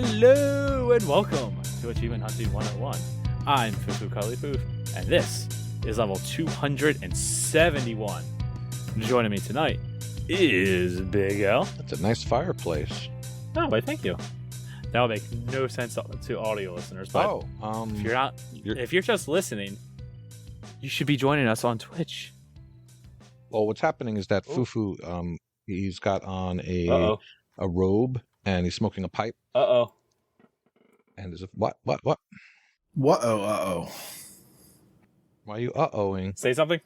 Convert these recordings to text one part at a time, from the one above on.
Hello and welcome to Achievement Hunting 101. I'm FuFuCuddilyPoof, and this is level 271. Joining me tonight is Big L. That's a nice fireplace. Oh, but thank you. That will make no sense to audio listeners, but if you're just listening, you should be joining us on Twitch. Well, what's happening is that FuFu, he's got on a robe and he's smoking a pipe. Uh-oh. And there's a what? Why are you uh-ohing? Say something.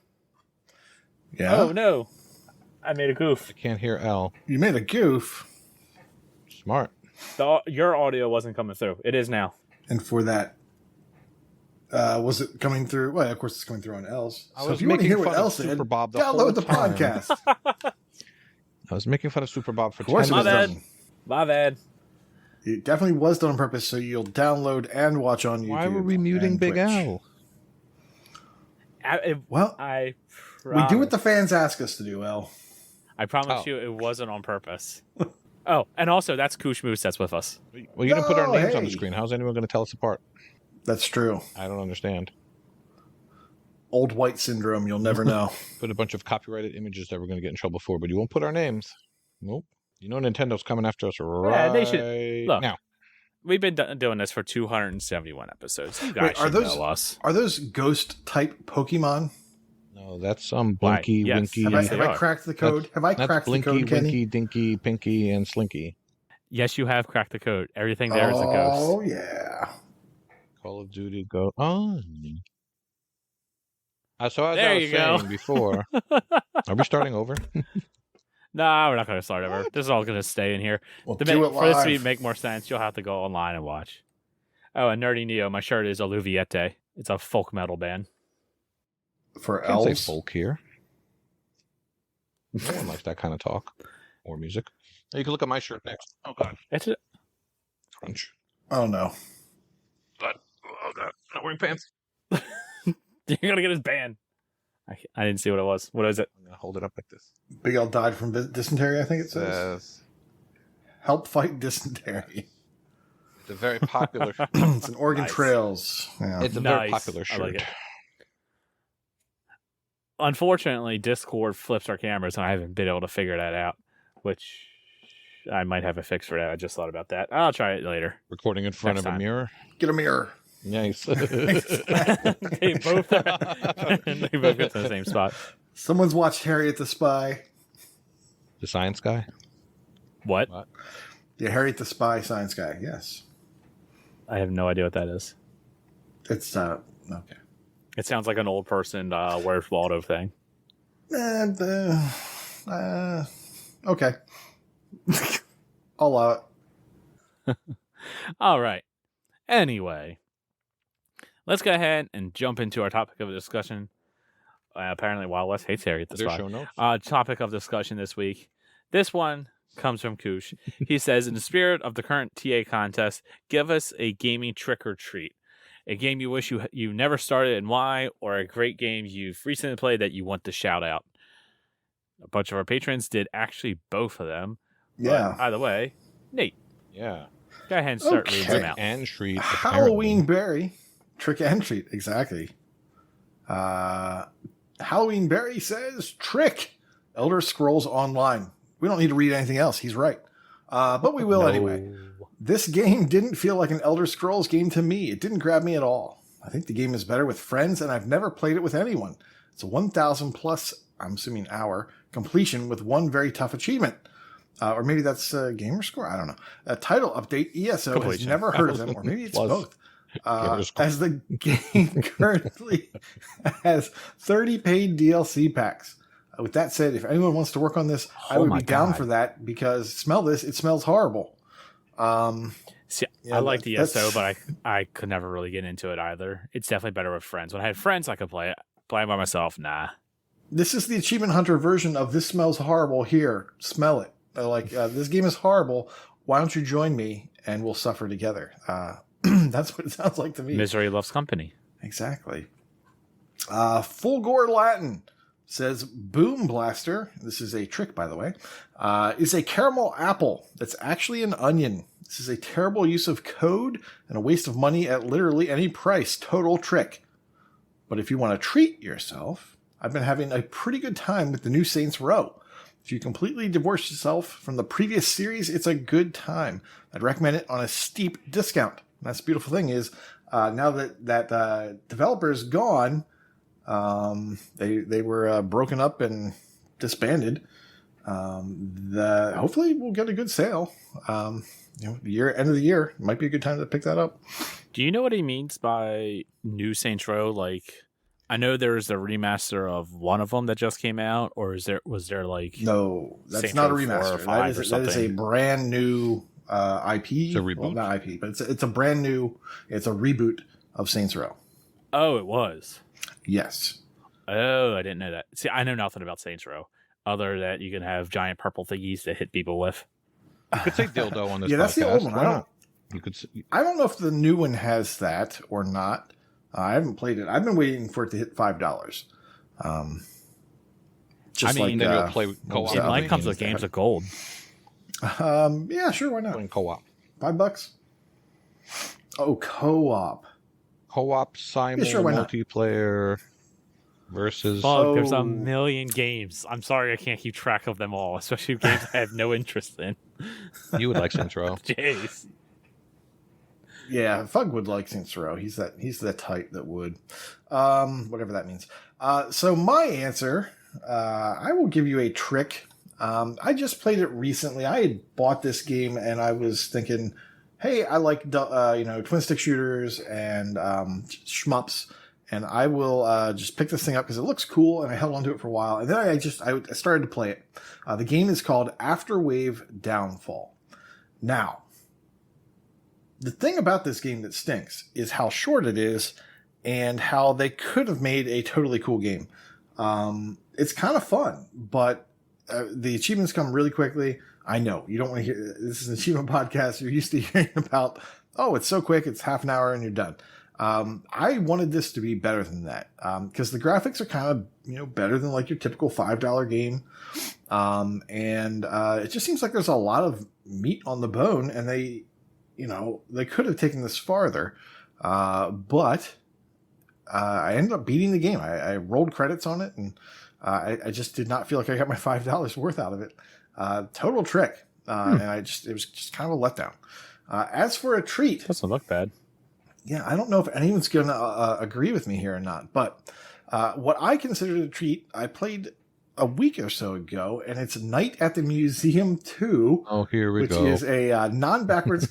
Yeah. Oh no, I made a goof. I can't hear L. You made a goof. Smart. Your audio wasn't coming through. It is now. And for that, was it coming through? Well, of course it's coming through on L's. So if you want to hear what L said, download the podcast. I was making fun of Super Bob for 10 minutes. My bad. It definitely was done on purpose, so you'll download and watch on YouTube. Why were we muting Big L? We do what the fans ask us to do, L. I promise you it wasn't on purpose. Oh, and also that's Kooshmoose that's with us. Well, you didn't put our names on the screen. How's anyone going to tell us apart? That's true. I don't understand. Old white syndrome, you'll never know. Put a bunch of copyrighted images that we're going to get in trouble for, but you won't put our names. Nope. You know Nintendo's coming after us they should. Look, now. We've been doing this for 271 episodes. You guys should know us. Are those ghost-type Pokemon? No, that's Blinky, Winky. Have I cracked the code? That's Blinky, the code, Kenny? Winky, Dinky, Pinky, and Slinky. Yes, you have cracked the code. Everything there is a ghost. Oh, yeah. Call of Duty, go on. So as there I was saying before, are we starting over? No, we're not going to start over. This is all going to stay in here. We'll for this to make more sense, you'll have to go online and watch. Oh, and Nerdy Neo, my shirt is Alluviette. It's a folk metal band. For elves? elves? Say folk here. No one likes that kind of talk or music. Now you can look at my shirt next. Oh, God. It's a crunch. Oh, no. God. Oh, God. Not wearing pants. You're going to get his band. I didn't see what it was. What is it? I'm going to hold it up like this. Big L died from dysentery, I think it says. Help fight dysentery. It's a very popular It's an Oregon Trails. Yeah. It's a very popular shirt. I like it. Unfortunately, Discord flips our cameras, and I haven't been able to figure that out, which I might have a fix for that. I just thought about that. I'll try it later. Recording in front of a mirror? Get a mirror. Nice. They both get to the same spot. Someone's watched Harriet the Spy. The Science Guy? What? Yeah, Harriet the Spy, Science Guy, yes. I have no idea what that is. It's, okay. It sounds like an old person, Where's Waldo thing. Okay. I'll allow it. All right. Anyway, let's go ahead and jump into our topic of discussion. Apparently, Wes hates Harriet the Spy. Topic of discussion this week. This one comes from Koosh. He says, in the spirit of the current TA contest, give us a gaming trick or treat. A game you wish you never started and why, or a great game you've recently played that you want to shout out. A bunch of our patrons did actually both of them. Yeah. Either way, Nate. Yeah. Go ahead and start reading them out. And treat. Halloween Berry. Trick and treat, exactly. Halloween Berry says, trick. Elder Scrolls Online. We don't need to read anything else. He's right. But we will anyway. This game didn't feel like an Elder Scrolls game to me. It didn't grab me at all. I think the game is better with friends, and I've never played it with anyone. It's a 1,000 plus, I'm assuming hour, completion with one very tough achievement. Or maybe that's Gamer Score. I don't know. A title update. ESO has never heard of them, or maybe it's both. As the game currently has 30 paid DLC packs. With that said, if anyone wants to work on this, I would be down for that because smell this. It smells horrible. See, I like the ESO, but I could never really get into it either. It's definitely better with friends. When I had friends, I could play it. Playing by myself, nah. This is the Achievement Hunter version of this smells horrible. Here, smell it. This game is horrible. Why don't you join me and we'll suffer together? That's what it sounds like to me. Misery loves company. Exactly. Full Gore Latin says Boom Blaster. This is a trick, by the way. Is a caramel apple that's actually an onion. This is a terrible use of code and a waste of money at literally any price. Total trick. But if you want to treat yourself, I've been having a pretty good time with the new Saints Row. If you completely divorce yourself from the previous series, it's a good time. I'd recommend it on a steep discount. And that's the beautiful thing is, now that developer's gone, they were broken up and disbanded. Hopefully we'll get a good sale. End of the year might be a good time to pick that up. Do you know what he means by new Saints Row? Like, I know there's a remaster of one of them that just came out, or was there like no? That's Saints not a Row 4 remaster. or 5 or something? That is a brand new IP. It's a reboot. Well, not IP, but it's a brand new. It's a reboot of Saints Row. Oh, it was. Yes. Oh, I didn't know that. See, I know nothing about Saints Row, other that you can have giant purple thingies to hit people with. You could say dildo on this. Yeah, that's the old one. I don't know if the new one has that or not. I haven't played it. I've been waiting for it to hit $5. Just then you'll play co-op. It might comes with games of gold. Yeah, sure. Why not? Playing co-op. $5. Oh, co-op. Co-op, simul, multiplayer versus. Fugg, there's a million games. I'm sorry I can't keep track of them all, especially games I have no interest in. You would like Saints Row. Jeez. Yeah, Fugg would like Saints Row. He's the type that would. Whatever that means. So my answer, I will give you a trick. I just played it recently. I had bought this game and I was thinking, hey, I like twin stick shooters and shmups, and I will just pick this thing up because it looks cool, and I held onto it for a while, and then I started to play it. The game is called Afterwave Downfall. Now, the thing about this game that stinks is how short it is and how they could have made a totally cool game. It's kind of fun, but the achievements come really quickly. I know you don't want to hear this is an achievement podcast. You're used to hearing about, oh, it's so quick. It's half an hour and you're done. I wanted this to be better than that. Cause the graphics are kind of, better than like your typical $5 game. And it just seems like there's a lot of meat on the bone, and they could have taken this farther. But I ended up beating the game. I rolled credits on it, and I just did not feel like I got my $5 worth out of it. Total trick. And it was just kind of a letdown. As for a treat, Doesn't look bad. Yeah, I don't know if anyone's going to agree with me here or not, but what I considered a treat, I played a week or so ago, and it's Night at the Museum 2. Oh, here we go. Which is a non-backwards...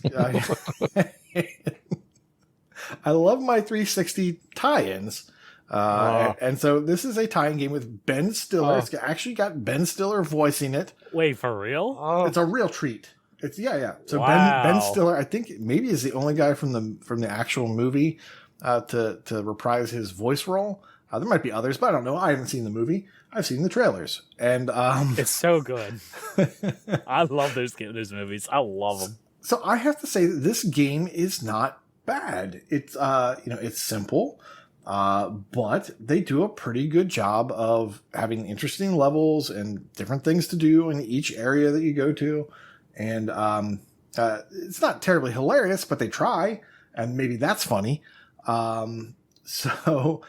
I love my 360 tie-ins. And so this is a tie-in game with Ben Stiller. It's actually got Ben Stiller voicing it. Wait, for real? It's a real treat. It's yeah. So wow. Ben Stiller, I think maybe is the only guy from the actual movie to reprise his voice role. There might be others, but I don't know. I haven't seen the movie. I've seen the trailers, and it's so good. I love those movies. I love them. So I have to say that this game is not bad. It's it's simple. But they do a pretty good job of having interesting levels and different things to do in each area that you go to. And it's not terribly hilarious, but they try, and maybe that's funny. It's a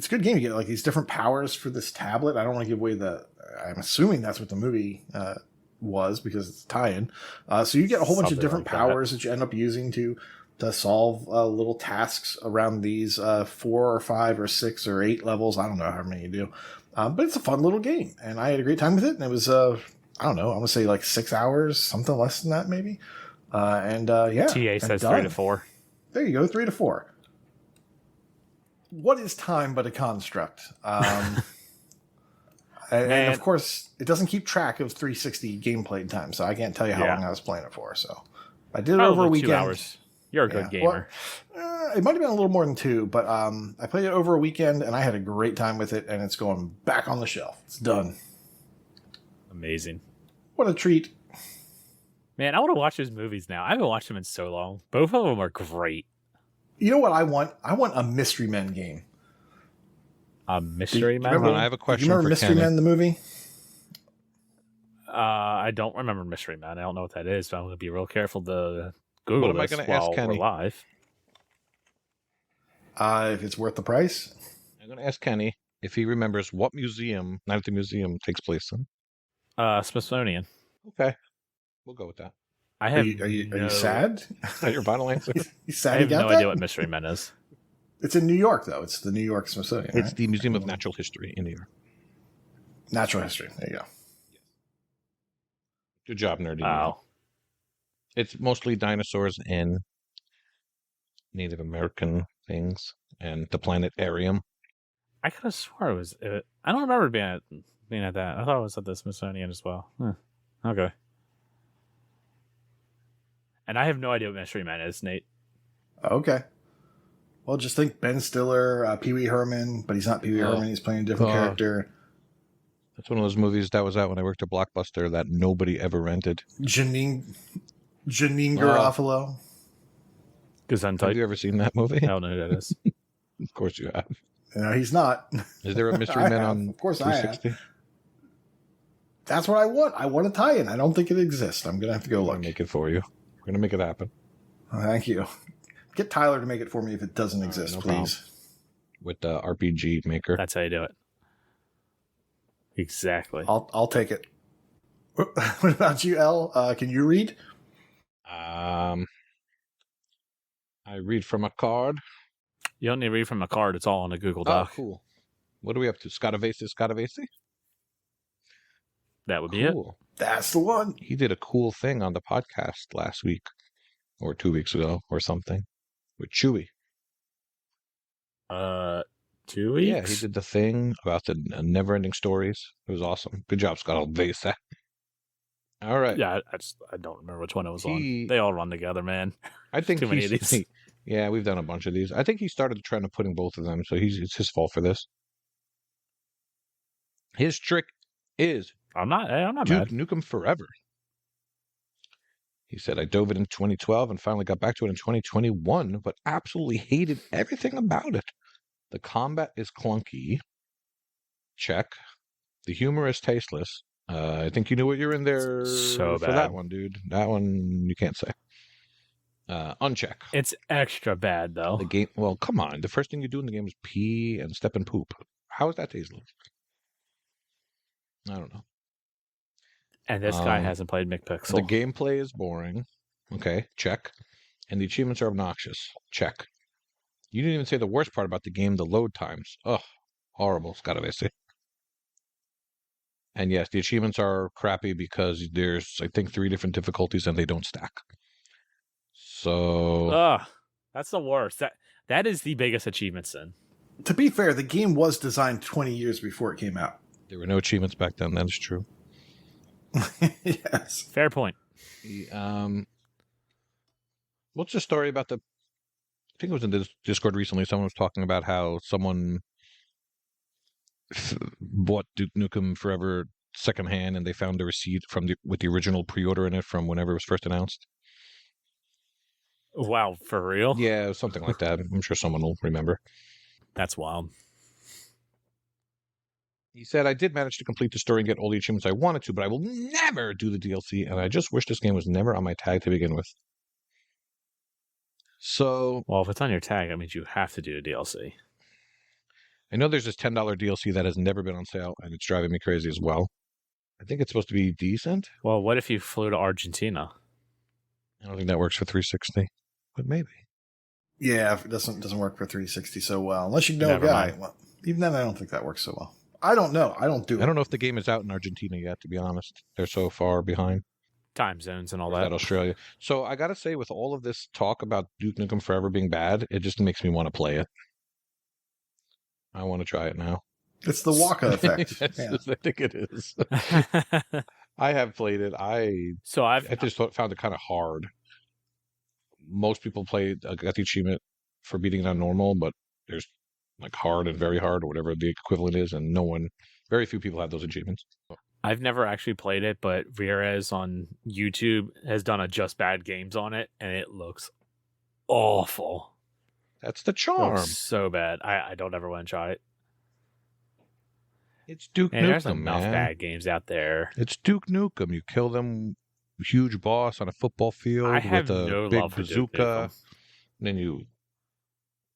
good game. You get like these different powers for this tablet. I don't want to give away I'm assuming that's what the movie was because it's a tie-in. So you get a whole bunch of different powers that you end up using to solve little tasks around these 4 or 5 or 6 or 8 levels. I don't know how many you do. But it's a fun little game, and I had a great time with it. And it was, I don't know, I'm going to say like 6 hours, something less than that maybe. TA says 3 to 4. There you go, 3 to 4. What is time but a construct? And of course, it doesn't keep track of 360 gameplay time, so I can't tell you how long I was playing it for. So I did it over a weekend. 2 hours. You're a good gamer. Well, it might have been a little more than 2, but I played it over a weekend, and I had a great time with it, and it's going back on the shelf. It's done. Amazing. What a treat. Man, I want to watch those movies now. I haven't watched them in so long. Both of them are great. You know what I want? I want a Mystery Men game. A Mystery Men? I have a question. Do you remember Mystery Men, the movie? I don't remember Mystery Man. I don't know what that is, but I'm going to be real careful to Google What am I this gonna ask while we're Kenny? live. If it's worth the price. I'm going to ask Kenny if he remembers what museum Night at the Museum takes place in. Smithsonian. Okay. We'll go with that. I have. Are you sad? Is that your final answer? You sad I you have got no that? idea what Mystery Man is. It's in New York, though. It's the New York Smithsonian. It's right? the Museum of Natural History in New York. Natural history. There you go. Good job, nerdy. Wow. It's mostly dinosaurs and Native American things and the planetarium. I could have swore it was. I don't remember being at that. I thought it was at the Smithsonian as well. Okay. And I have no idea what Mystery Man is, Nate. Okay. Well, just think Ben Stiller, Pee Wee Herman, but he's not Pee Wee Herman. He's playing a different character. That's one of those movies that was out when I worked at Blockbuster that nobody ever rented. Janine Garofalo. Gesundheit. Have you ever seen that movie? I don't know who that is. Of course you have. No, he's not. Is there a Mystery Man on Of course I 360? have. That's what I want. I want a tie-in. I don't think it exists. I'm going to have to go We're look. going to make it for you. We're going to make it happen. Thank you. Get Tyler to make it for me if it doesn't exist, no please. problem. With the RPG Maker. That's how you do it. Exactly. I'll take it. What about you, Elle? Can you read? I read from a card. You don't need to read from a card. It's all on a Google Doc. Oh, cool. What are we up to? Scottavesi? That would be it. That's the one. He did a cool thing on the podcast last week or 2 weeks ago or something with Chewy. 2 weeks? Yeah, he did the thing about the never-ending stories. It was awesome. Good job, Scottavesi. All right. Yeah, I don't remember which one it was on. They all run together, man. I think Too many of these. Yeah, we've done a bunch of these. I think he started the trend of putting both of them, so it's his fault for this. His trick is I'm not Duke mad. Nukem Forever. He said, I dove it in 2012 and finally got back to it in 2021, but absolutely hated everything about it. The combat is clunky. Check. The humor is tasteless. I think you knew what you're in there so for bad. that one, dude. That one you can't say. Uncheck. It's extra bad, though. The game. Well, come on. The first thing you do in the game is pee and step and poop. How is that tasteless? I don't know. And this guy hasn't played McPixel. The gameplay is boring. Okay, check. And the achievements are obnoxious. Check. You didn't even say the worst part about the game, the load times. Ugh, horrible, Scottavesi. And yes, the achievements are crappy because there's, I think, 3 different difficulties and they don't stack. So... that's the worst. That is the biggest achievement sin. To be fair, the game was designed 20 years before it came out. There were no achievements back then, that is true. Yes. Fair point. What's the story about I think it was in the Discord recently, someone was talking about how someone bought Duke Nukem Forever secondhand and they found the receipt with the original pre-order in it from whenever it was first announced. Wow, for real? Yeah, something like that. I'm sure someone will remember. That's wild. He said, I did manage to complete the story and get all the achievements I wanted to, but I will never do the DLC, and I just wish this game was never on my tag to begin with. So... Well, if it's on your tag, that means you have to do a DLC. I know there's this $10 DLC that has never been on sale, and it's driving me crazy as well. I think it's supposed to be decent. Well, what if you flew to Argentina? I don't think that works for 360, but maybe. Yeah, it doesn't work for 360 so well. Unless you know a guy. Well, even then, I don't think that works so well. I don't know. I don't do it. I don't know if the game is out in Argentina yet, to be honest. They're so far behind. Time zones and all that. that. Australia. So I got to say, with all of this talk about Duke Nukem Forever being bad, it just makes me want to play it. I want to try it now. It's the Waka effect. I think it is. I have played it. I just found it kind of hard. Most people got the achievement for beating it on normal, but there's like hard and very hard or whatever the equivalent is, and very few people have those achievements. I've never actually played it, but Virez on YouTube has done a Just Bad Games on it, and it looks awful. That's the charm. So bad. I don't ever want to try it. It's Duke Nukem, there's enough bad games out there. It's Duke Nukem. You kill them, huge boss on a football field with a big bazooka. And then you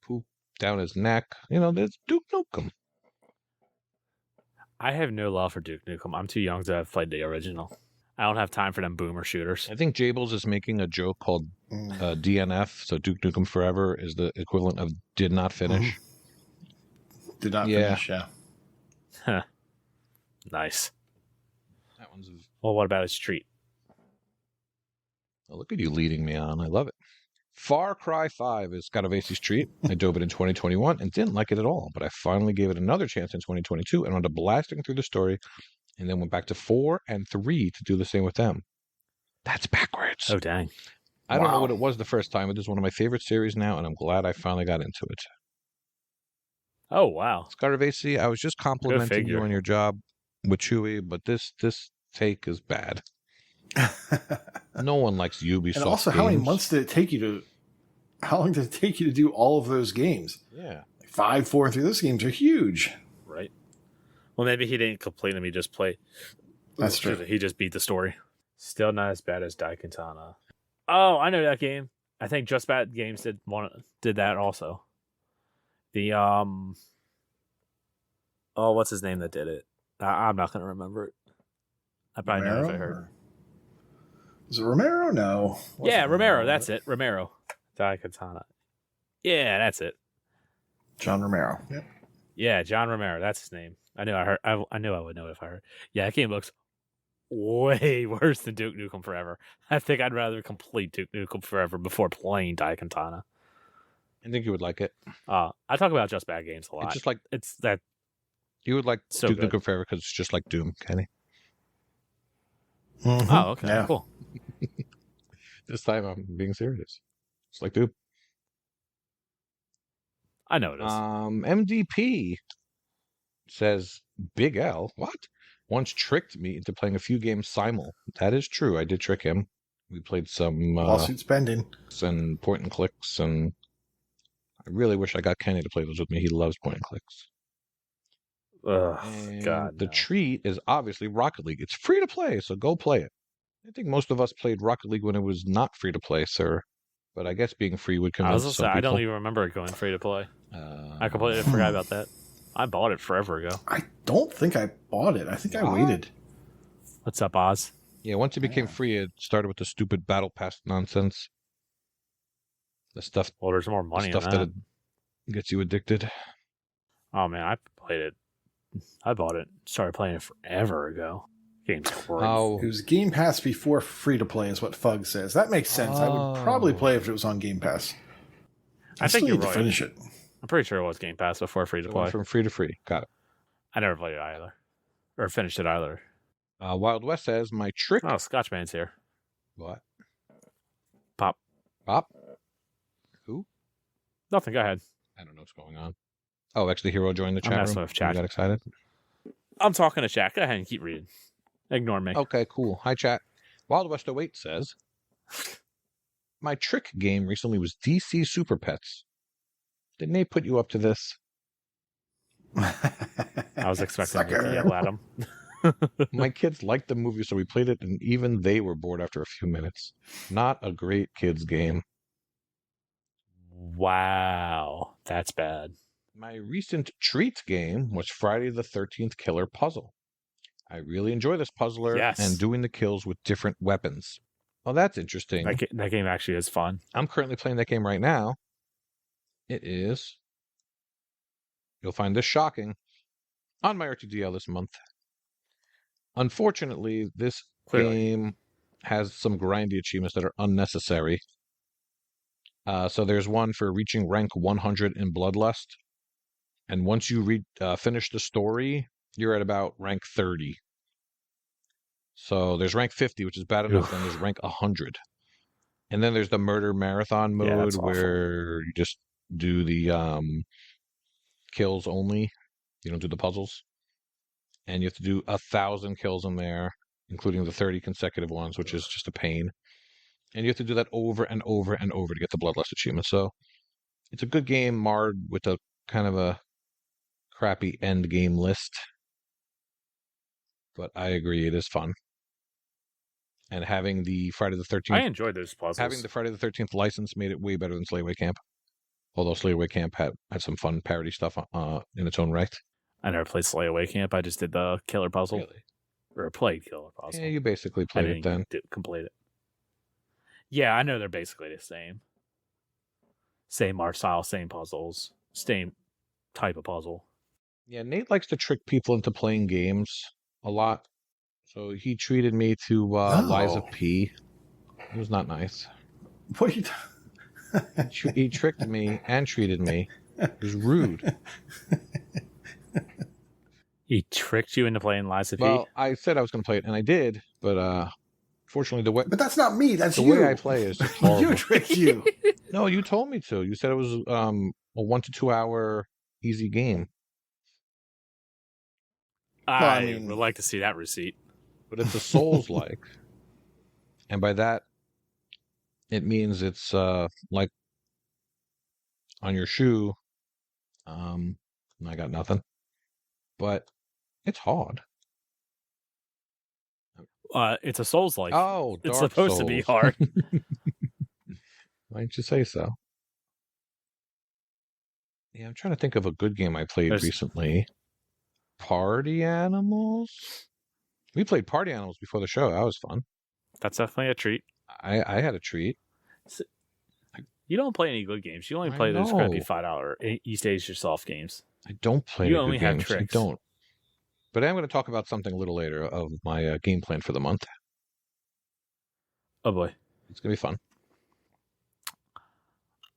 poop down his neck. It's Duke Nukem. I have no love for Duke Nukem. I'm too young to have played the original. I don't have time for them boomer shooters. I think Jables is making a joke called DNF, so Duke Nukem Forever is the equivalent of did not finish. Did not finish, yeah. Huh. Nice. That one's... Well, what about his treat? Oh, look at you leading me on. I love it. Far Cry 5 is Scottavesi's treat. I dove it in 2021 and didn't like it at all, but I finally gave it another chance in 2022 and wound up blasting through the story and then went back to 4 and 3 to do the same with them. That's backwards. Oh, dang. I don't know what it was the first time. It is one of my favorite series now, and I'm glad I finally got into it. Oh, wow. Scottavesi, I was just complimenting you on your job with Chewy, but this take is bad. No one likes Ubisoft. And also, how many months did it take you to? How long did it take you to do all of those games? Yeah, 5, 4, and 3. Those games are huge, right? Well, maybe he didn't complete them. He just played. That's true. He just beat the story. Still not as bad as Daikatana. Oh, I know that game. I think Just Bad Games did that also. The oh, what's his name that did it? I'm not going to remember it. I probably know if I heard. Is it Romero? No. Yeah, Romero. That's it. Romero. Daikatana. Yeah, that's it. John Romero. Yep. Yeah, John Romero. That's his name. I knew I would know it if I heard. Yeah, that game looks way worse than Duke Nukem Forever. I think I'd rather complete Duke Nukem Forever before playing Daikatana. I think you would like it. I talk about Just Bad Games a lot. It's just like it's that you would like Duke Nukem Forever because it's just like Doom, Kenny. Mm-hmm. Oh, okay, yeah. Cool. This time I'm being serious. It's like Doom. I know it is. MDP says Big L. What? Once tricked me into playing a few games simul. That is true. I did trick him. We played some lawsuit spending and point and clicks, and I really wish I got Kenny to play those with me. He loves point and clicks. God, the treat is obviously Rocket League. It's free to play, so go play it. I think most of us played Rocket League when it was not free to play, sir. But I guess being free would convince some people. I don't even remember it going free to play. I completely forgot about that. I bought it forever ago. I don't think I bought it. I think I waited. What's up, Oz? Yeah, once it became free, it started with the stupid Battle Pass nonsense. The stuff. Well, there's more money in that. That gets you addicted. Oh man, I played it. I bought it. Started playing it forever ago. Game's great. It was Game Pass before free to play, is what Fugg says. That makes sense. I would probably play if it was on Game Pass. I think you're right. To finish it. I'm pretty sure it was Game Pass before free to play. From free to free. Got it. I never played it either, or finished it either. Wild West says my trick. Oh, Scotchman's here. What? Pop. Who? Nothing. Go ahead. I don't know what's going on. Oh, actually, Hero joined the chat room. Chat. You got excited? I'm talking to chat. Go ahead and keep reading. Ignore me. Okay, cool. Hi, chat. Wild West 08 says, my trick game recently was DC Super Pets. Didn't they put you up to this? I was expecting to yell at him. My kids liked the movie, so we played it, and even they were bored after a few minutes. Not a great kids game. Wow, that's bad. My recent treat game was Friday the 13th Killer Puzzle. I really enjoy this puzzler and doing the kills with different weapons. Oh, that's interesting. That game actually is fun. I'm currently playing that game right now. It is. You'll find this shocking. On my RTDL this month. Unfortunately, this game has some grindy achievements that are unnecessary. So there's one for reaching rank 100 in Bloodlust. And once you finish the story, you're at about rank 30. So there's rank 50, which is bad enough. Then there's rank 100. And then there's the murder marathon mode where you just do the kills only. You don't do the puzzles. And you have to do 1,000 kills in there, including the 30 consecutive ones, which is just a pain. And you have to do that over and over and over to get the Bloodlust achievement. So it's a good game marred with a kind of a crappy end game list. but I agree it is fun. And having the Friday the 13th... I enjoyed those puzzles. Having the Friday the 13th license made it way better than Sleepaway Camp. Although Sleepaway Camp had some fun parody stuff in its own right. I never played Sleepaway Camp. I just did the killer puzzle. Really? Or played killer puzzle. Yeah, you basically played it then. Complete it. Yeah, I know they're basically the same. Same art style, same puzzles, same type of puzzle. Yeah, Nate likes to trick people into playing games a lot. So he treated me to Liza P. It was not nice. What are you He tricked me and treated me. It was rude. He tricked you into playing Liza P? Well, I said I was going to play it, and I did, but fortunately the way... But that's not me, that's the you. The way I play is just horrible. You tricked you. No, you told me to. You said it was a 1 to 2 hour easy game. I would like to see that receipt. But it's a Souls-like. And by that, it means it's like on your shoe. I got nothing. But it's hard. It's a Souls-like. Oh, it's supposed to be hard. Why didn't you say so? Yeah, I'm trying to think of a good game I played recently. Party Animals? We played Party Animals before the show. That was fun. That's definitely a treat. I had a treat. You don't play any good games. You only play those crappy $5 East Asia soft games. I don't play you any only good have games. Tricks. I don't. But I'm going to talk about something a little later of my game plan for the month. Oh, boy. It's going to be fun.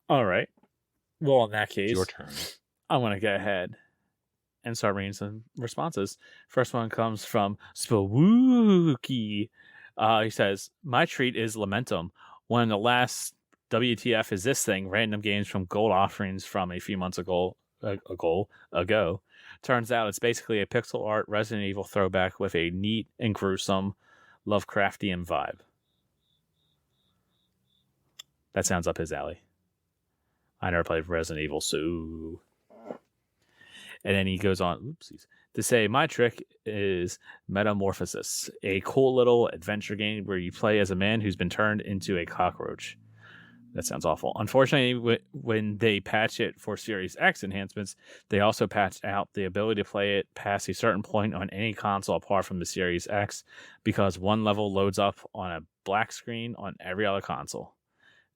All right. Well, in that case, it's your turn. I want to go ahead and start reading some responses. First one comes from Spooky. He says, my treat is Lamentum. One of the last WTF is this thing, random games from gold offerings from a few months ago. Turns out it's basically a pixel art Resident Evil throwback with a neat and gruesome Lovecraftian vibe. That sounds up his alley. I never played Resident Evil, so... And then he goes on, to say, my trick is Metamorphosis, a cool little adventure game where you play as a man who's been turned into a cockroach. That sounds awful. Unfortunately, when they patch it for Series X enhancements, they also patched out the ability to play it past a certain point on any console apart from the Series X, because one level loads up on a black screen on every other console.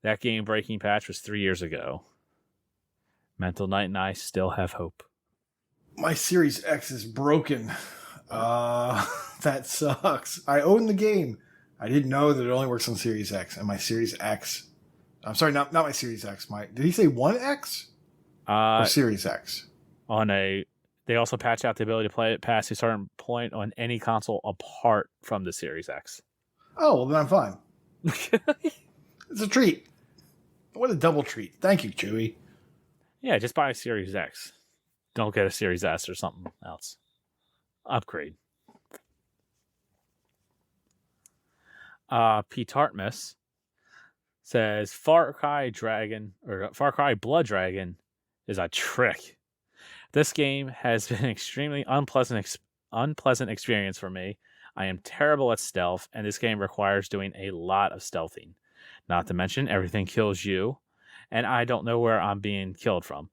That game-breaking patch was 3 years ago. Mental Knight and I still have hope. My Series X is broken. That sucks. I own the game. I didn't know that it only works on Series X, and my Series X... I'm sorry, not my Series X. Did he say 1X? Or Series X? They also patch out the ability to play it past a certain point on any console apart from the Series X. Oh, well, then I'm fine. It's a treat. What a double treat. Thank you, Chewy. Yeah, just buy a Series X. Don't get a Series S or something else. Upgrade. Pete Hartmus says Far Cry Blood Dragon is a trick. This game has been an extremely unpleasant experience for me. I am terrible at stealth, and this game requires doing a lot of stealthing. Not to mention, everything kills you, and I don't know where I'm being killed from.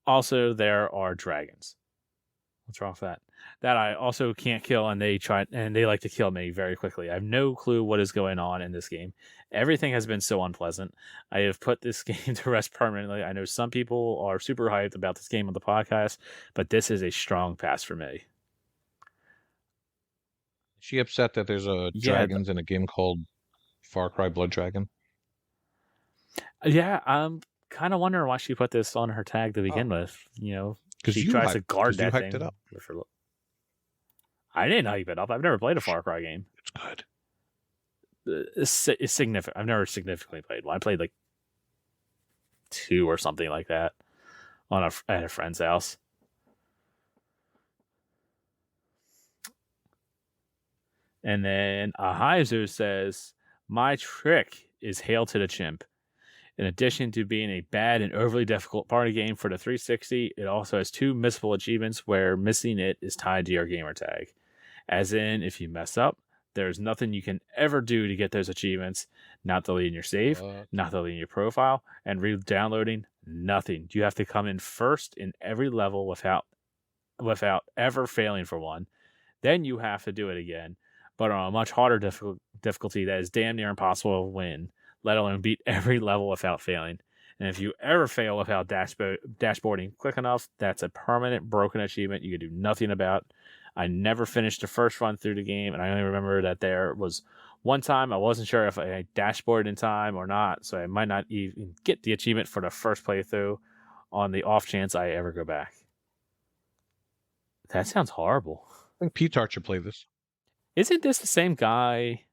Also, there are dragons. What's wrong with that? That I also can't kill, and they like to kill me very quickly. I have no clue what is going on in this game. Everything has been so unpleasant. I have put this game to rest permanently. I know some people are super hyped about this game on the podcast, but this is a strong pass for me. Is she upset that there's dragons in a game called Far Cry Blood Dragon? Yeah, I'm kind of wondering why she put this on her tag to begin with. You know, she tries to guard that thing. It up. I didn't hype it up. I've never played a Far Cry game. It's good. It's significant. I've never significantly played one. I played like 2 or something like that at a friend's house. And then Ahaizu says, my trick is Hail to the Chimp. In addition to being a bad and overly difficult party game for the 360, it also has 2 missable achievements where missing it is tied to your gamer tag. As in, if you mess up, there's nothing you can ever do to get those achievements. Not deleting your save, not deleting your profile, and re-downloading, nothing. You have to come in first in every level without ever failing for one. Then you have to do it again, but on a much harder difficulty that is damn near impossible to win, let alone beat every level without failing. And if you ever fail without dashboarding quick enough, that's a permanent broken achievement you can do nothing about. I never finished the first run through the game, and I only remember that there was one time I wasn't sure if I dashboarded in time or not, so I might not even get the achievement for the first playthrough on the off chance I ever go back. That sounds horrible. I think Pete should play this. Isn't this the same guy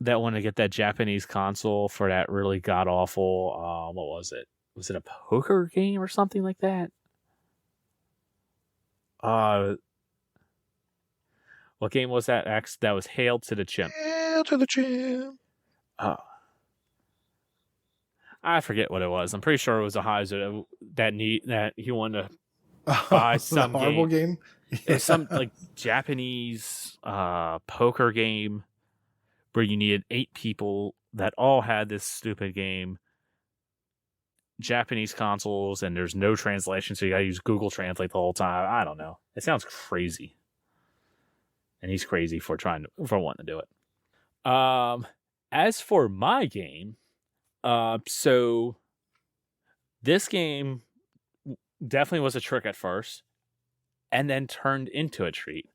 that wanted to get that Japanese console for that really god-awful, what was it? Was it a poker game or something like that? What game was that, X? That was Hail to the Chimp. Hail to the Chimp. I forget what it was. I'm pretty sure it was a Heiser that he wanted to buy some horrible game. It's some like Japanese poker game where you needed 8 people that all had this stupid game. Japanese consoles, and there's no translation, so you gotta use Google Translate the whole time. I don't know. It sounds crazy. And he's crazy for wanting to do it. As for my game, so this game definitely was a trick at first, and then turned into a treat.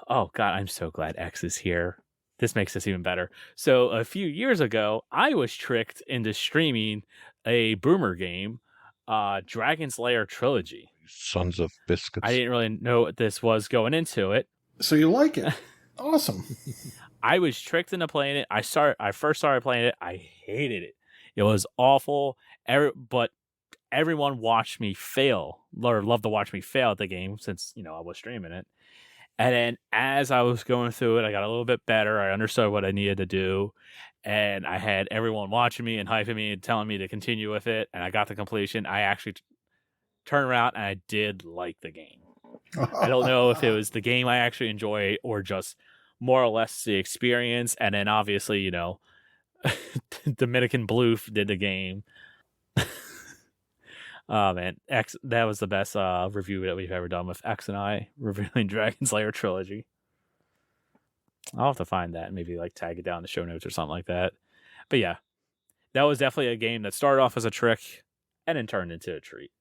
Oh God, I'm so glad X is here. This makes this even better. So a few years ago, I was tricked into streaming a boomer game, Dragon's Lair Trilogy. Sons of biscuits. I didn't really know what this was going into it. So you like it? Awesome. I was tricked into playing it. I first started playing it. I hated it. It was awful. But everyone watched me fail, or loved to watch me fail at the game since, I was streaming it. And then as I was going through it, I got a little bit better. I understood what I needed to do. And I had everyone watching me and hyping me and telling me to continue with it. And I got the completion. I actually turned around and I did like the game. I don't know if it was the game I actually enjoy or just more or less the experience. And then obviously, Dominican Bloof did the game. Oh man, X, that was the best review that we've ever done with X and I reviewing Dragon's Lair Trilogy. I'll have to find that and maybe tag it down in the show notes or something like that. But yeah, that was definitely a game that started off as a trick and then turned into a treat.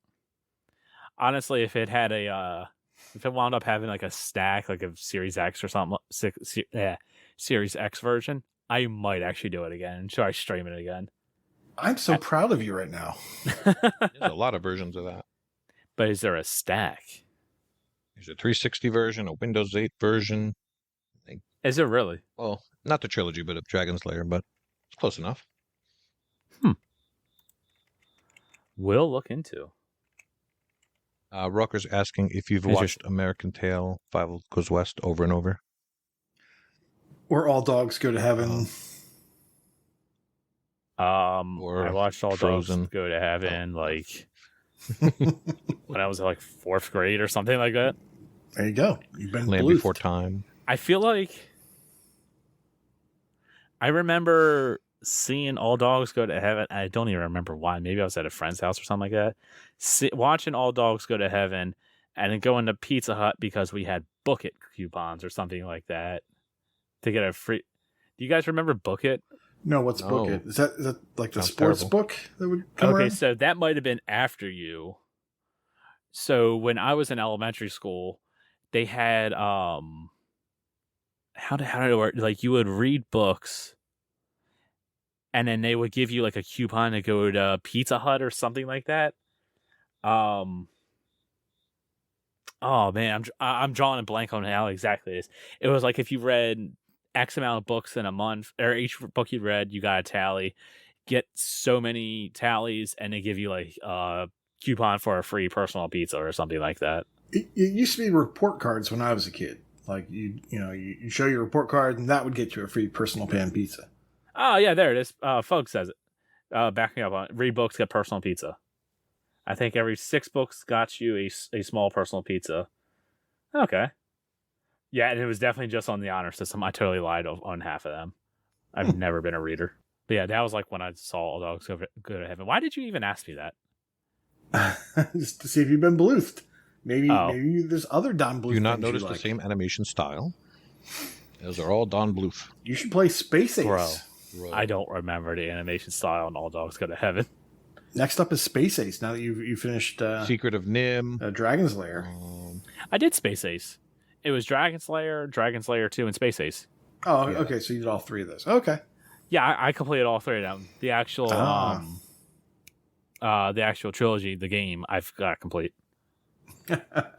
Honestly, if it had if it wound up having a stack, a Series X or something, Series X version, I might actually do it again and try streaming it again. I'm so proud of you right now. There's a lot of versions of that. But is there a stack? There's a 360 version, a Windows 8 version. Is it really? Well, not the trilogy, but of Dragon's Lair, but it's close enough. We'll look into. Rocker's asking if you've watched American Tail, Five Goes West over and over. Or All Dogs Go to Heaven. Or I watched All Frozen. Dogs Go to Heaven when I was 4th grade or something like that. There you go. You've been Land Before Time. I feel like I remember seeing All Dogs Go to Heaven. I don't even remember why. Maybe I was at a friend's house or something like that. Watching All Dogs Go to Heaven and then going to Pizza Hut because we had Book It coupons or something like that to get a free. Do you guys remember Book It? No, what's Book It? Is that like the sports book that would come around? So that might have been after you. So when I was in elementary school, they had how did it work? You would read books, and then they would give you a coupon to go to Pizza Hut or something like that. Oh man, I'm drawing a blank on how exactly it is. It was if you read X amount of books in a month, or each book you read, you got a tally. Get so many tallies, and they give you a coupon for a free personal pizza or something like that. It used to be report cards when I was a kid. You show your report card, and that would get you a free personal pan pizza. Oh yeah, there it is. Fugg says it. Back me up on it. Read books, get personal pizza. I think every 6 books got you a small personal pizza. Okay. Yeah, and it was definitely just on the honor system. I totally lied on half of them. I've never been a reader. But yeah, that was like when I saw All Dogs Go to Heaven. Why did you even ask me that? Just to see if you've been bloofed. Maybe there's other Don Bluth. Do you not notice the same animation style? Those are all Don Bluth. You should play Space Ace. Bro, I don't remember the animation style on All Dogs Go to Heaven. Next up is Space Ace. Now that you finished Secret of Nim, Dragon's Lair. I did Space Ace. It was Dragon's Lair, Dragon's Lair 2, and Space Ace. Oh, yeah. Okay. So you did all three of those. Okay. Yeah, I completed all three of them. The actual trilogy, the game, I've got complete. And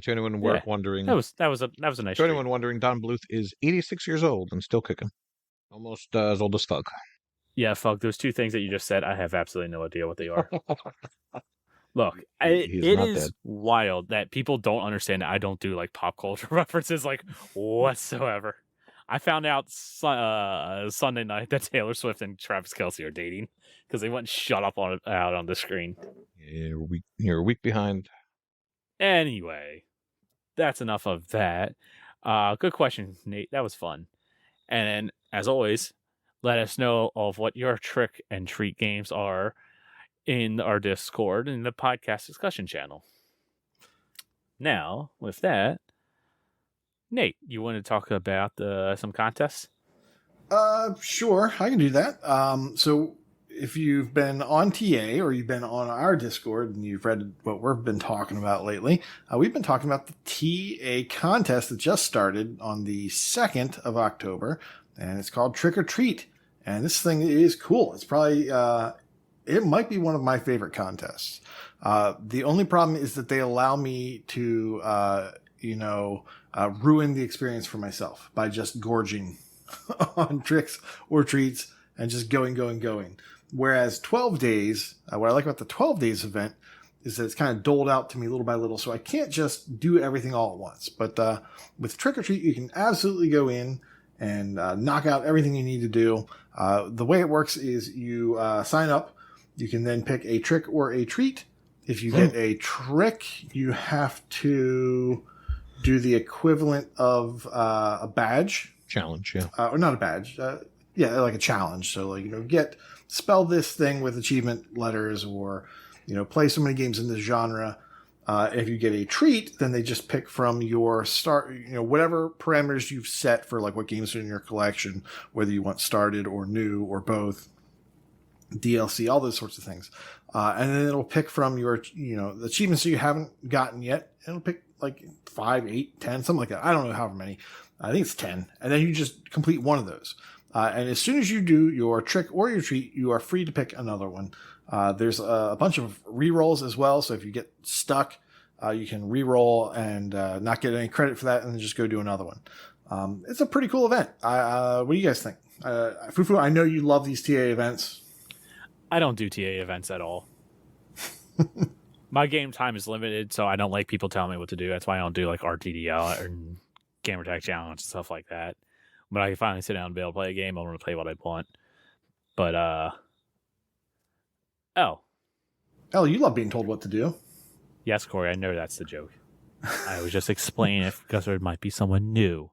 to anyone wondering, that was a nice. To anyone wondering, Don Bluth is 86 years old and still kicking, almost as old as Fugg. Yeah, Fugg. Those two things that you just said, I have absolutely no idea what they are. Look, it is dead. Wild that people don't understand that I don't do like pop culture references like whatsoever. I found out Sunday night that Taylor Swift and Travis Kelce are dating because they wouldn't shut up out on the screen. Yeah, you're a week behind. Anyway, that's enough of that. Good question, Nate. That was fun. And as always, let us know of what your trick and treat games are in our Discord and the podcast discussion channel. Now, with that, Nate, you want to talk about some contests? Sure, I can do that. So if you've been on TA or you've been on our Discord and you've read what we've been talking about lately, we've been talking about the TA contest that just started on the 2nd of October, and it's called Trick or Treat. And this thing is cool. It's probably, it might be one of my favorite contests. The only problem is that they allow me to, ruin the experience for myself by just gorging on tricks or treats and just going. Whereas 12 days, what I like about the 12 days event is that it's kind of doled out to me little by little. So I can't just do everything all at once. But with Trick or Treat, you can absolutely go in and knock out everything you need to do. The way it works is you sign up. You can then pick a trick or a treat. If you get a trick, you have to do the equivalent of a badge. Challenge, yeah. Or not a badge. Like a challenge. So, spell this thing with achievement letters or, play so many games in this genre. If you get a treat, then they just pick from your start, whatever parameters you've set for what games are in your collection, whether you want started or new or both, DLC, all those sorts of things. And then it'll pick from your, the achievements that you haven't gotten yet. It'll pick 5, 8, 10, something like that. I don't know however many. I think it's 10. And then you just complete one of those. And as soon as you do your trick or your treat, you are free to pick another one. There's a bunch of re-rolls as well. So if you get stuck, you can re-roll and not get any credit for that and then just go do another one. It's a pretty cool event. What do you guys think? FuFu, I know you love these TA events. I don't do TA events at all. My game time is limited, so I don't like people telling me what to do. That's why I don't do RTDL or Gamertag Challenge and stuff like that. When I can finally sit down and be able to play a game, I'm going to play what I want. But, Elle, you love being told what to do. Yes, Corey, I know that's the joke. I was just explaining it because there might be someone new.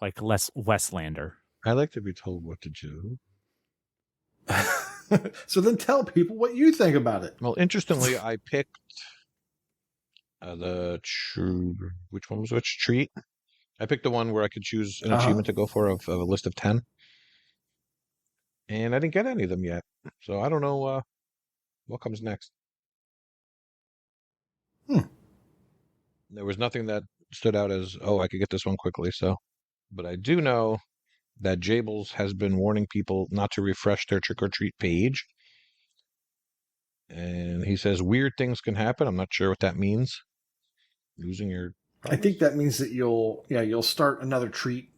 Like Les Westlander. I like to be told what to do. So then tell people what you think about it. Well, interestingly, I picked which one was which treat? I picked the one where I could choose an achievement to go for of a list of 10. And I didn't get any of them yet. So I don't know what comes next. There was nothing that stood out as, I could get this one quickly. But I do know that Jables has been warning people not to refresh their trick-or-treat page. And he says weird things can happen. I'm not sure what that means. Losing your progress? I think that means that you'll start another treat.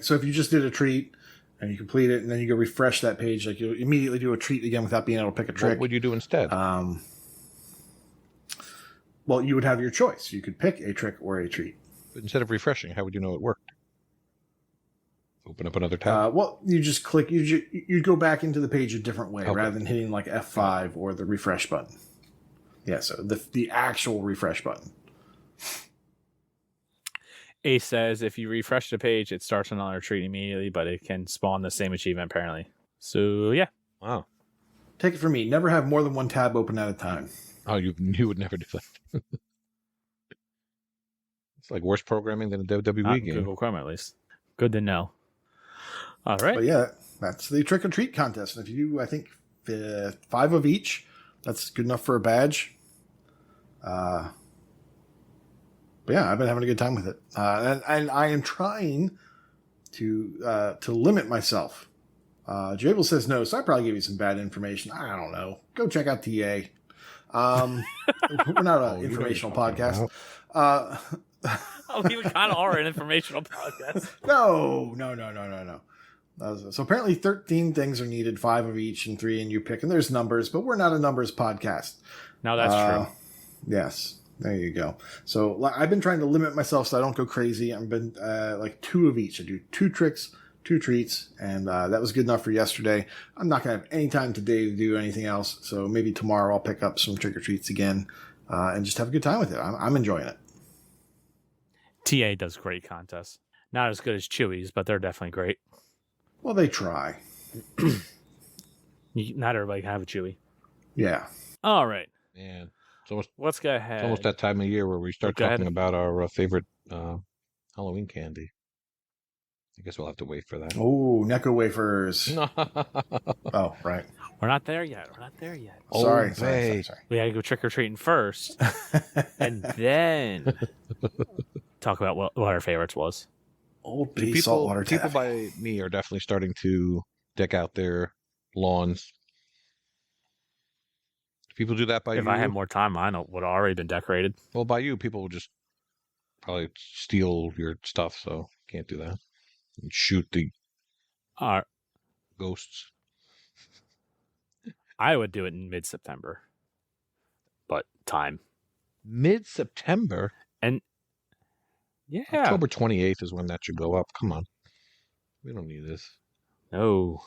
So if you just did a treat and you complete it and then you go refresh that page, you'll immediately do a treat again without being able to pick a trick. What would you do instead? Well, you would have your choice. You could pick a trick or a treat. But instead of refreshing, how would you know it worked? Open up another tab? You just click. You go back into the page a different way rather than hitting F5 or the refresh button. Yeah, so the actual refresh button. Ace says if you refresh the page, it starts another treat immediately, but it can spawn the same achievement apparently. So yeah. Wow. Take it from me. Never have more than one tab open at a time. Oh, you would never do that. It's like worse programming than a WWE game. Google Chrome, at least. Good to know. All right. But yeah, that's the trick or treat contest. And if you do, I think, 5 of each, that's good enough for a badge. But yeah, I've been having a good time with it. And I am trying to limit myself. Jable says no, so I probably gave you some bad information. I don't know. Go check out TA. We're not an informational podcast. We kind of are an informational podcast. No. So apparently 13 things are needed, 5 of each and 3 and you pick. And there's numbers, but we're not a numbers podcast. No, that's true. Yes. There you go. So I've been trying to limit myself so I don't go crazy. I've been like 2 of each. I do 2 tricks, 2 treats, and that was good enough for yesterday. I'm not going to have any time today to do anything else. So maybe tomorrow I'll pick up some trick or treats again and just have a good time with it. I'm enjoying it. TA does great contests. Not as good as Chewy's, but they're definitely great. Well, they try. Not everybody can have a Chewy. Yeah. All right. Man. Let's go ahead. It's almost that time of year where we start talking about our favorite Halloween candy. I guess we'll have to wait for that. Oh, Necco wafers. Oh, right. We're not there yet. Sorry. We got to go trick-or-treating first. And then talk about what our favorites was. Old Bay saltwater people taffy. by me are definitely starting to deck out their lawns. Do people do that by you? If I had more time, mine would have already been decorated. Well, by you, people will just probably steal your stuff, so can't do that. And shoot the ghosts. I would do it in mid-September. But time. Mid-September? And yeah. October 28th is when that should go up. Come on. We don't need this. No.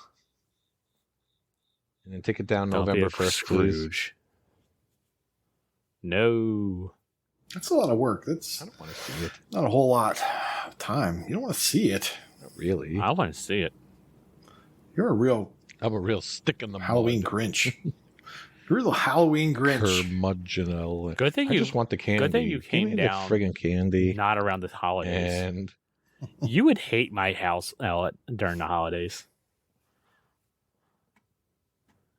And then take it down November 1st, please. No. That's a lot of work. That's I don't want to see it. Not a whole lot of time. You don't want to see it. Not really. I want to see it. I'm a real stick in the Halloween mud. Grinch. You're a little Halloween Grinch. Curmudgeonal. Good thing I just want the candy. Good thing you came down. The friggin' candy. Not around the holidays. And you would hate my house during the holidays.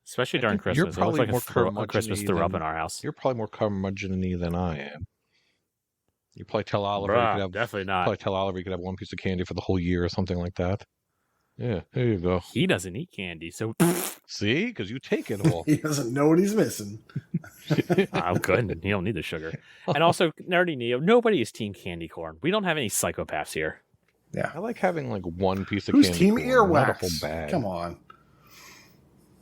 Especially during Christmas. You're probably it looks like a Christmas threw up in our house. You're probably more curmudgeon-y than I am. You probably tell Oliver definitely not. Probably tell Oliver you could have one piece of candy for the whole year or something like that. Yeah, there you go. He doesn't eat candy, so see, because you take it all. He doesn't know what he's missing. I'm good. He don't need the sugar. And also, Nerdy Neo, nobody is team candy corn. We don't have any psychopaths here. Yeah, I like having like one piece of Who's candy team corn, earwax? not a whole bag. Come on.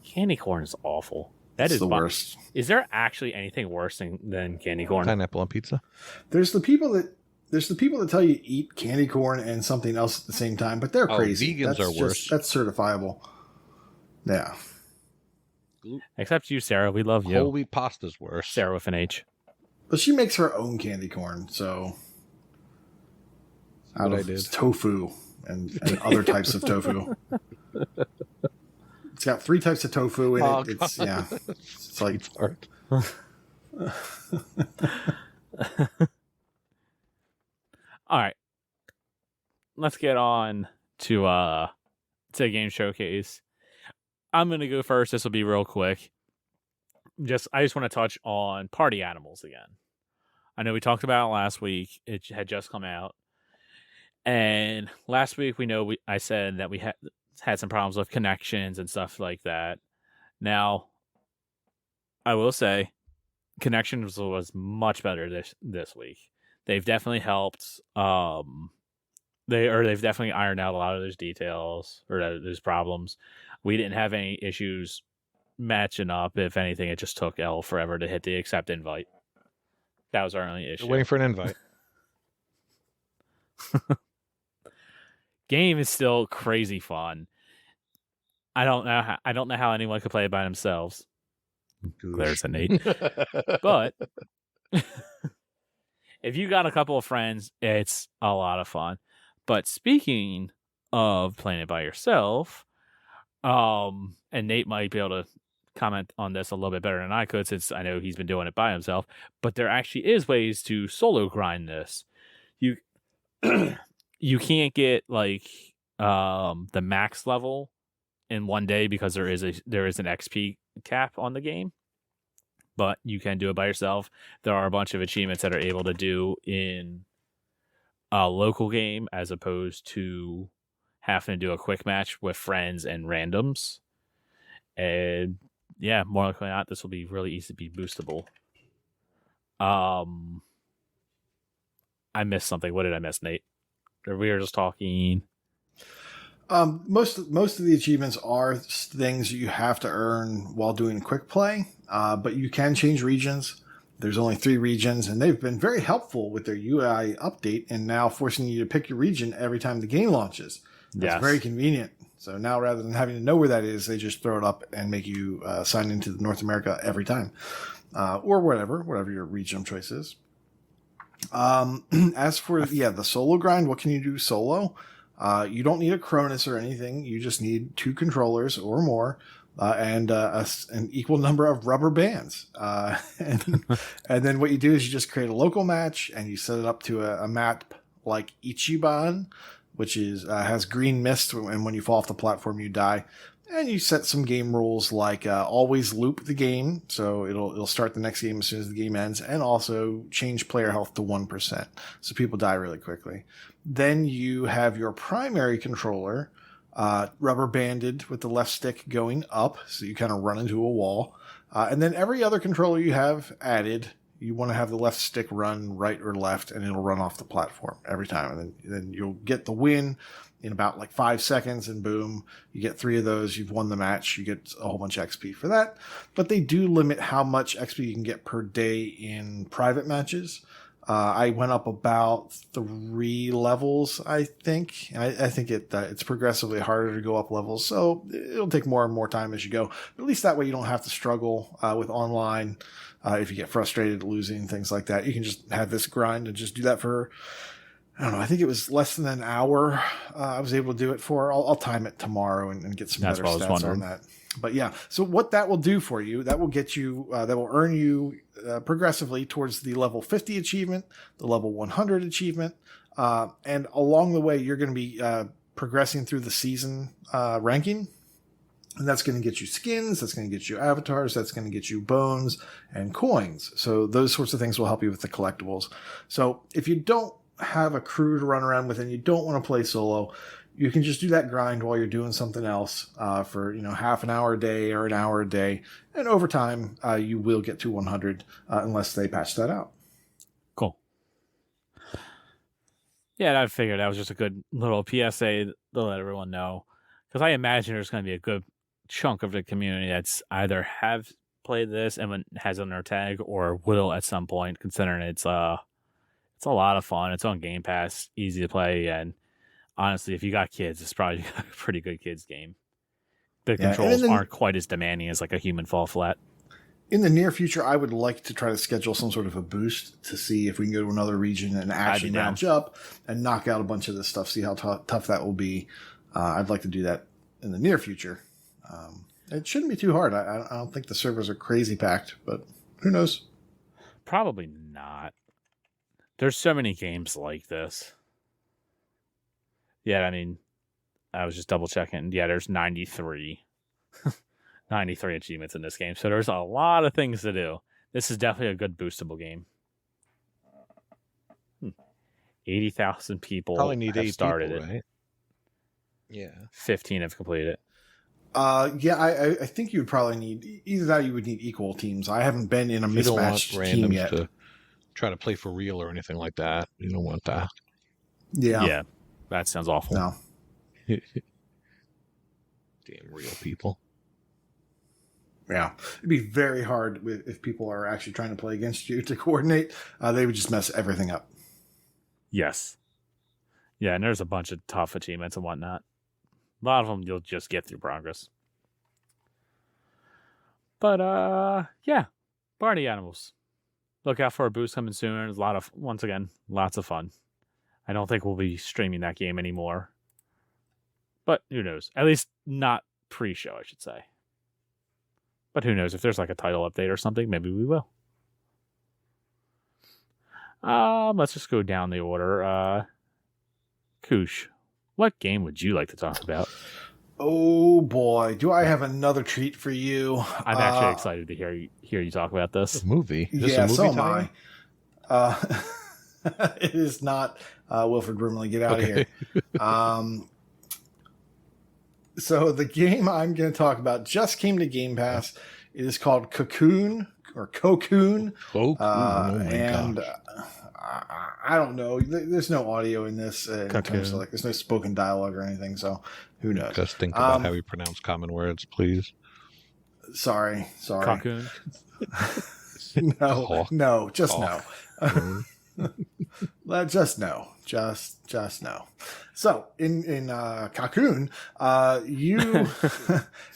Candy corn is awful. That is the worst. Is there actually anything worse than candy corn? Pineapple on pizza. There's the people that tell you eat candy corn and something else at the same time, but they're crazy. Vegans are worse. That's certifiable. Yeah. Except you, Sarah. We love you. Whole wheat pasta's worse. Sarah with an H. But she makes her own candy corn, so out of tofu and other types of tofu. It's got 3 types of tofu in it. It's It's like art. All right. Let's get on to Game Showcase. I'm gonna go first. This will be real quick. I just want to touch on Party Animals again. I know we talked about it last week. It had just come out. And last week I said that we had some problems with connections and stuff like that. Now, I will say, connections was much better this week. They've definitely helped. They've definitely ironed out a lot of those details or those problems. We didn't have any issues matching up. If anything, it just took Elle forever to hit the accept invite. That was our only issue. You're waiting for an invite. Game is still crazy fun. I don't know how anyone could play it by themselves, There's a Nate. But if you got a couple of friends, it's a lot of fun. But speaking of playing it by yourself, and Nate might be able to comment on this a little bit better than I could, since I know he's been doing it by himself, but there actually is ways to solo grind this. You you can't get like the max level in one day because there is an XP cap on the game, but you can do it by yourself. There are a bunch of achievements that are able to do in a local game as opposed to having to do a quick match with friends and randoms. And yeah, more likely than not, this will be really easy to be boostable. I missed something. What did I miss, Nate? We were just talking. Most of the achievements are things you have to earn while doing quick play, but you can change regions. There's only 3 regions, and they've been very helpful with their UI update and now forcing you to pick your region every time the game launches. That's very convenient. So now rather than having to know where that is, they just throw it up and make you sign into North America every time, or whatever your region of choice is. As for the solo grind, what can you do solo? You don't need a Cronus or anything. You just need 2 controllers or more, and an equal number of rubber bands. And then what you do is you just create a local match and you set it up to a map like Ichiban, which is has green mist, and when you fall off the platform, you die. And you set some game rules like always loop the game, so it'll start the next game as soon as the game ends, and also change player health to 1%, so people die really quickly. Then you have your primary controller rubber banded with the left stick going up, so you kind of run into a wall. And then every other controller you have added, you want to have the left stick run right or left, and it'll run off the platform every time. And then you'll get the win in about like 5 seconds, and boom, you get 3 of those. You've won the match. You get a whole bunch of XP for that. But they do limit how much XP you can get per day in private matches. I went up about 3 levels, I think. I think it's progressively harder to go up levels, so it'll take more and more time as you go. But at least that way you don't have to struggle with online. If you get frustrated losing, things like that, you can just have this grind and just do that for, I don't know, I think it was less than an hour. I was able to do it for. I'll time it tomorrow and get some better stats on that. But yeah, so what that will do for you, that will get you, that will earn you progressively towards the level 50 achievement, the level 100 achievement. And along the way, you're going to be progressing through the season ranking. And that's going to get you skins, that's going to get you avatars, that's going to get you bones and coins. So those sorts of things will help you with the collectibles. So if you don't have a crew to run around with and you don't want to play solo, you can just do that grind while you're doing something else for half an hour a day or an hour a day. And over time, you will get to 100 unless they patch that out. Cool. Yeah, I figured that was just a good little PSA to let everyone know. Because I imagine there's going to be a good chunk of the community that's either have played this and has on their tag or will at some point, considering it's a lot of fun. It's on Game Pass, easy to play, and honestly, if you got kids, it's probably a pretty good kids game. The controls aren't quite as demanding as like a human fall flat. In the near future, I would like to try to schedule some sort of a boost to see if we can go to another region and actually match up and knock out a bunch of this stuff, see how tough that will be. I'd like to do that in the near future. It shouldn't be too hard. I don't think the servers are crazy packed, but who knows? Probably not. There's so many games like this. Yeah, I mean, I was just double checking. Yeah, there's 93 achievements in this game. So there's a lot of things to do. This is definitely a good boostable game. 80,000 people probably need have started people, it. Right? Yeah. 15 have completed it. I think you would probably need either that or you would need equal teams. I haven't been in a mismatched team yet. To try to play for real or anything like that. You don't want that. Yeah. That sounds awful. No. Damn real people. Yeah. It'd be very hard if people are actually trying to play against you to coordinate. They would just mess everything up. Yes. Yeah, and there's a bunch of tough achievements and whatnot. A lot of them you'll just get through progress. But yeah, Party Animals. Look out for a boost coming soon. Once again, lots of fun. I don't think we'll be streaming that game anymore. But who knows? At least not pre-show, I should say. But who knows? If there's like a title update or something, maybe we will. Let's just go down the order. Koosh, what game would you like to talk about? Oh boy, do I have another treat for you? I'm actually excited to hear you talk about this movie. So am I. It is not Wilfred Brimley. Get out of here. So the game I'm going to talk about just came to Game Pass. It is called Cocoon or Cocoon. And I don't know. There's no audio in this. In terms of, there's no spoken dialogue or anything. So who knows? Just think about how we pronounce common words, please. Sorry. Cocoon. No, just no. Just no. Just no. So in Cocoon, you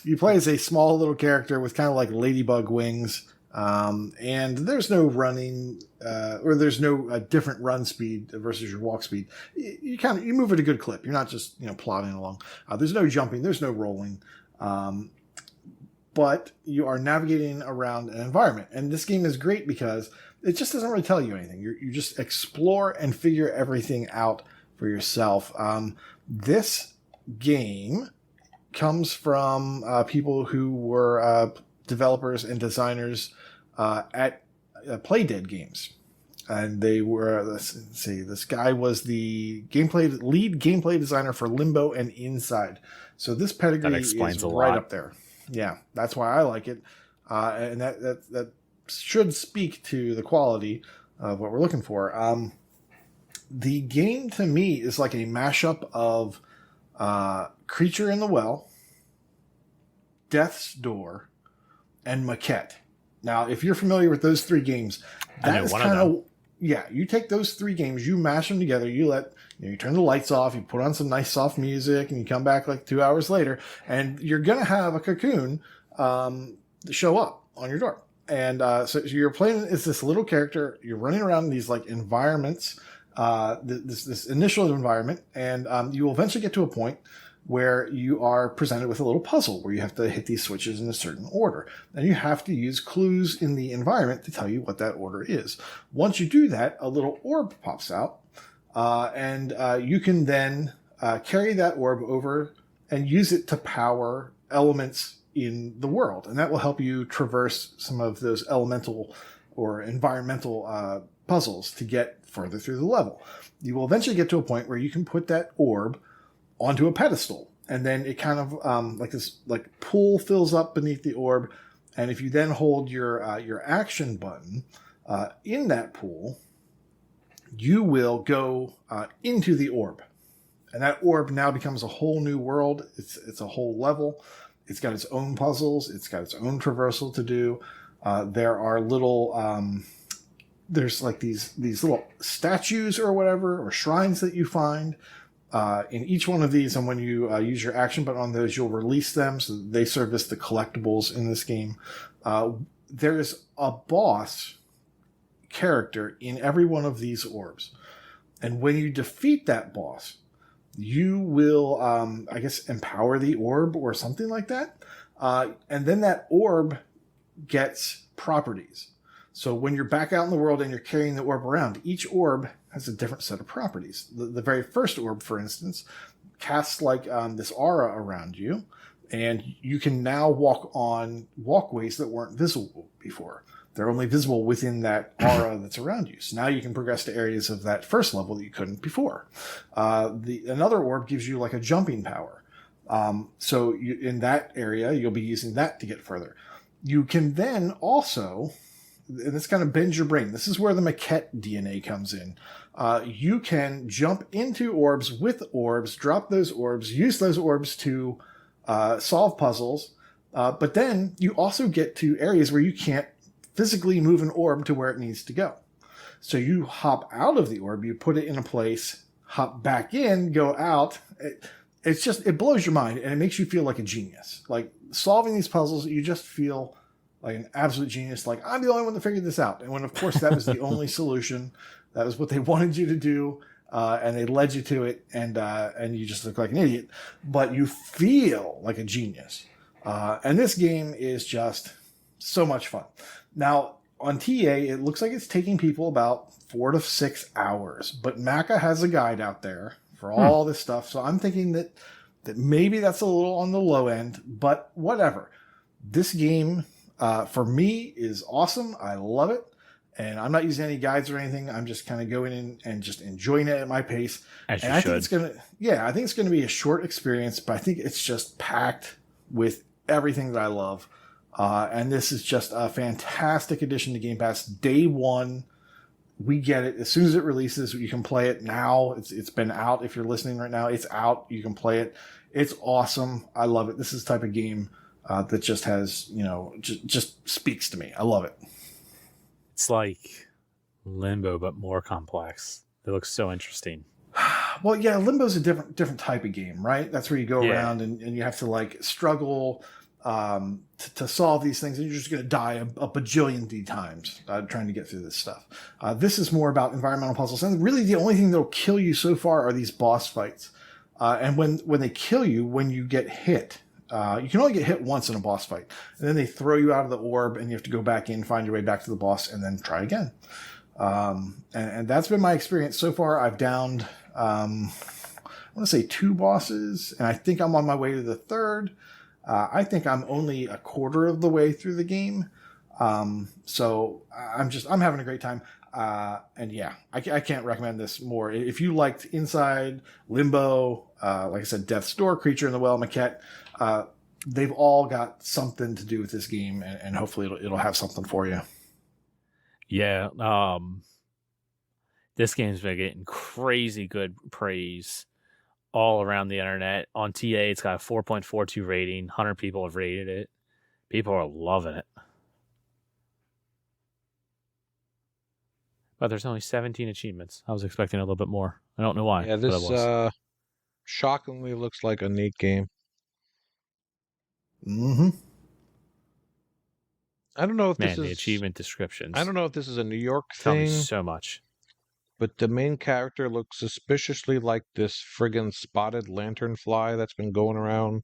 you play as a small little character with kind of like ladybug wings, and there's no running or there's no different run speed versus your walk speed. You move at a good clip. You're not just plodding along. There's no jumping. There's no rolling. But you are navigating around an environment, and this game is great because it just doesn't really tell you anything. You just explore and figure everything out for yourself. This game comes from people who were developers and designers at Playdead Games. And they were, let's see, this guy was the lead gameplay designer for Limbo and Inside. So this pedigree is right up there. Yeah, that's why I like it. And that should speak to the quality of what we're looking for. The game to me is like a mashup of Creature in the Well, Death's Door, and Maquette. Now, if you're familiar with those three games, that is kind of you take those three games, you mash them together, you turn the lights off, you put on some nice soft music, and you come back like 2 hours later, and you're gonna have a cocoon show up on your door. And so you're playing as this little character. You're running around in these like environments, this initial environment, and you will eventually get to a point where you are presented with a little puzzle where you have to hit these switches in a certain order. And you have to use clues in the environment to tell you what that order is. Once you do that, a little orb pops out, and you can then carry that orb over and use it to power elements in the world, and that will help you traverse some of those elemental or environmental puzzles to get further through the level. You will eventually get to a point where you can put that orb onto a pedestal, and then it kind of like this pool fills up beneath the orb, and if you then hold your action button in that pool, you will go into the orb, and that orb now becomes a whole new world. It's a whole level. It's got its own puzzles. It's got its own traversal to do. There are little, there's like these little statues or whatever, or shrines that you find in each one of these. And when you use your action button on those, you'll release them. So they serve as the collectibles in this game. There is a boss character in every one of these orbs. And when you defeat that boss, you will, I guess, empower the orb or something like that. And then that orb gets properties. So when you're back out in the world and you're carrying the orb around, each orb has a different set of properties. The very first orb, for instance, casts like this aura around you, and you can now walk on walkways that weren't visible before. They're only visible within that aura that's around you. So now you can progress to areas of that first level that you couldn't before. Another orb gives you like a jumping power. So in that area, you'll be using that to get further. You can then also, and this kind of bends your brain. This is where the Maquette DNA comes in. You can jump into orbs with orbs, drop those orbs, use those orbs to solve puzzles. But then you also get to areas where you can't physically move an orb to where it needs to go. So you hop out of the orb, you put it in a place, hop back in, go out. It blows your mind, and it makes you feel like a genius. Like solving these puzzles, you just feel like an absolute genius. Like, I'm the only one that figured this out. And when, of course, that was the only solution. That was what they wanted you to do. And they led you to it, and you just look like an idiot. But you feel like a genius. And this game is just so much fun. Now, on TA, it looks like it's taking people about 4 to 6 hours. But Macca has a guide out there for all this stuff. So I'm thinking that maybe that's a little on the low end. But whatever. This game, for me, is awesome. I love it. And I'm not using any guides or anything. I'm just kind of going in and just enjoying it at my pace. As and you I should. I think it's going to be a short experience, but I think it's just packed with everything that I love. And this is just a fantastic addition to Game Pass. Day one, we get it. As soon as it releases, you can play it now. It's been out. If you're listening right now, it's out. You can play it. It's awesome. I love it. This is the type of game that just has, just speaks to me. I love it. It's like Limbo, but more complex. It looks so interesting. Well, yeah, Limbo's a different type of game, right? That's where you go around and you have to like struggle to solve these things, and you're just going to die a bajillion times trying to get through this stuff. This is more about environmental puzzles, and really the only thing that'll kill you so far are these boss fights. And when they kill you, when you get hit, you can only get hit once in a boss fight, and then they throw you out of the orb, and you have to go back in, find your way back to the boss, and then try again. And that's been my experience so far. I've downed, I want to say 2 bosses, and I think I'm on my way to the 3rd. I think I'm only a quarter of the way through the game. So I'm having a great time. And yeah, I can't recommend this more. If you liked Inside, Limbo, like I said, Death's Door, Creature in the Well, Maquette, they've all got something to do with this game, and hopefully it'll have something for you. Yeah. This game's been getting crazy good praise all around the internet. On TA, it's got a 4.42 rating. 100 people have rated it. People are loving it. But there's only 17 achievements. I was expecting a little bit more. I don't know why. Yeah, this shockingly looks like a neat game. Mm-hmm. I don't know if this is the achievement descriptions. I don't know if this is a New York Tell thing. Me so much. But the main character looks suspiciously like this friggin' spotted lanternfly that's been going around.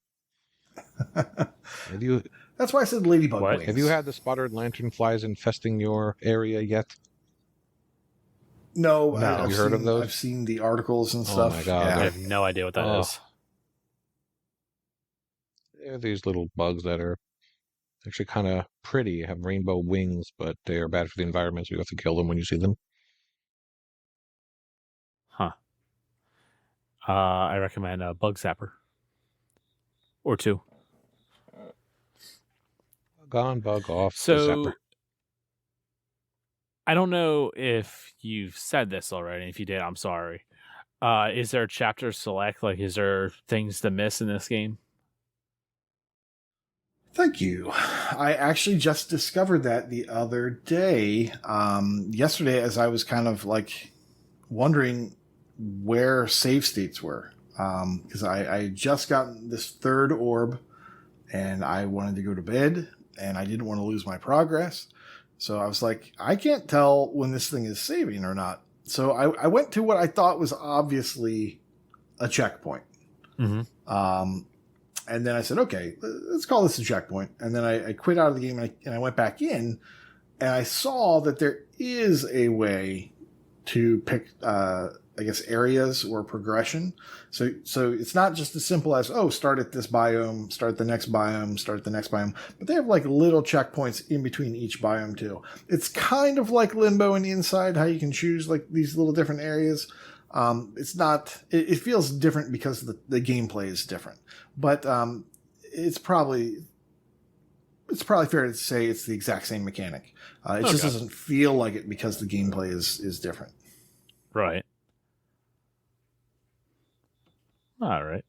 That's why I said ladybug what? wings. Have you had the spotted lanternflies infesting your area yet? No. Have you heard of those? I've seen the articles and stuff. Oh my god! Yeah. I have no idea what that is. They're these little bugs that are actually kind of pretty, have rainbow wings, but they are bad for the environment, so you have to kill them when you see them. Huh. I recommend a Bug Zapper. Or 2. Bug on, bug off. So, I don't know if you've said this already. If you did, I'm sorry. Is there a chapter select? Like, is there things to miss in this game? Thank you. I actually just discovered that the other day. Yesterday, as I was kind of like wondering where save states were. Because I had just gotten this 3rd orb, and I wanted to go to bed, and I didn't want to lose my progress. So I was like, I can't tell when this thing is saving or not. So I went to what I thought was obviously a checkpoint. Mm-hmm. And then I said, okay, let's call this a checkpoint. And then I quit out of the game, and I went back in, and I saw that there is a way to pick, I guess, areas or progression. So it's not just as simple as, start at this biome, start the next biome, start the next biome. But they have like little checkpoints in between each biome too. It's kind of like Limbo and Inside, how you can choose like these little different areas. It's not, it feels different because the gameplay is different, but, it's probably fair to say it's the exact same mechanic. It just doesn't feel like it because the gameplay is different. Right. All right.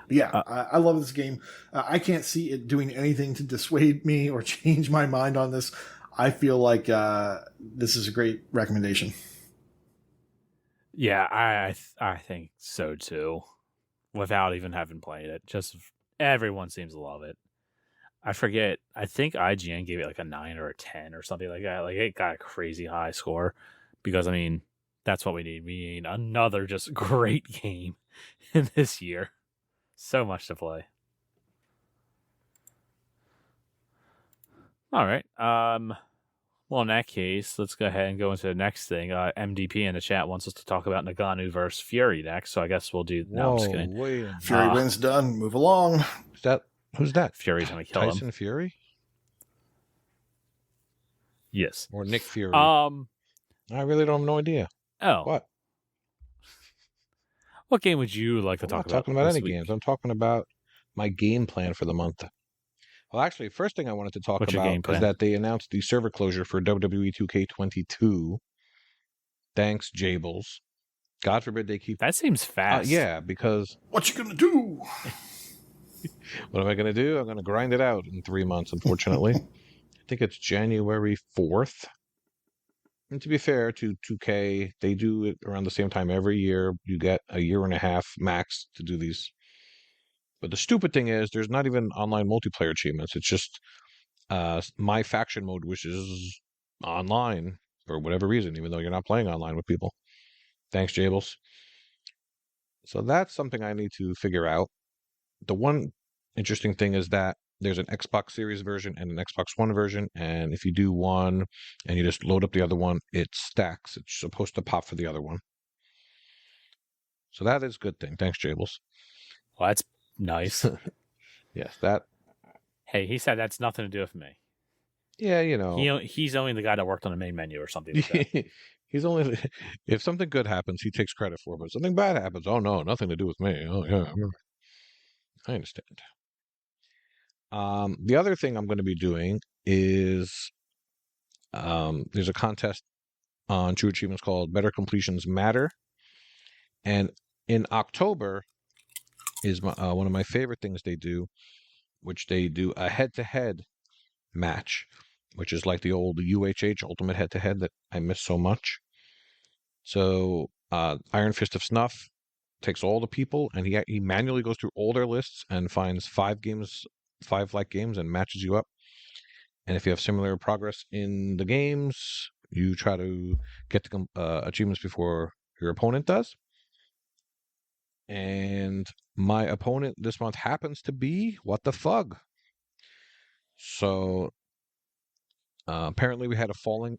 Yeah, I love this game. I can't see it doing anything to dissuade me or change my mind on this. I feel like this is a great recommendation. Yeah, I think so too. Without even having played it, just everyone seems to love it. I forget. I think IGN gave it like a 9 or a 10 or something like that. Like it got a crazy high score because I mean that's what we need. We need another just great game in this year. So much to play. All right. Well, in that case, let's go ahead and go into the next thing. MDP in the chat wants us to talk about Nagano versus Fury next, so I guess we'll do. No, I'm just kidding. Fury wins done. Move along. Who's that? Fury's gonna kill him. Tyson Fury? Yes. Or Nick Fury? I really don't have no idea. Oh. What game would you like to talk about? I'm not talking about any games. I'm talking about my game plan for the month. Well, actually, first thing I wanted to talk about is that they announced the server closure for WWE 2K22. Thanks, Jables. God forbid they keep... That seems fast. Yeah, because... What you gonna do? What am I going to do? I'm going to grind it out in 3 months, unfortunately. I think it's January 4th. And to be fair to 2K, they do it around the same time every year. You get a year and a half max to do these. But the stupid thing is there's not even online multiplayer achievements. It's just my faction mode, which is online for whatever reason, even though you're not playing online with people. Thanks, Jables. So that's something I need to figure out. The one interesting thing is that there's an Xbox Series version and an Xbox One version, and if you do one and you just load up the other one, it stacks. It's supposed to pop for the other one. So that is a good thing. Thanks, Jables. Well, that's nice. Yes, that. Hey, he said that's nothing to do with me. Yeah, you know. He's only the guy that worked on the main menu or something like that. He's only... If something good happens, he takes credit for it, but if something bad happens, oh no, nothing to do with me. Oh yeah, I understand. The other thing I'm going to be doing is there's a contest on True Achievements called Better Completions Matter. And in October is one of my favorite things they do, which they do a head-to-head match, which is like the old UHH Ultimate Head-to-Head that I miss so much. So Iron Fist of Snuff takes all the people, and he manually goes through all their lists and finds 5 like games and matches you up. And if you have similar progress in the games, you try to get the achievements before your opponent does. And my opponent this month happens to be Fugg. So apparently we had a falling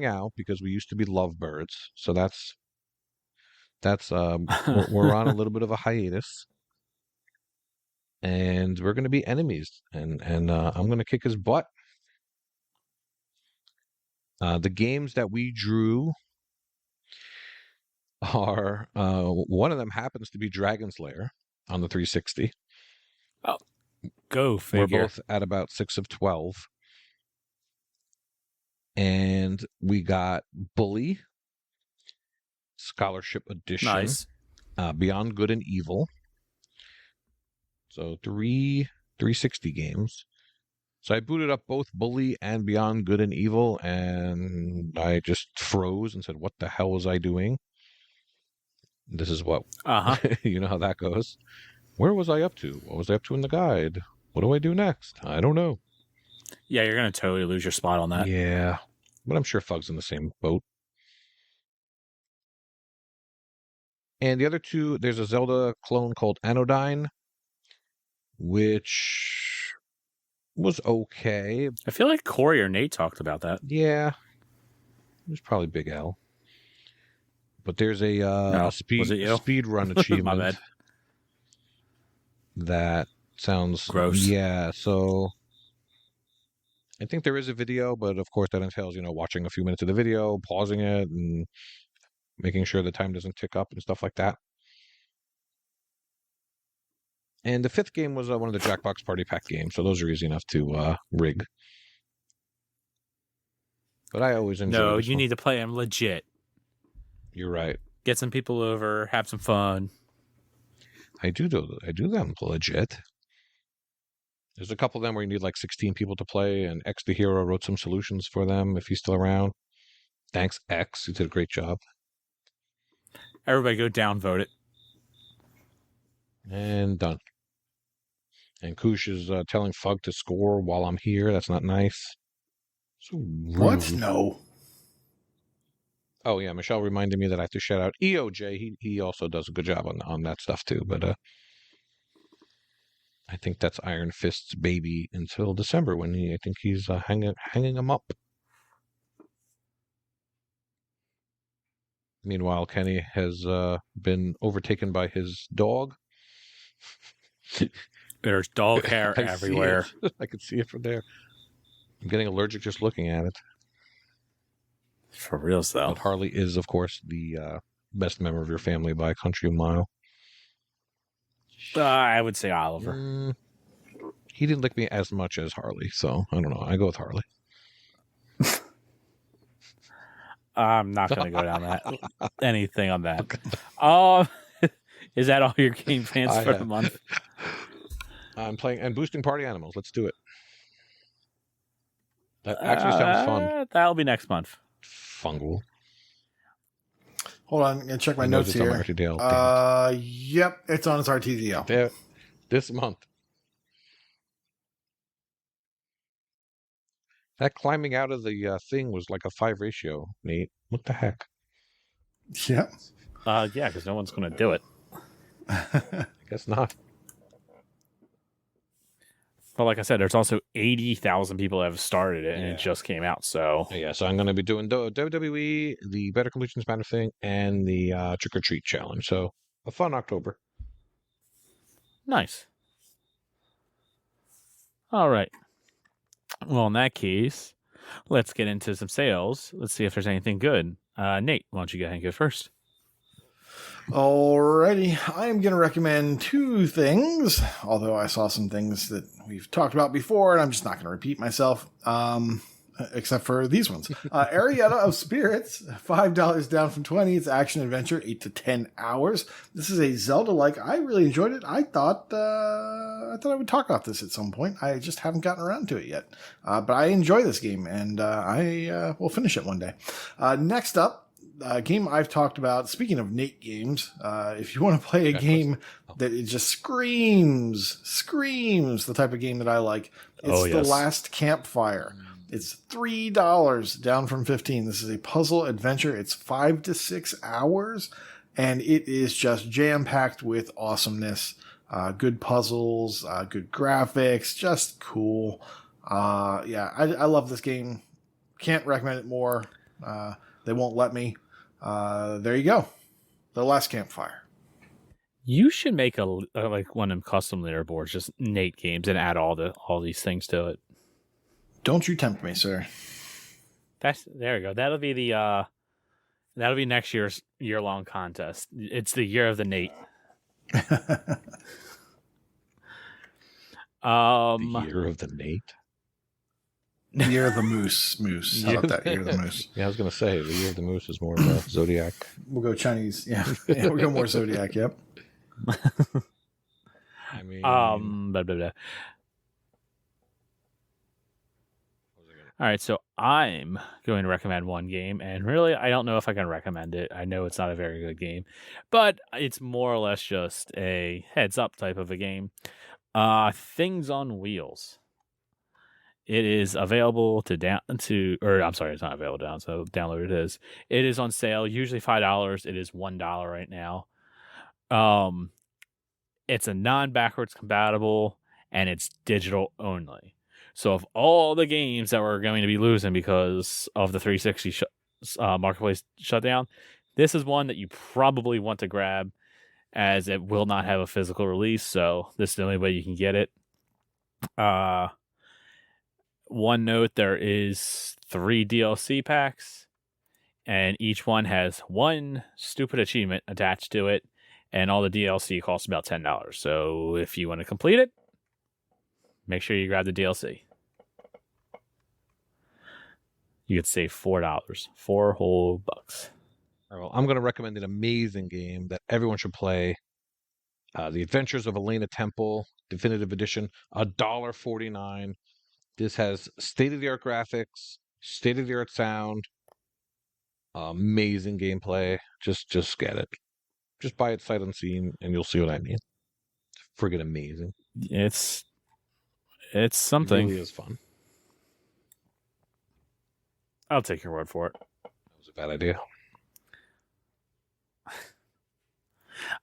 out because we used to be lovebirds. So that's we're on a little bit of a hiatus. And we're going to be enemies, and I'm going to kick his butt. The games that we drew are one of them happens to be Dragon's Lair on the 360. Oh, go figure. We're both at about 6 of 12, and we got Bully Scholarship Edition, nice. Beyond Good and Evil. So 360 games. So I booted up both Bully and Beyond Good and Evil, and I just froze and said, what the hell was I doing? This is what, you know how that goes. Where was I up to? What was I up to in the guide? What do I do next? I don't know. Yeah, you're going to totally lose your spot on that. Yeah, but I'm sure Fugg's in the same boat. And the other two, there's a Zelda clone called Anodyne, which was okay. I feel like Corey or Nate talked about that. Yeah. It was probably Big L. But there's a speed run achievement. My bad. That sounds gross. Yeah, so I think there is a video, but of course that entails, watching a few minutes of the video, pausing it, and making sure the time doesn't tick up and stuff like that. And the 5th game was one of the Jackbox Party Pack games, so those are easy enough to rig. But I always enjoy No, you need to play them legit. You're right. Get some people over, have some fun. I do them legit. There's a couple of them where you need like 16 people to play, and X the Hero wrote some solutions for them if he's still around. Thanks, X. You did a great job. Everybody go downvote it. And done. And Koosh is telling Fugg to score while I'm here. That's not nice. So rude. What? No. Oh, yeah. Michelle reminded me that I have to shout out EOJ. He also does a good job on that stuff, too. But I think that's Iron Fist's baby until December when I think he's hanging him up. Meanwhile, Kenny has been overtaken by his dog. There's dog hair everywhere. I can see it from there. I'm getting allergic just looking at it. For real, though. But Harley is, of course, the best member of your family by a country mile. I would say Oliver. He didn't lick me as much as Harley, so I don't know. I go with Harley. I'm not going to go down anything on that. Is that all your game plans for the month? I'm playing and boosting Party Animals. Let's do it. That actually sounds fun. That'll be next month. Fungal. Hold on, I'm gonna check my notes here. Yep, it's on its RTDL. Yeah, this month. That climbing out of the thing was like a 5 ratio, Nate. What the heck? Yeah. Yeah, because no one's going to do it. I guess not. But like I said, there's also 80,000 people that have started it, and it just came out. So so I'm going to be doing WWE, the Better Completion Spanner thing, and the Trick or Treat Challenge. So a fun October. Nice. All right. Well, in that case, let's get into some sales. Let's see if there's anything good. Nate, why don't you go ahead and go first? Alrighty, I am going to recommend 2 things, although I saw some things that we've talked about before, and I'm just not going to repeat myself, except for these ones. Arietta of Spirits, $5 down from 20. It's action adventure, 8 to 10 hours. This is a Zelda-like. I really enjoyed it. I thought I would talk about this at some point. I just haven't gotten around to it yet. But I enjoy this game, and I will finish it one day. Next up, a game I've talked about, speaking of Nate games, if you want to play a game that it just screams the type of game that I like, it's The Last Campfire. It's $3 down from 15. This is a puzzle adventure. It's 5 to 6 hours, and it is just jam-packed with awesomeness. Good puzzles, good graphics, just cool. I love this game. Can't recommend it more. They won't let me. There you go. The Last Campfire. You should make a like one of them custom leaderboards, just Nate games, and add all these things to it. Don't you tempt me, sir. There we go. That'll be next year's year-long contest. It's the year of the Nate. The year of the Nate. Year of the Moose. How about that? Year of the Moose. Yeah, I was going to say, the Year of the Moose is more of a Zodiac. We'll go Chinese. Yeah, we'll go more Zodiac, yep. I mean... Blah, blah, blah. All right, so I'm going to recommend one game, and really, I don't know if I can recommend it. I know it's not a very good game, but it's more or less just a heads-up type of a game. Things on Wheels. It is available it's not available down, so download it is. It is on sale, usually $5. It is $1 right now. It's a non-backwards compatible, and it's digital only. So of all the games that we're going to be losing because of the 360 marketplace shutdown, this is one that you probably want to grab, as it will not have a physical release, so this is the only way you can get it. One note, there is 3 DLC packs, and each one has one stupid achievement attached to it, and all the DLC costs about $10. So if you want to complete it, make sure you grab the DLC. You could save $4. 4 whole bucks. Well, I'm going to recommend an amazing game that everyone should play. The Adventures of Elena Temple, Definitive Edition, $1.49. This has state-of-the-art graphics, state-of-the-art sound, amazing gameplay. Just get it. Just buy it sight unseen, and you'll see what I mean. Friggin' amazing. It's It's something. It really is fun. I'll take your word for it. That was a bad idea.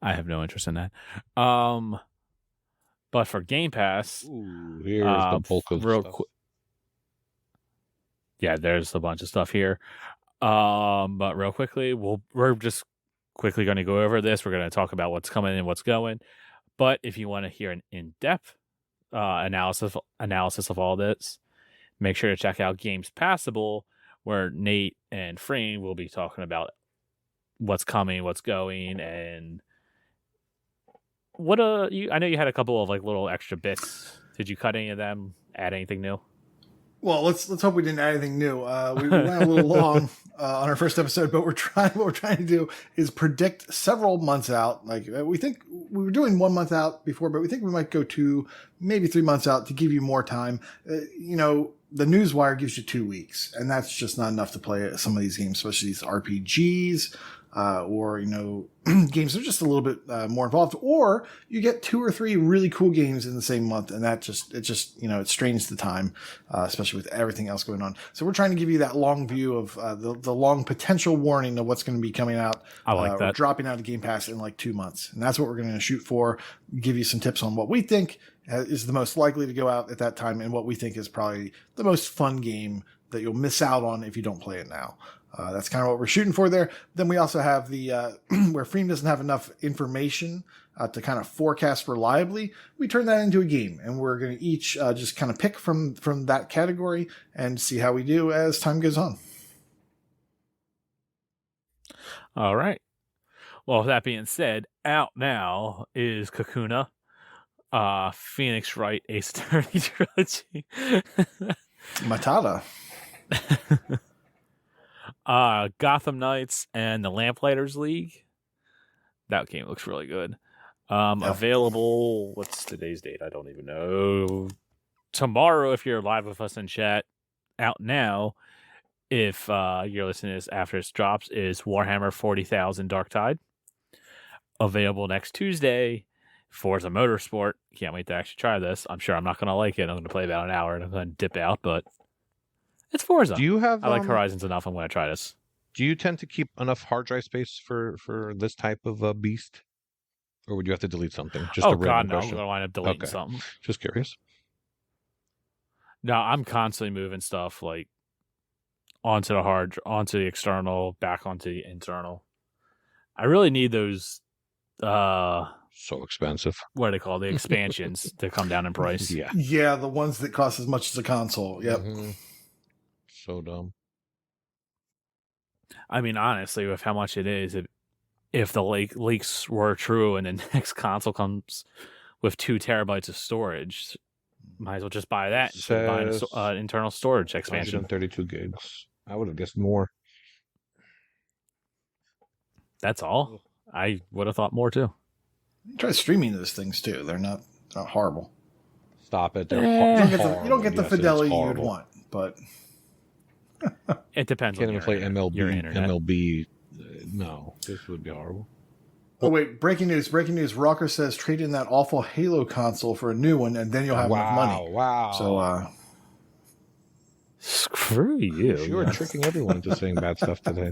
I have no interest in that. But for Game Pass, here's the bulk of the stuff. Yeah, there's a bunch of stuff here. But real quickly, we're just quickly going to go over this. We're going to talk about what's coming and what's going. But if you want to hear an in-depth analysis of all this, make sure to check out Games Passible, where Nate and Freem will be talking about what's coming, what's going, and I know you had a couple of like little extra bits. Did you cut any of them? Add anything new? Well, let's hope we didn't add anything new. We went a little long on our first episode, but what we're trying to do is predict several months out. Like we think we were doing 1 month out before, but we think we might go 2, maybe 3 months out to give you more time. The Newswire gives you 2 weeks, and that's just not enough to play some of these games, especially these RPGs. Or games that are just a little bit more involved, or you get 2 or 3 really cool games in the same month, and it strains the time, especially with everything else going on. So we're trying to give you that long view of the long potential warning of what's going to be coming out. I like that. Or dropping out of Game Pass in like 2 months, and that's what we're going to shoot for. Give you some tips on what we think is the most likely to go out at that time, and what we think is probably the most fun game that you'll miss out on if you don't play it now. That's kind of what we're shooting for there. Then we also have the where Freem doesn't have enough information to kind of forecast reliably. We turn that into a game, and we're going to each just kind of pick from that category and see how we do as time goes on. All right. Well, with that being said, out now is Cocoon, Phoenix Wright Ace Attorney trilogy. Matata. Gotham Knights and the Lamplighters League. That game looks really good. Available, what's today's date? I don't even know. Tomorrow, if you're live with us in chat. Out now, if you're listening to this after it drops, is Warhammer 40,000 Darktide. Available next Tuesday, Forza Motorsport. Can't wait to actually try this. I'm sure I'm not going to like it. I'm going to play about an hour and I'm going to dip out, but it's Forza. Do you have? I like Horizons enough. I'm going to try this. Do you tend to keep enough hard drive space for this type of beast, or would you have to delete something? Just God, no! I'm going to wind up deleting something. Just curious. No, I'm constantly moving stuff like onto the external, back onto the internal. I really need those. So expensive. What are they called? The expansions to come down in price. Yeah, the ones that cost as much as a console. Yep. Mm-hmm. So dumb. I mean, honestly, with how much it is, if the leaks were true and the next console comes with 2 terabytes of storage, might as well just buy that instead of buying an internal storage expansion. 132 gigs. I would have guessed more. That's all? I would have thought more too. Try streaming those things too. They're not horrible. Stop it. They're you don't get the fidelity you would want, but it depends. Can't even play MLB. MLB. No, this would be horrible. Oh wait! Breaking news! Rocker says trade in that awful Halo console for a new one, and then you'll have enough money. Wow! So, screw you! You are tricking everyone into saying bad stuff today.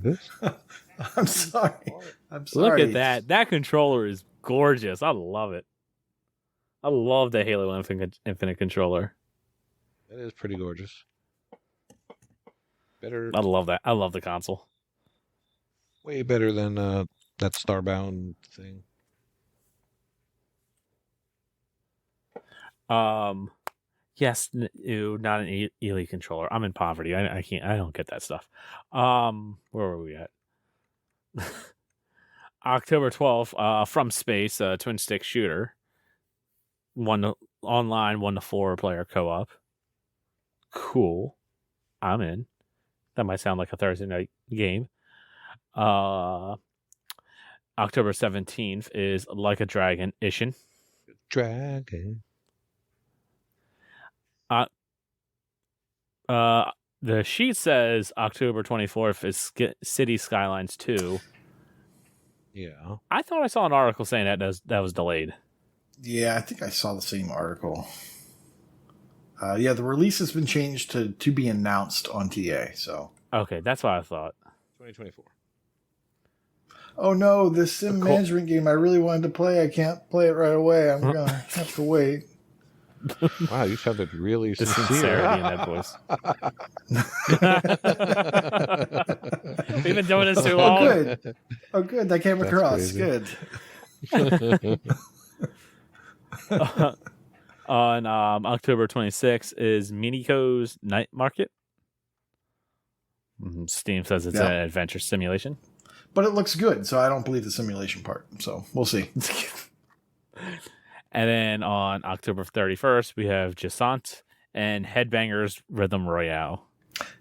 I'm sorry. Look at that! That controller is gorgeous. I love it. I love the Halo Infinite controller. That is pretty gorgeous. Better. I love that. I love the console. Way better than that Starbound thing. Yes, not an Elite controller. I'm in poverty. I can't. I don't get that stuff. Where were we at? October 12th. From Space, twin stick shooter. 1 online, 1 to 4 player co-op. Cool. I'm in. That might sound like a Thursday night game. October 17th is Like a Dragon Ishin. Dragon. The sheet says October 24th is City Skylines 2. Yeah. I thought I saw an article saying that was delayed. Yeah, I think I saw the same article. The release has been changed to be announced on TA. So okay, that's what I thought. 2024. Oh no, this sim management game I really wanted to play. I can't play it right away. I'm gonna have to wait. Wow, you sounded really sincerity in that voice. We've been doing this too long. Oh, good. That came across. Good. On October 26th is Miniko's Night Market. Steam says it's an adventure simulation. But it looks good, so I don't believe the simulation part. So we'll see. And then on October 31st, we have Jasant and Headbangers Rhythm Royale.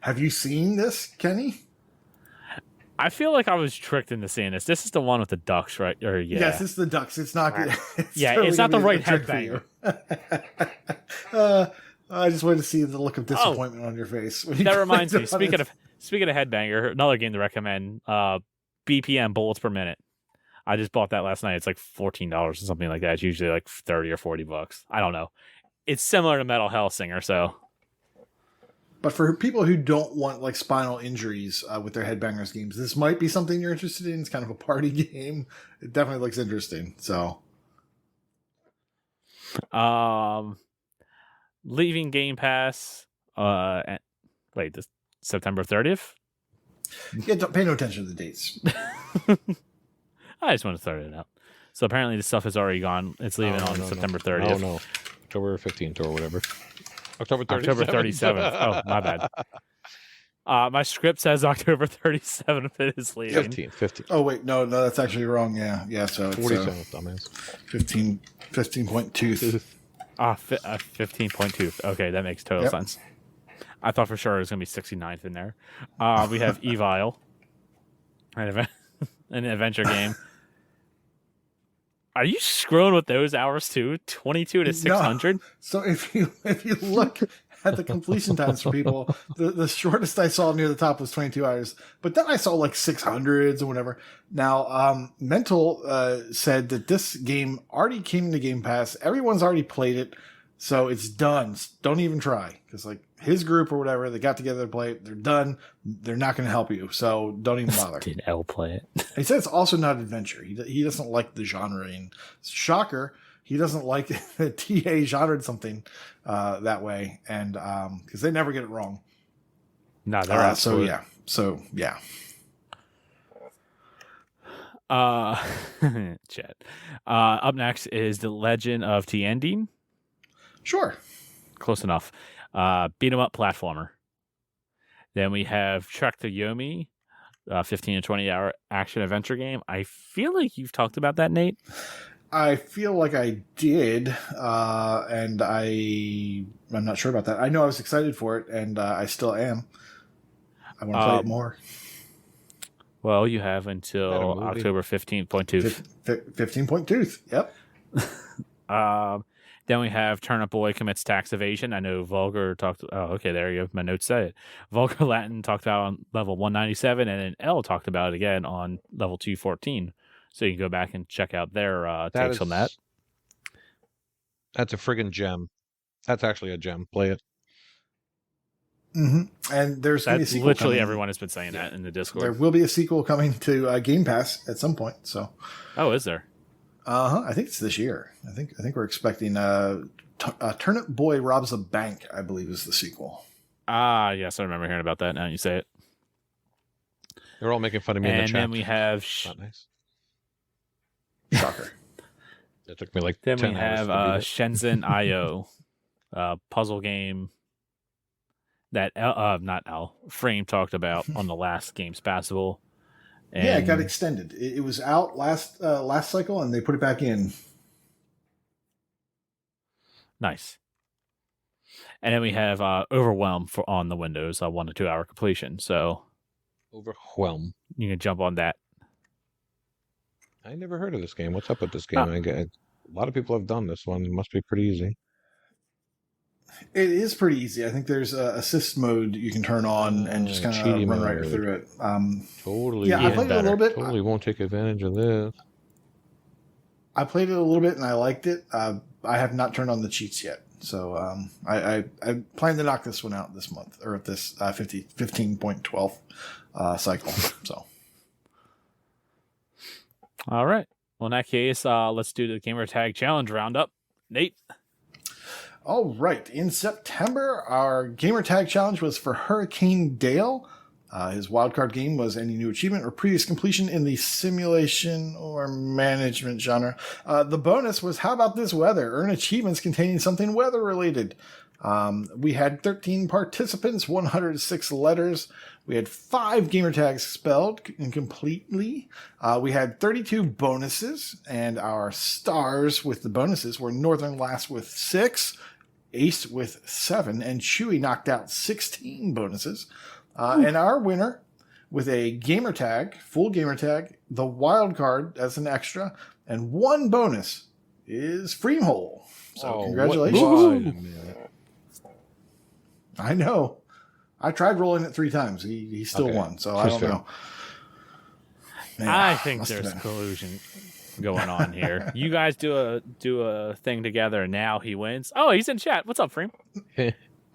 Have you seen this, Kenny? I feel like I was tricked into seeing this. This is the one with the ducks, right? Yes, it's the ducks. It's not good. It's not the right headbanger. I just wanted to see the look of disappointment on your face. That reminds me. Speaking of headbanger, another game to recommend. BPM, bullets per minute. I just bought that last night. It's like $14 or something like that. It's usually like $30 or $40. I don't know. It's similar to Metal Hellsinger, so. But for people who don't want like spinal injuries with their Headbangers games, this might be something you're interested in. It's kind of a party game. It definitely looks interesting. So, leaving Game Pass. This September 30th. Yeah, don't pay no attention to the dates. I just want to throw it out. So apparently the stuff is already gone. It's leaving on September 30th. Oh, no. October 15th or whatever. October 37th. Oh, my bad. My script says October 37th. It is leaving. 15th. Oh, wait. No, that's actually wrong. Yeah. So it's 47th, dumbass. 15.2. 15.2. Okay, that makes total sense. I thought for sure it was going to be 69th in there. We have Evile, an adventure game. Are you scrolling with those hours too? 22 to 600? No. So if you look at the completion times for people, the shortest I saw near the top was 22 hours. But then I saw like 600s or whatever. Now, Mental said that this game already came into Game Pass. Everyone's already played it. So it's done. Don't even try. Because like his group or whatever, they got together to play it. They're done. They're not going to help you. So don't even bother. Did L play it? He said it's also not adventure. He doesn't like the genre. And shocker, he doesn't like the TA genre something that way. And because they never get it wrong. No, they're absolutely. So yeah. Chat. Up next is The Legend of Tiendine. Sure. Close enough. Beat 'em up platformer. Then we have Trek to Yomi, 15 to 20 hour action adventure game. I feel like you've talked about that, Nate. I feel like I did, and I'm not sure about that. I know I was excited for it, and I still am. I want to play it more. Well, you have until October 15.2. 15.2, yep. Then we have Turnip Boy commits tax evasion. I know Vulgar talked. Oh, okay, there you go. My notes say it. Vulgar Latin talked about on level 197, and then L talked about it again on level 214. So you can go back and check out their takes on that. That's a friggin' gem. That's actually a gem. Play it. Mm-hmm. And there's going to be a sequel literally coming. Everyone has been saying that in the Discord. There will be a sequel coming to Game Pass at some point. So. Oh, is there? I think it's this year. I think we're expecting Turnip Boy Robs a Bank, I believe, is the sequel. Yes, I remember hearing about that now you say it. They're all making fun of me in the chat. And then we have not nice. Shocker. That took me like then 10 we hours have Shenzhen IO, puzzle game that not L Frame talked about on the last Games Passible. And it got extended. It was out last cycle, and they put it back in. Nice. And then we have Overwhelm on the Windows, 1 to 2 hour completion. So Overwhelm. You can jump on that. I never heard of this game. What's up with this game? A lot of people have done this one. It must be pretty easy. It is pretty easy. I think there's a assist mode you can turn on and just kind of run right through it. Totally. Yeah, I played it a little bit. Totally won't take advantage of this. I played it a little bit and I liked it. I have not turned on the cheats yet. So I plan to knock this one out this month, or this 15.12 cycle. So. All right. Well, in that case, let's do the Gamer Tag Challenge roundup. Nate? All right. In September, our Gamer Tag Challenge was for Hurricane Dale. His wildcard game was any new achievement or previous completion in the simulation or management genre. The bonus was, how about this weather? Earn achievements containing something weather-related. We had 13 participants, 106 letters. We had 5 gamer tags spelled incompletely. We had 32 bonuses, and our stars with the bonuses were Northern Lass with 6, Ace with 7, and Chewy knocked out 16 bonuses. And our winner with a gamer tag, full gamer tag, the wild card as an extra, and 1 bonus is Freemhole. So congratulations. I know. I tried rolling it 3 times. He still won, so I don't know. Man, I think there's collusion going on here. You guys do a thing together, and now he wins. Oh, he's in chat. What's up, Freem?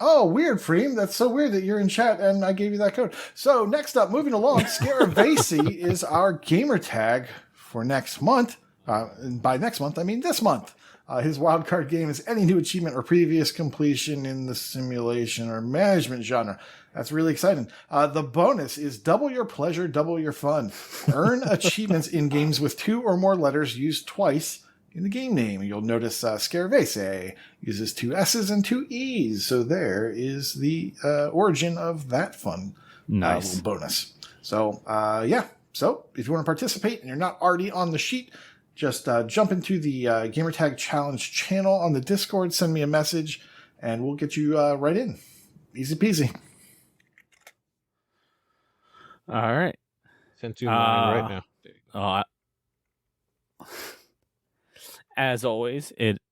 Oh, weird, Freem. That's so weird that you're in chat and I gave you that code. So next up, moving along, Scaravasi is our gamer tag for next month. And by next month, I mean this month. His wildcard game is any new achievement or previous completion in the simulation or management genre. That's really exciting. The bonus is double your pleasure, double your fun. Earn achievements in games with 2 or more letters used twice in the game name. You'll notice Scaravasi uses 2 S's and 2 E's. So there is the origin of that fun little bonus. So, yeah. So if you want to participate and you're not already on the sheet, just jump into the Gamertag Challenge channel on the Discord, send me a message, and we'll get you right in. Easy peasy. All right. Sent you mine right now. As always,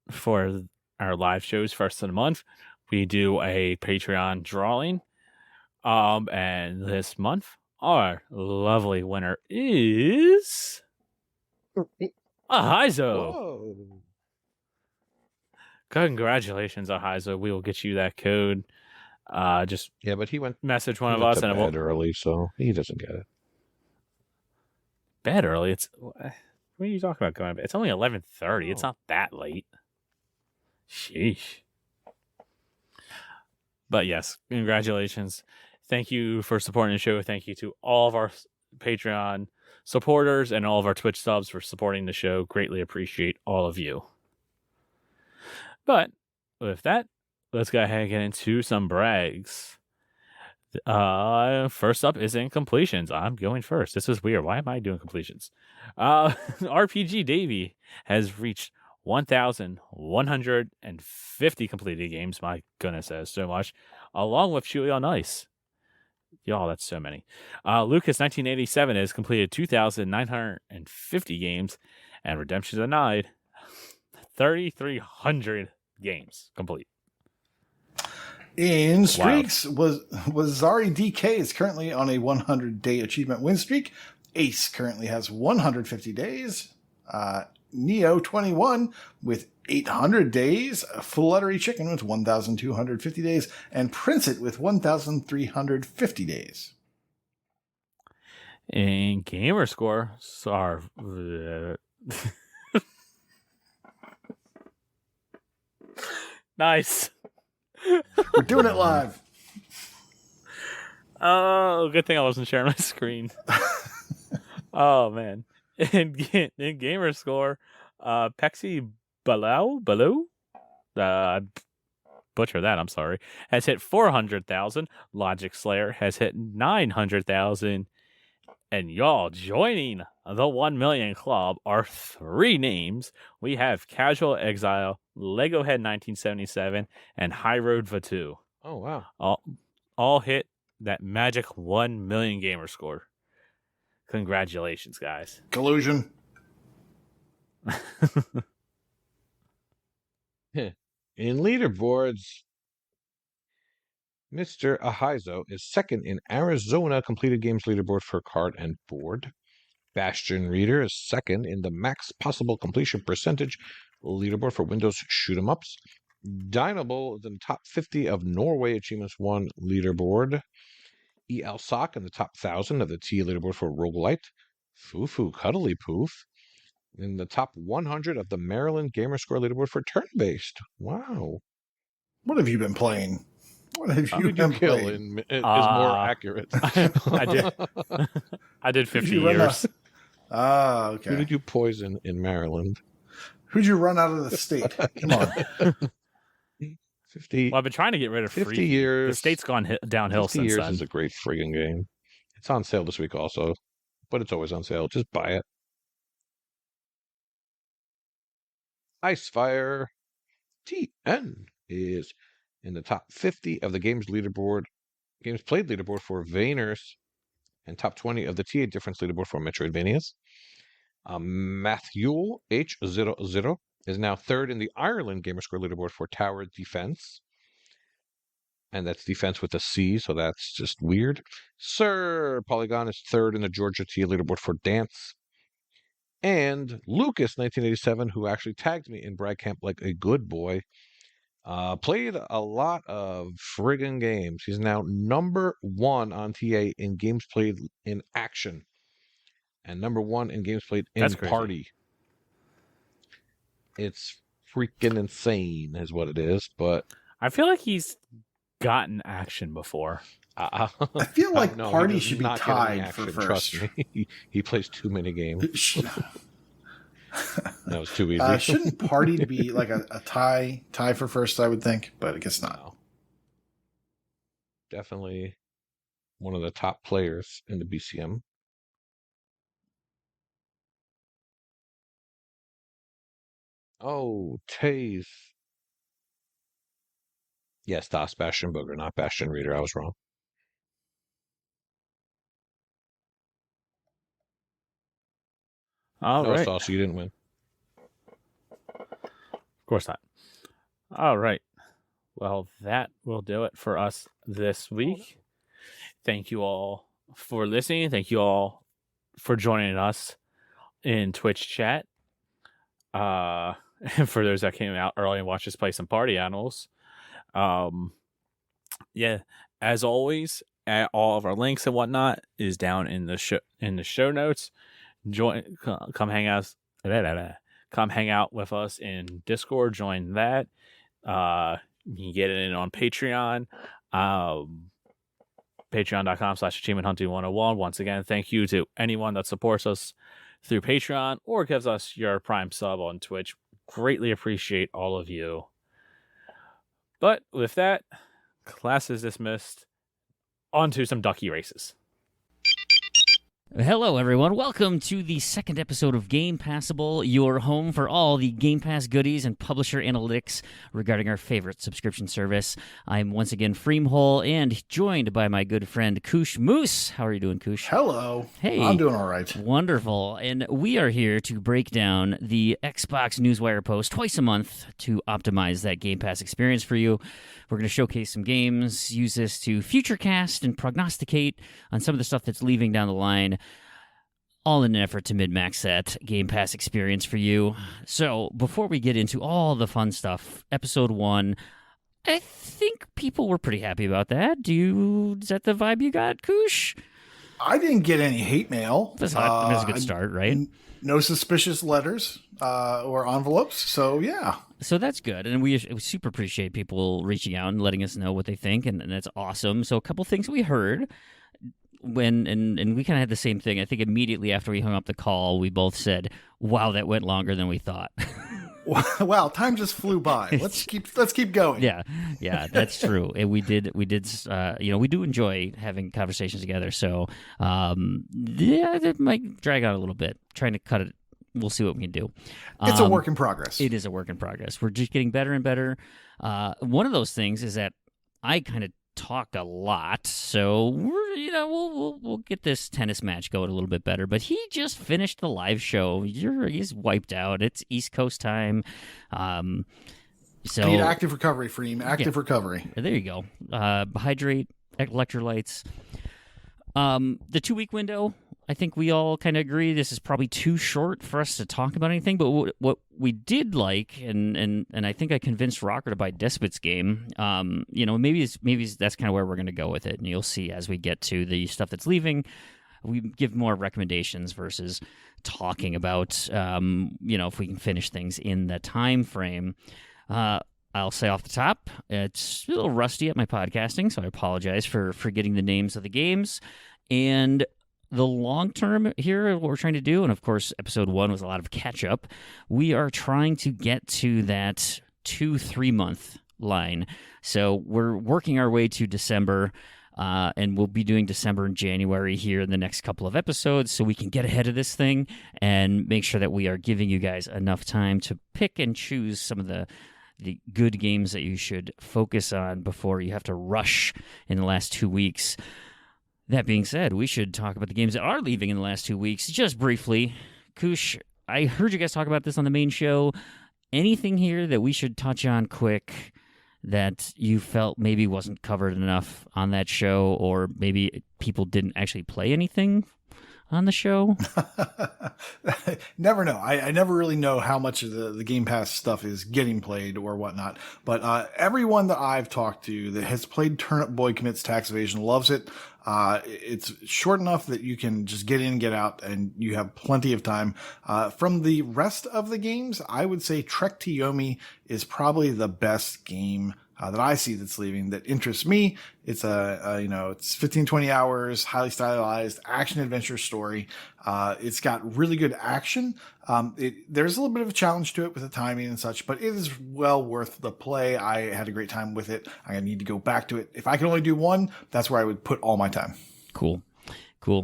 for our live shows first of the month, we do a Patreon drawing. And this month, our lovely winner is Ahizo. Congratulations, Ahizo. We will get you that code. But he went message one of us and bed early, so he doesn't get it. Bed early? What are you talking about going to bed? It's only 11:30. It's not that late. Sheesh. But yes, congratulations. Thank you for supporting the show. Thank you to all of our Patreon supporters and all of our Twitch subs for supporting the show. Greatly appreciate all of you. But with that, let's go ahead and get into some brags. First up is in completions. I'm going first. This is weird. Why am I doing completions? RPG Davey has reached 1,150 completed games. My goodness, that is so much. Along with Chewy on Ice. Y'all, that's so many. Lucas 1987 has completed 2,950 games, and Redemption Denied 3,300 games complete. In streaks, was Zari DK is currently on a 100-day achievement win streak. Ace currently has 150 days. Neo 21 with 800 days. Full Uttery Chicken with 1,250 days. And Prince It with 1,350 days. And gamer score, sorry. Nice. We're doing it live. Oh, good thing I wasn't sharing my screen. Oh man! In gamer score, Pexi Baloo, butcher that. I'm sorry. Has hit 400,000. Logic Slayer has hit 900,000. And y'all joining the 1 million club are 3 names. We have Casual Exile, Lego Head 1977, and High Road Vatu. Oh, wow. All hit that magic 1 million gamer score. Congratulations, guys. Collusion. In leaderboards, Mr. Ahizo is second in Arizona completed games leaderboard for card and board. Bastion Reader is second in the max possible completion percentage leaderboard for Windows shoot 'em ups. Dynable is in the top 50 of Norway Achievements 1 leaderboard. ELSOC in the top 1,000 of the TA leaderboard for Roguelite. FuFuCuddilyPoof in the top 100 of the Maryland Gamerscore leaderboard for turn-based. Wow. What have you been playing? What have you been playing? Is more accurate. I did 50 years. Okay. Who did you poison in Maryland? Who'd you run out of the state? Come on. 50. Well, I've been trying to get rid of 50 years. The state's gone downhill 50 since years then. is a great friggin' game. It's on sale this week also, but it's always on sale. Just buy it. Icefire TN is in the top 50 of the games played leaderboard for Vayners, and top 20 of the TA difference leaderboard for Metroidvanias. Matthew H00 is now third in the Ireland Gamerscore leaderboard for Tower Defense. And that's defense with a C, so that's just weird. Sir Polygon is third in the Georgia TA leaderboard for Dance. And Lucas, 1987, who actually tagged me in Brag Camp like a good boy, played a lot of friggin' games. He's now number 1 on TA in games played in action. And number 1 in games played in party. It's freaking insane is what it is, but I feel like he's gotten action before. I feel like party should be tied for first. Trust me. He plays too many games. That was too easy. Shouldn't party be like a tie for first, I would think, but I guess not. No. Definitely one of the top players in the BCM. Oh, Taze. Yes, Das Bastion Booger, not Bastion Reader. I was wrong. All right. Also, you didn't win. Of course not. All right. Well, that will do it for us this week. Thank you all for listening. Thank you all for joining us in Twitch chat. For those that came out early and watched us play some party animals. Yeah, as always, all of our links and whatnot is down in the show notes. Come hang out with us in Discord. Join that. You can get it in on Patreon. Patreon.com/achievementhunting101. Once again, thank you to anyone that supports us through Patreon or gives us your Prime sub on Twitch. Greatly appreciate all of you. But with that, class is dismissed. On to some ducky races. Hello, everyone. Welcome to the second episode of Game Passible, your home for all the Game Pass goodies and publisher analytics regarding our favorite subscription service. I'm once again Freemhole and joined by my good friend Kooshmoose. How are you doing, Koosh? Hello. Hey. I'm doing all right. Wonderful. And we are here to break down the Xbox Newswire post twice a month to optimize that Game Pass experience for you. We're going to showcase some games, use this to futurecast and prognosticate on some of the stuff that's leaving down the line, all in an effort to min-max that Game Pass experience for you. So, before we get into all the fun stuff, Episode 1, I think people were pretty happy about that. Is that the vibe you got, Koosh? I didn't get any hate mail. That's a good start, right? No suspicious letters or envelopes, so yeah. So that's good, and we super appreciate people reaching out and letting us know what they think, and that's awesome. So a couple things we heard and we kind of had the same thing. I think immediately after we hung up the call, we both said, "Wow, that went longer than we thought." Wow, time just flew by. Let's keep going. Yeah, that's true. And we did. We do enjoy having conversations together. So, it might drag out a little bit. Trying to cut it. We'll see what we can do. It's a work in progress. It is a work in progress. We're just getting better and better. One of those things is that I kind of talk a lot, so we'll get this tennis match going a little bit better. But he just finished the live show. He's wiped out. It's East Coast time. So need active recovery, Freem. Active recovery. There you go. Hydrate, electrolytes. The 2-week window. I think we all kind of agree this is probably too short for us to talk about anything. But what we did like, and I think I convinced Rocker to buy Despot's game. Maybe that's kind of where we're going to go with it, and you'll see as we get to the stuff that's leaving. We give more recommendations versus talking about, if we can finish things in the time frame. I'll say off the top, it's a little rusty at my podcasting, so I apologize for forgetting the names of the games. And the long term here, what we're trying to do, and of course, episode 1 was a lot of catch up. We are trying to get to that 2-3 month line. So we're working our way to December, and we'll be doing December and January here in the next couple of episodes, so we can get ahead of this thing and make sure that we are giving you guys enough time to pick and choose some of the good games that you should focus on before you have to rush in the last 2 weeks. That being said, we should talk about the games that are leaving in the last 2 weeks, just briefly. Koosh, I heard you guys talk about this on the main show. Anything here that we should touch on quick that you felt maybe wasn't covered enough on that show, or maybe people didn't actually play anything on the show? Never know. I never really know how much of the Game Pass stuff is getting played or whatnot. But everyone that I've talked to that has played Turnip Boy Commits Tax Evasion loves it. It's short enough that you can just get in, get out, and you have plenty of time. From the rest of the games, I would say Trek to Yomi is probably the best game that I see that's leaving that interests me. It's it's 15, 20 hours, highly stylized action adventure story. It's got really good action. There's a little bit of a challenge to it with the timing and such, but it is well worth the play. I had a great time with it. I need to go back to it. If I could only do one, that's where I would put all my time. Cool.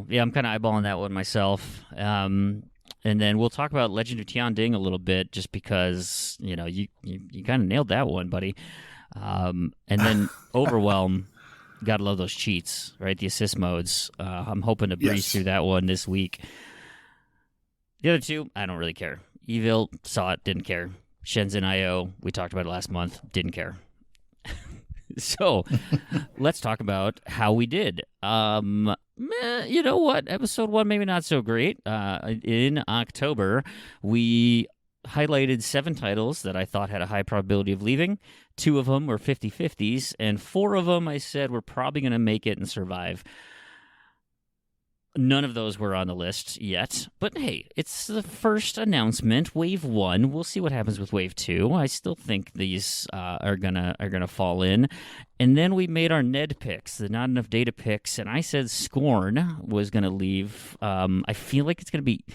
Yeah, I'm kind of eyeballing that one myself. And then we'll talk about Legend of Tian Ding a little bit, just because, you kind of nailed that one, buddy. And then Overwhelm, gotta love those cheats, right? The assist modes. I'm hoping to breeze through that one this week. The other two, I don't really care. Evil, saw it, didn't care. Shenzhen IO, we talked about it last month, didn't care. So, let's talk about how we did. You know what? Episode 1, maybe not so great. In October, we highlighted 7 titles that I thought had a high probability of leaving. 2 of them were 50-50s, and 4 of them I said were probably going to make it and survive. None of those were on the list yet, but hey, it's the first announcement, Wave 1. We'll see what happens with Wave 2. I still think these are gonna fall in. And then we made our Ned picks, the not enough data picks, and I said Scorn was going to leave. I feel like it's going to be...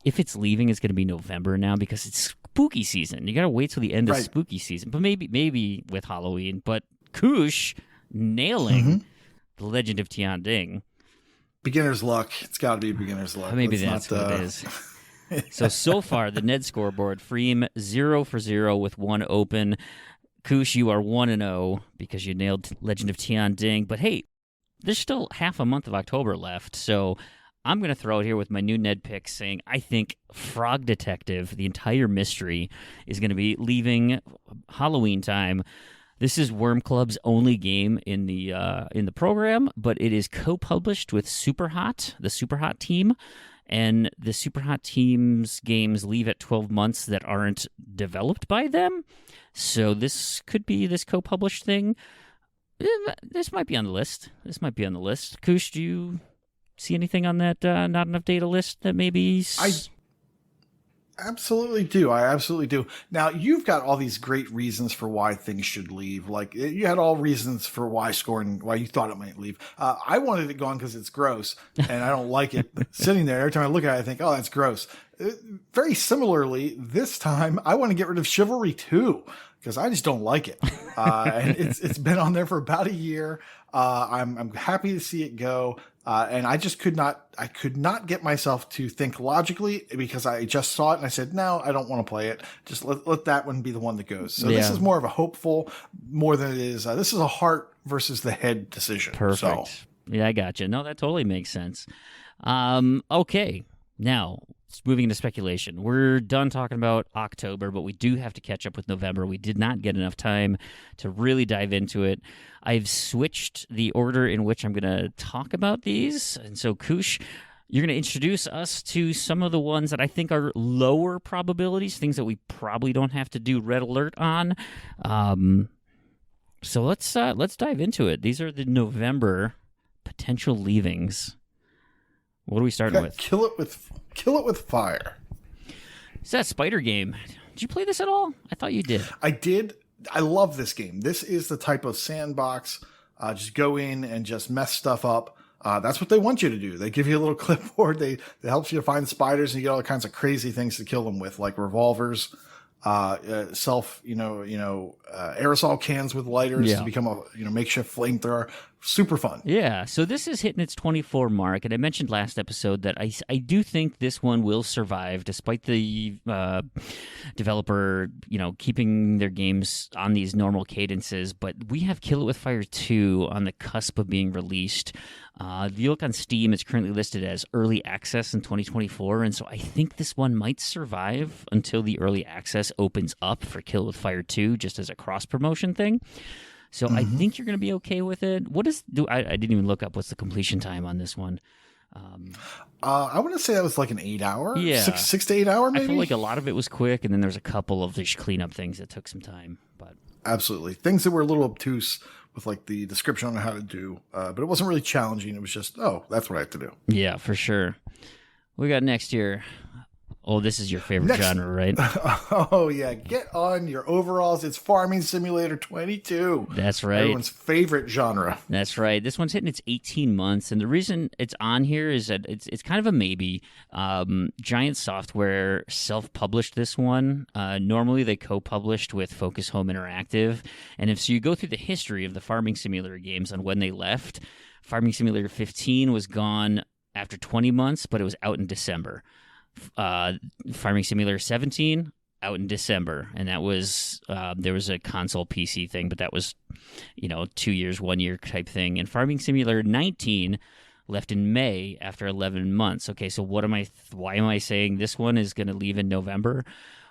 If it's leaving, it's going to be November now because it's spooky season. You got to wait till the end of spooky season. But maybe with Halloween. But Koosh nailing The Legend of Tian Ding. Beginner's luck. It's got to be beginner's luck. Maybe that's what it is. So far, the Ned scoreboard, Freem 0 for 0 with 1 open. Koosh, you are 1-0 because you nailed Legend of Tian Ding. But hey, there's still half a month of October left, so I'm going to throw it here with my new Ned pick saying I think Frog Detective, the entire mystery, is going to be leaving Halloween time. This is Worm Club's only game in the program, but it is co-published with Superhot, the Superhot team, and the Superhot team's games leave at 12 months that aren't developed by them. So this could be this co-published thing. This might be on the list. Koosh, do you see anything on that not enough data list that maybe... I absolutely do. Now, you've got all these great reasons for why things should leave. Like, you had all reasons for why you thought it might leave. I wanted it gone because it's gross, and I don't like it sitting there. Every time I look at it, I think, oh, that's gross. Very similarly, this time, I want to get rid of Chivalry 2 because I just don't like it. And it's been on there for about a year. I'm happy to see it go. And I just could not get myself to think logically because I just saw it and I said, no, I don't want to play it. Just let that one be the one that goes. So This is more of a hopeful more than it is. This is a heart versus the head decision. Perfect. So. Yeah, I gotcha. No, that totally makes sense. Okay. Now, moving into speculation. We're done talking about October, but we do have to catch up with November. We did not get enough time to really dive into it. I've switched the order in which I'm going to talk about these. And so, Koosh, You're going to introduce us to some of the ones that I think are lower probabilities, things that we probably don't have to do red alert on. So let's dive into it. These are the November potential leavings. What are we starting with? Kill it with fire. It's that spider game. Did you play this at all? I thought you did. I did. I love this game. This is the type of sandbox. Just go in and just mess stuff up. That's what they want you to do. They give you a little clipboard. They helps you to find spiders, and you get all kinds of crazy things to kill them with, like revolvers, aerosol cans with lighters to become a makeshift flamethrower. Super fun. Yeah. So this is hitting its 24 mark, and I mentioned last episode that I do think this one will survive despite the developer keeping their games on these normal cadences. But we have Kill It With Fire 2 on the cusp of being released. If you look on Steam, it's currently listed as early access in 2024, and so I think this one might survive until the early access opens up for Kill It With Fire 2, just as a cross-promotion thing. So I think you're going to be okay with it. I didn't even look up what's the completion time on this one. I want to say that was like an 8 hour, yeah, 6 to 8 hour. Maybe. I feel like a lot of it was quick, and then there's a couple of these cleanup things that took some time. But absolutely, things that were a little obtuse with like the description on how to do, but it wasn't really challenging. It was just, that's what I have to do. Yeah, for sure. We got next year. Oh, this is your favorite genre, right? Oh, yeah. Get on your overalls. It's Farming Simulator 22. That's right. Everyone's favorite genre. That's right. This one's hitting its 18 months. And the reason it's on here is that it's kind of a maybe. Giant Software self-published this one. Normally, they co-published with Focus Home Interactive. And if so, you go through the history of the Farming Simulator games on when they left. Farming Simulator 15 was gone after 20 months, but it was out in December. Farming Simulator 17 out in December, and that was there was a console PC thing, but that was 2 years, 1 year type thing. And Farming Simulator 19 left in May after 11 months. Okay, so why am I saying this one is going to leave in November?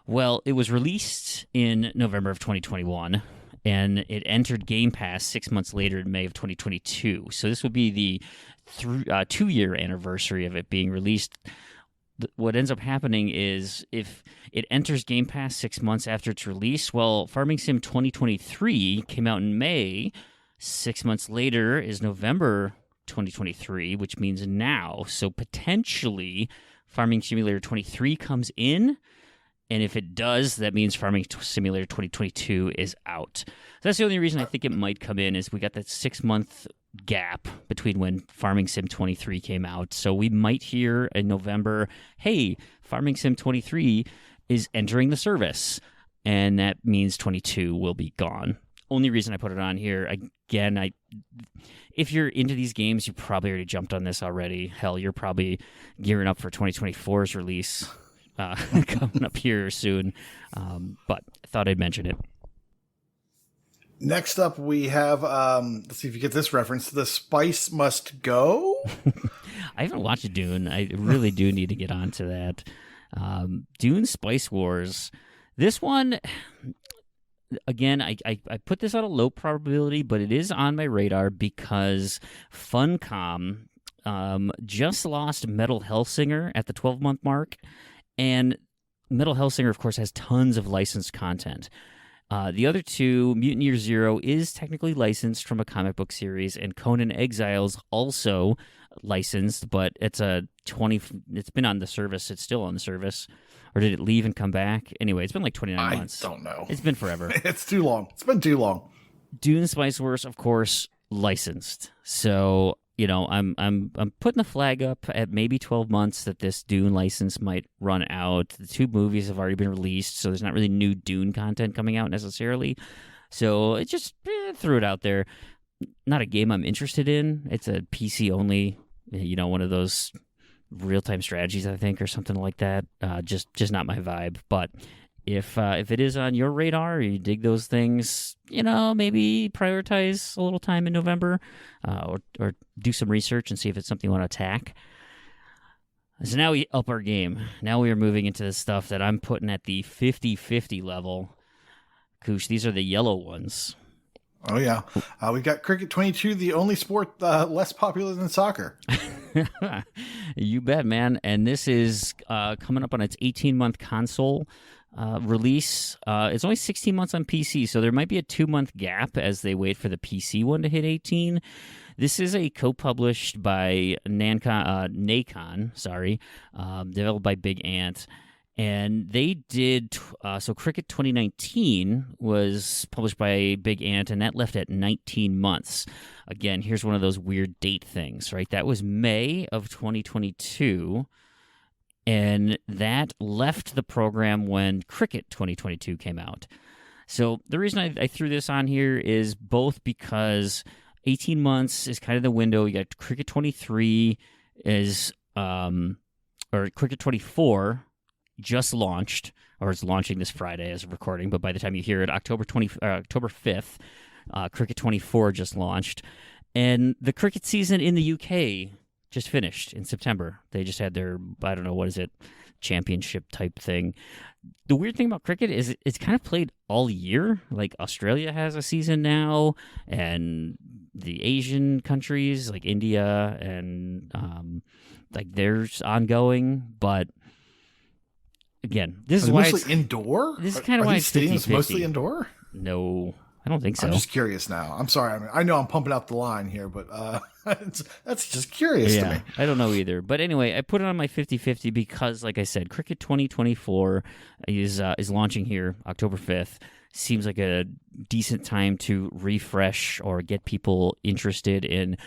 Well, it was released in November of 2021, and it entered Game Pass 6 months later in May of 2022. So this would be the 2 year anniversary of it being released. What ends up happening is if it enters Game Pass 6 months after its release, well, Farming Sim 2023 came out in May. 6 months later is November 2023, which means now. So potentially Farming Simulator 23 comes in, and if it does, that means Farming Simulator 2022 is out. So that's the only reason I think it might come in, is we got that 6 month gap between when Farming Sim 23 came out. So we might hear in November, hey, Farming Sim 23 is entering the service, and that means 22 will be gone. Only reason I put it on here, again, if you're into these games, you probably already jumped on this already. Hell, you're probably gearing up for 2024's release coming up here soon. But I thought I'd mention it. Next up, we have, let's see if you get this reference, The Spice Must Go. I haven't watched Dune. I really do need to get onto that. Dune Spice Wars. This one, again, I put this on a low probability, but it is on my radar because Funcom just lost Metal Hellsinger at the 12-month mark. And Metal Hellsinger, of course, has tons of licensed content. The other two, Mutant Year Zero is technically licensed from a comic book series, and Conan Exiles also licensed, but it's it's been on the service. It's still on the service. Or did it leave and come back? Anyway, it's been like 29 months. I don't know. It's been forever. It's too long. It's been too long. Dune Spice Wars, of course, licensed. So, I'm putting the flag up at maybe 12 months that this Dune license might run out. The two movies have already been released, so there's not really new Dune content coming out necessarily. So it just threw it out there. Not a game I'm interested in. It's a PC only, one of those real-time strategies, I think, or something like that. Just not my vibe. But if it is on your radar, or you dig those things, maybe prioritize a little time in November, or do some research and see if it's something you want to attack. So now we up our game. Now we are moving into the stuff that I'm putting at the 50-50 level. Koosh, these are the yellow ones. Oh, yeah. We've got Cricket 22, the only sport less popular than soccer. You bet, man. And this is coming up on its 18-month console release. It's only 16 months on PC, so there might be a 2-month gap as they wait for the PC one to hit 18. This is a co-published by Nacon, developed by Big Ant. And they did, so Cricket 2019 was published by Big Ant, and that left at 19 months. Again, here's one of those weird date things, right? That was May of 2022, and that left the program when Cricket 2022 came out. So the reason I threw this on here is both because 18 months is kind of the window. You got Cricket 23 or Cricket 24 just launched, or is launching this Friday as of recording, but by the time you hear it, October 5th, Cricket 24 just launched. And the cricket season in the UK just finished in September. They just had their, I don't know, what is it, championship type thing. The weird thing about cricket is it's kind of played all year. Like Australia has a season now, and the Asian countries like India and like theirs ongoing, but again, this is why mostly indoor. This is kind of why it's 50-50. Mostly indoor. No, I don't think so. I'm just curious now. I'm sorry. I mean, I know I'm pumping out the line here, but that's just curious to me. I don't know either. But anyway, I put it on my 50-50 because, like I said, Cricket 2024 is launching here October 5th. Seems like a decent time to refresh or get people interested in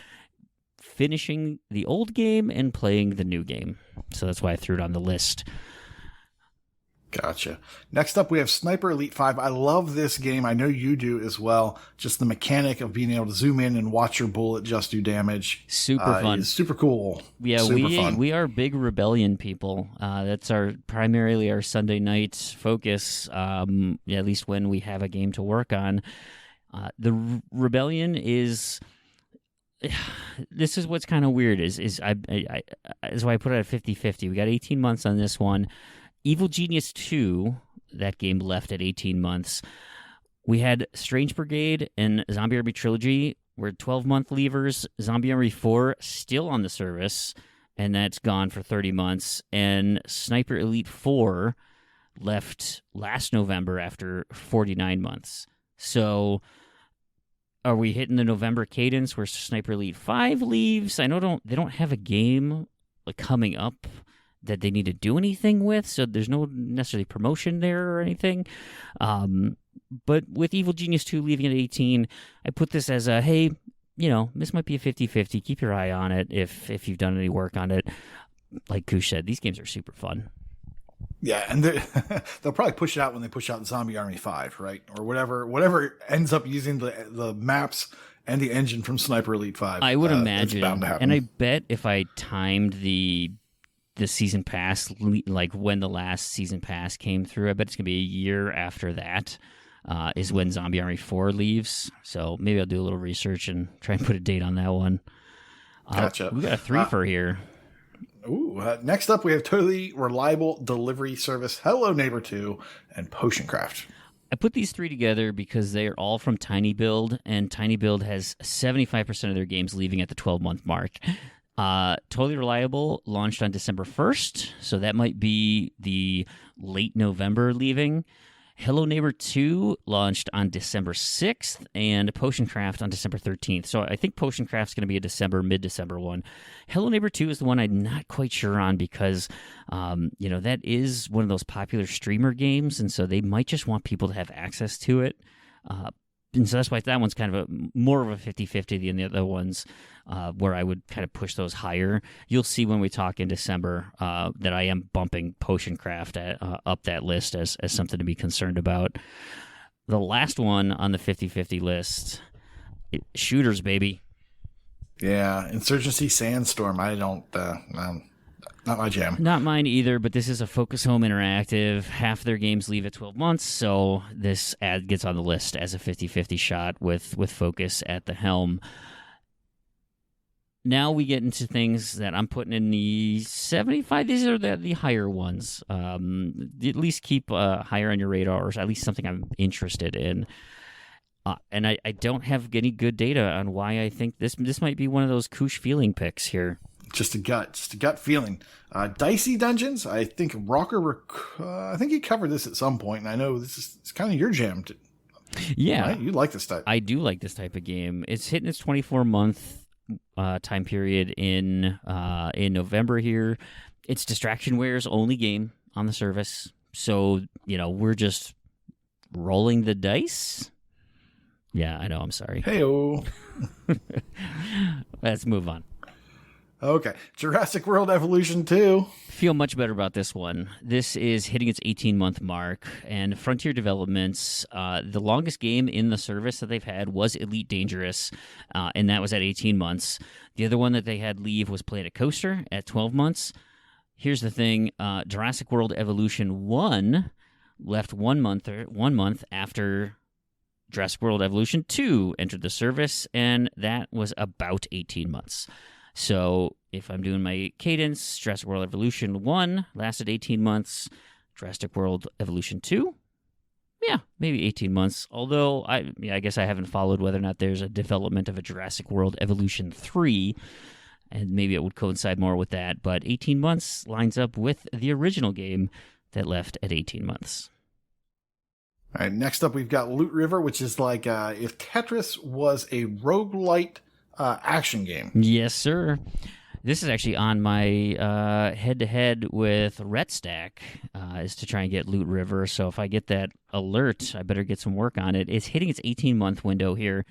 finishing the old game and playing the new game. So that's why I threw it on the list. Gotcha. Next up, we have Sniper Elite 5. I love this game. I know you do as well. Just the mechanic of being able to zoom in and watch your bullet just do damage. Super fun. Super cool. Yeah, we are big Rebellion people. That's primarily our Sunday night focus, at least when we have a game to work on. The Rebellion is... This is what's kind of weird. Is why I put it at 50-50. We got 18 months on this one. Evil Genius 2, that game left at 18 months. We had Strange Brigade and Zombie Army Trilogy were 12-month leavers. Zombie Army 4 still on the service, and that's gone for 30 months. And Sniper Elite 4 left last November after 49 months. So are we hitting the November cadence where Sniper Elite 5 leaves? I know they don't have a game coming up that they need to do anything with, so there's no necessarily promotion there or anything. But with Evil Genius 2 leaving at 18, I put this as a, hey, this might be a 50-50. Keep your eye on it if you've done any work on it. Like Koosh said, these games are super fun. Yeah, and they'll probably push it out when they push out Zombie Army 5, right? Or whatever ends up using the maps and the engine from Sniper Elite 5. I would imagine. It's bound to happen. And I bet if I timed the season pass, like when the last season pass came through, I bet it's going to be a year after that is when Zombie Army 4 leaves. So maybe I'll do a little research and try and put a date on that one. Gotcha. We got a 3 for here. Next up, we have Totally Reliable Delivery Service, Hello Neighbor 2, and Potioncraft. I put these 3 together because they are all from Tiny Build, and Tiny Build has 75% of their games leaving at the 12-month mark. Totally Reliable launched on December 1st, so that might be the late November leaving. Hello Neighbor 2 launched on December 6th, and Potioncraft on December 13th. So I think Potioncraft's going to be a mid-December one. Hello Neighbor 2 is the one I'm not quite sure on because, that is one of those popular streamer games, and so they might just want people to have access to it. And so that's why that one's kind of more of a 50-50 than the other ones, where I would kind of push those higher. You'll see when we talk in December that I am bumping Potioncraft up that list as something to be concerned about. The last one on the 50-50 list, shooters, baby. Yeah, Insurgency Sandstorm. I don't... not my jam. Not mine either, but this is a Focus Home Interactive. Half their games leave at 12 months, so this ad gets on the list as a 50-50 shot with Focus at the helm. Now we get into things that I'm putting in the 75. These are the higher ones. At least keep higher on your radar, or at least something I'm interested in. And I don't have any good data on why I think this might be one of those Koosh feeling picks here. Just a gut feeling. Dicey Dungeons. I think Rocker. I think you covered this at some point, and I know it's kind of your jam. Yeah, right? You like this type. I do like this type of game. It's hitting its 24-month time period in November here. It's Distractionware's only game on the service, so we're just rolling the dice. Yeah, I know. I'm sorry. Hey-o. Let's move on. Okay. Jurassic World Evolution 2. Feel much better about this one. This is hitting its 18-month mark, and Frontier Developments, the longest game in the service that they've had was Elite Dangerous, and that was at 18 months. The other one that they had leave was Planet Coaster at 12 months. Here's the thing. Jurassic World Evolution 1 left 1 month after Jurassic World Evolution 2 entered the service, and that was about 18 months. So if I'm doing my cadence, Jurassic World Evolution 1 lasted 18 months. Jurassic World Evolution 2, yeah, maybe 18 months. Although, I guess I haven't followed whether or not there's a development of a Jurassic World Evolution 3, and maybe it would coincide more with that. But 18 months lines up with the original game that left at 18 months. All right, next up we've got Loot River, which is like if Tetris was a roguelite action game. Yes, sir. This is actually on my head-to-head with RetStack, is to try and get Loot River. So if I get that alert, I better get some work on it. It's hitting its 18-month window here.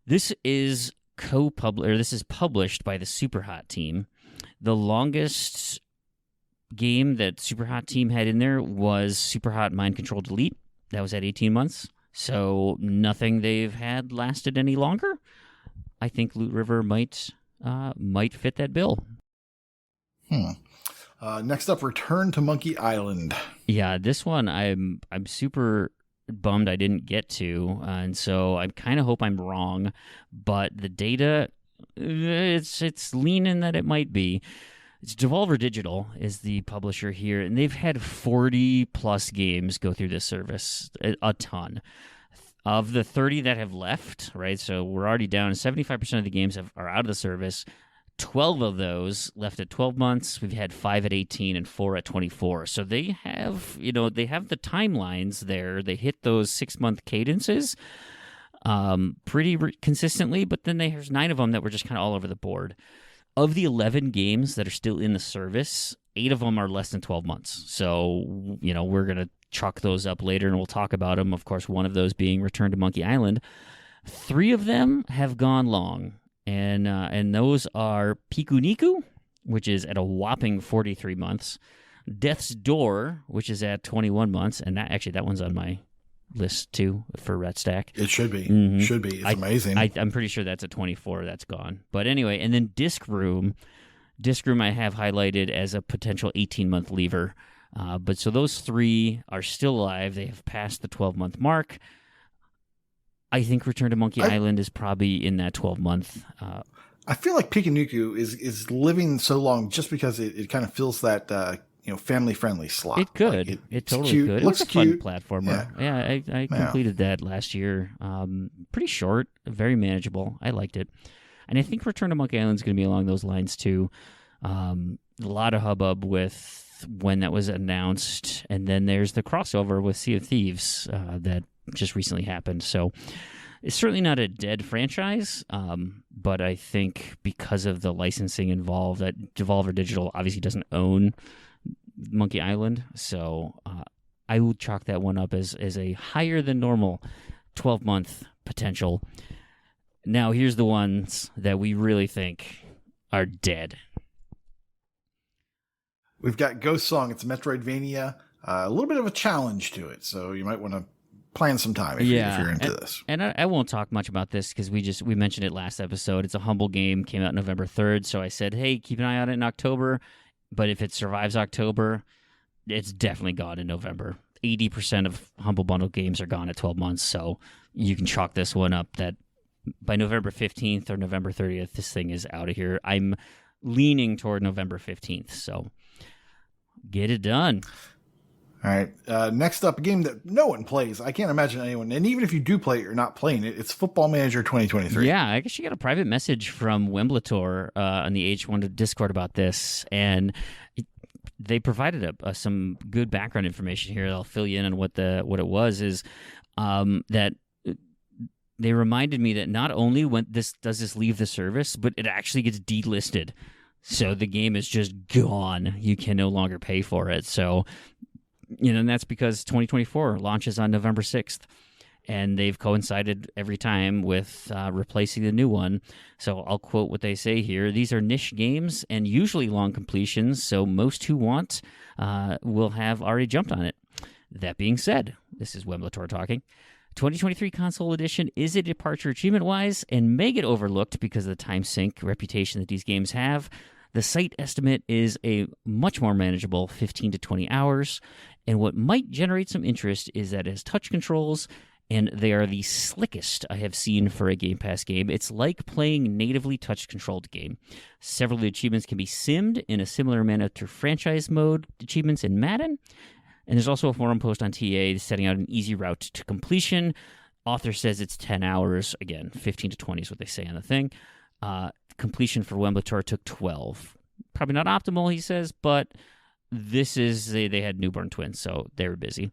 This is published by the Superhot team. The longest game that Superhot team had in there was Superhot Mind Control Delete. That was at 18 months. So nothing they've had lasted any longer. I think Loot River might fit that bill. Next up, Return to Monkey Island. Yeah, this one I'm super bummed I didn't get to, and so I kind of hope I'm wrong. But the data, it's leaning that it might be. It's Devolver Digital is the publisher here, and they've had 40 plus games go through this service, a ton. Of the 30 that have left, right, so we're already down. 75% of the games are out of the service. 12 of those left at 12 months. We've had 5 at 18 and 4 at 24. So they have, they have the timelines there. They hit those 6-month cadences pretty consistently, but then there's 9 of them that were just kind of all over the board. Of the 11 games that are still in the service, 8 of them are less than 12 months. So, we're going to chalk those up later, and we'll talk about them. Of course, one of those being Return to Monkey Island. 3 of them have gone long, and those are Piku Niku, which is at a whopping 43 months, Death's Door, which is at 21 months, and that one's on my list too for RetStack. It should be. Mm-hmm. Should be. It's amazing. I'm pretty sure that's a 24 that's gone. But anyway, and then Disc Room I have highlighted as a potential 18-month lever. But so those 3 are still alive. They have passed the 12-month mark. I think Return to Monkey Island is probably in that 12-month. I feel like Pikanuku is living so long just because it kind of fills that family-friendly slot. It could. Like it totally cute. could. It looks was a cute. Fun platformer. Yeah, I completed that last year. Pretty short, very manageable. I liked it. And I think Return to Monkey Island is going to be along those lines too. A lot of hubbub with when that was announced, and then there's the crossover with Sea of Thieves that just recently happened. So it's certainly not a dead franchise, but I think because of the licensing involved, that Devolver Digital obviously doesn't own Monkey Island, so I would chalk that one up as a higher than normal 12-month potential. Now here's the ones that we really think are dead. We've got Ghost Song. It's Metroidvania. A little bit of a challenge to it, so you might want to plan some time if you're into this. And I won't talk much about this because we mentioned it last episode. It's a humble game. Came out November 3rd, so I said, hey, keep an eye on it in October. But if it survives October, it's definitely gone in November. 80% of Humble Bundle games are gone at 12 months, so you can chalk this one up that by November 15th or November 30th, this thing is out of here. I'm leaning toward November 15th, so get it done. All right. Next up, a game that no one plays. I can't imagine anyone. And even if you do play it, you're not playing it. It's Football Manager 2023. Yeah, I guess you got a private message from Wimbledon on the H1 Discord about this, and they provided some good background information here. I'll fill you in on what it was. Is that they reminded me that not only when does this leave the service, but it actually gets delisted. So the game is just gone. You can no longer pay for it. So, and that's because 2024 launches on November 6th. And they've coincided every time with replacing the new one. So I'll quote what they say here. These are niche games and usually long completions, so most who want will have already jumped on it. That being said, this is Wimbledon talking. 2023 Console Edition is a departure achievement-wise and may get overlooked because of the time sink reputation that these games have. The site estimate is a much more manageable 15 to 20 hours, and what might generate some interest is that it has touch controls, and they are the slickest I have seen for a Game Pass game. It's like playing natively touch-controlled game. Several of the achievements can be simmed in a similar manner to franchise mode achievements in Madden, and there's also a forum post on TA setting out an easy route to completion. Author says it's 10 hours. Again, 15 to 20 is what they say on the thing. Completion for Wimbledon took 12. Probably not optimal, he says, but this is they had newborn twins, so they were busy.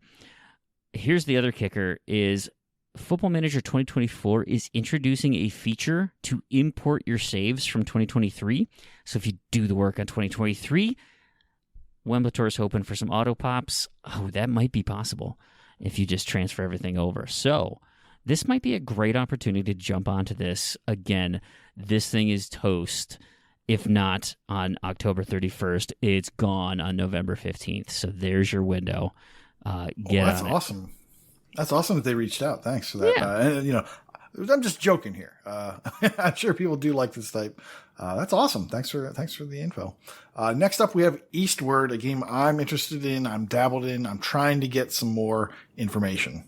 Here's the other kicker is Football Manager 2024 is introducing a feature to import your saves from 2023. So if you do the work on 2023, Wimbledon is hoping for some auto pops. Oh, that might be possible if you just transfer everything over. So this might be a great opportunity to jump onto this. Again, this thing is toast. If not on October 31st, it's gone on November 15th. So there's your window. That's awesome. That's awesome that they reached out. Thanks for that. Yeah. I'm just joking here. I'm sure people do like this type. That's awesome. Thanks for the info. Next up, we have Eastward, a game I'm interested in. I'm dabbled in. I'm trying to get some more information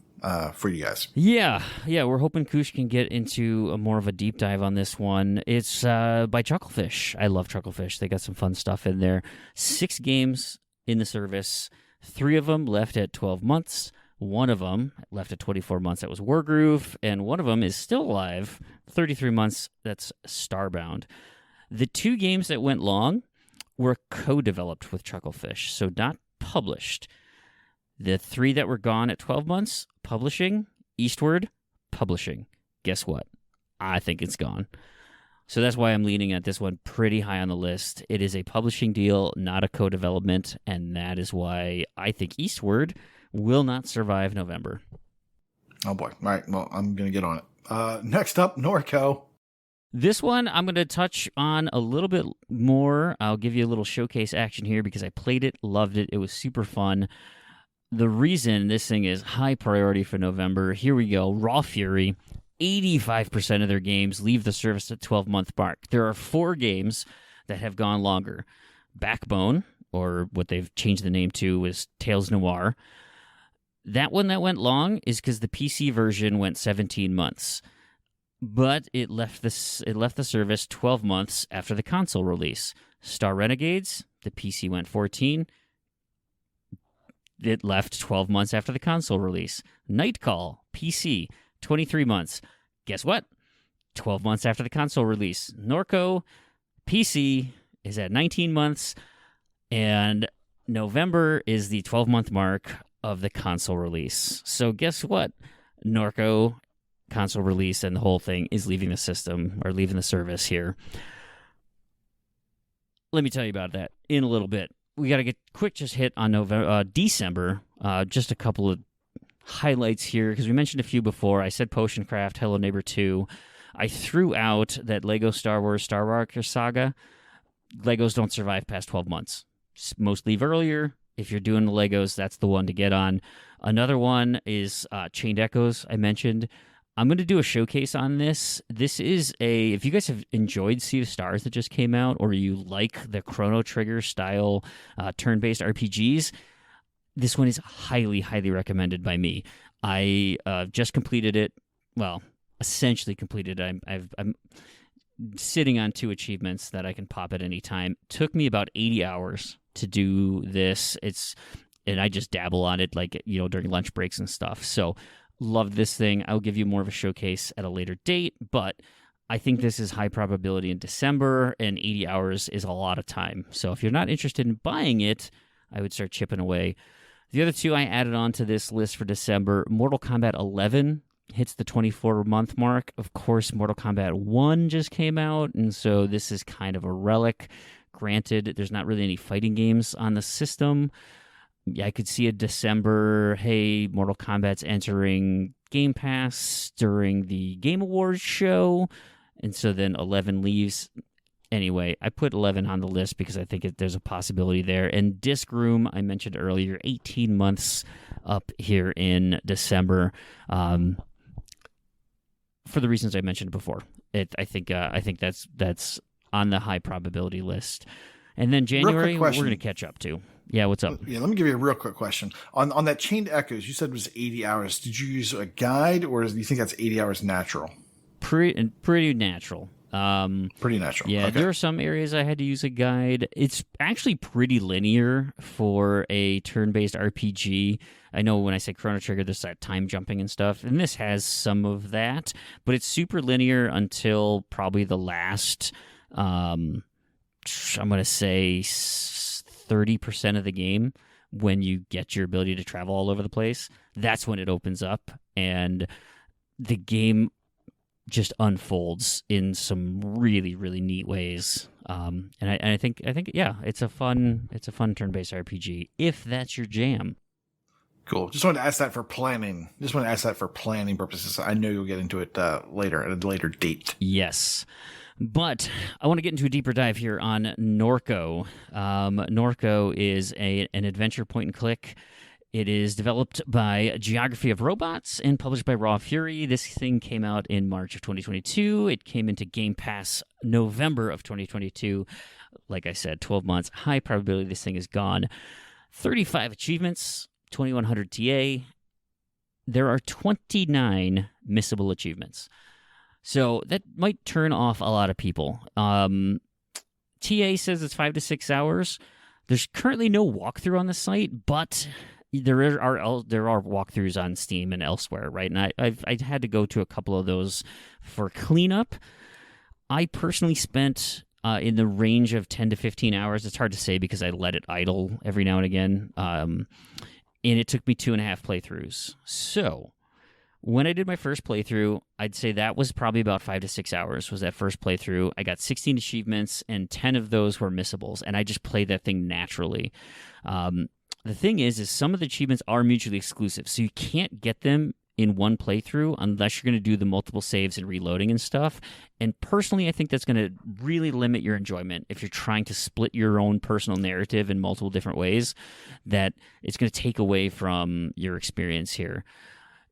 for you guys. Yeah. We're hoping Koosh can get into more of a deep dive on this one. It's by Chucklefish. I love Chucklefish. They got some fun stuff in there. 6 games in the service. 3 of them left at 12 months. 1 of them left at 24 months. That was Wargroove. And 1 of them is still alive. 33 months. That's Starbound. The 2 games that went long were co-developed with Chucklefish, so not published. The 3 that were gone at 12 months, publishing. Eastward, publishing. Guess what? I think it's gone. So that's why I'm leaning at this one pretty high on the list. It is a publishing deal, not a co-development, and that is why I think Eastward will not survive November. Oh, boy. All right. Well, I'm going to get on it. Next up, Norco. This one I'm going to touch on a little bit more. I'll give you a little showcase action here because I played it, loved it. It was super fun. The reason this thing is high priority for November, here we go, Raw Fury. 85% of their games leave the service at 12-month mark. There are 4 games that have gone longer. Backbone, or what they've changed the name to, is Tales Noir. That one that went long is because the PC version went 17 months. But it left the service 12 months after the console release. Star Renegades, the PC went 14. It left 12 months after the console release. Nightcall, PC, 23 months. Guess what? 12 months after the console release. Norco, PC, is at 19 months. And November is the 12-month mark of the console release. So guess what? Norco, console release, and the whole thing is leaving the system, or leaving the service here. Let me tell you about that in a little bit. We got to get quick just hit on December. Just a couple of highlights here, because we mentioned a few before. I said Potion Craft, Hello Neighbor 2. I threw out that Lego Star Wars Skywalker Saga. Legos don't survive past 12 months. Most leave earlier. If you're doing the Legos, that's the one to get on. Another one is Chained Echoes, I mentioned. I'm going to do a showcase on this. This is if you guys have enjoyed Sea of Stars that just came out, or you like the Chrono Trigger style turn-based RPGs, this one is highly, highly recommended by me. I just completed it. Well, essentially completed it. I'm sitting on 2 achievements that I can pop at any time. Took me about 80 hours to do this. It's and I just dabble on it, like, during lunch breaks and stuff. So love this thing. I'll give you more of a showcase at a later date, but I think this is high probability in December, and 80 hours is a lot of time. So if you're not interested in buying it, I would start chipping away. The other two I added onto this list for December, Mortal Kombat 11 hits the 24-month mark. Of course, Mortal Kombat 1 just came out, and so this is kind of a relic. Granted, there's not really any fighting games on the system. Yeah, I could see a December, hey, Mortal Kombat's entering Game Pass during the Game Awards show, and so then 11 leaves. Anyway, I put 11 on the list because I think there's a possibility there. And Disc Room, I mentioned earlier, 18 months up here in December, for the reasons I mentioned before. I think that's on the high probability list. And then January, we're going to catch up to. Yeah, what's up? Yeah, let me give you a real quick question. On that Chained Echoes, you said it was 80 hours. Did you use a guide, or do you think that's 80 hours natural? Pretty natural. Pretty natural. Yeah, okay. There are some areas I had to use a guide. It's actually pretty linear for a turn-based RPG. I know when I say Chrono Trigger, there's that time jumping and stuff, and this has some of that, but it's super linear until probably the last, I'm going to say 30% of the game, when you get your ability to travel all over the place. That's when it opens up, and the game just unfolds in some really, really neat ways. And I think yeah, it's a fun turn-based RPG if that's your jam. Cool. Just wanted to ask that for planning. Purposes. I know you'll get into it later at a later date. Yes. But I want to get into a deeper dive here on Norco. Norco is an adventure point and click. It is developed by Geography of Robots and published by Raw Fury. This thing came out in March of 2022. It came into Game Pass November of 2022. Like I said, 12 months. High probability this thing is gone. 35 achievements, 2100 TA. There are 29 missable achievements. So that might turn off a lot of people. TA says it's 5 to 6 hours. There's currently no walkthrough on the site, but there are walkthroughs on Steam and elsewhere, right? And I had to go to a couple of those for cleanup. I personally spent in the range of 10 to 15 hours. It's hard to say because I let it idle every now and again. And it took me 2.5 playthroughs. So when I did my first playthrough, I'd say that was probably about 5 to 6 hours was that first playthrough. I got 16 achievements, and 10 of those were missables, and I just played that thing naturally. The thing is some of the achievements are mutually exclusive, so you can't get them in one playthrough unless you're going to do the multiple saves and reloading and stuff. And personally, I think that's going to really limit your enjoyment if you're trying to split your own personal narrative in multiple different ways, that it's going to take away from your experience here.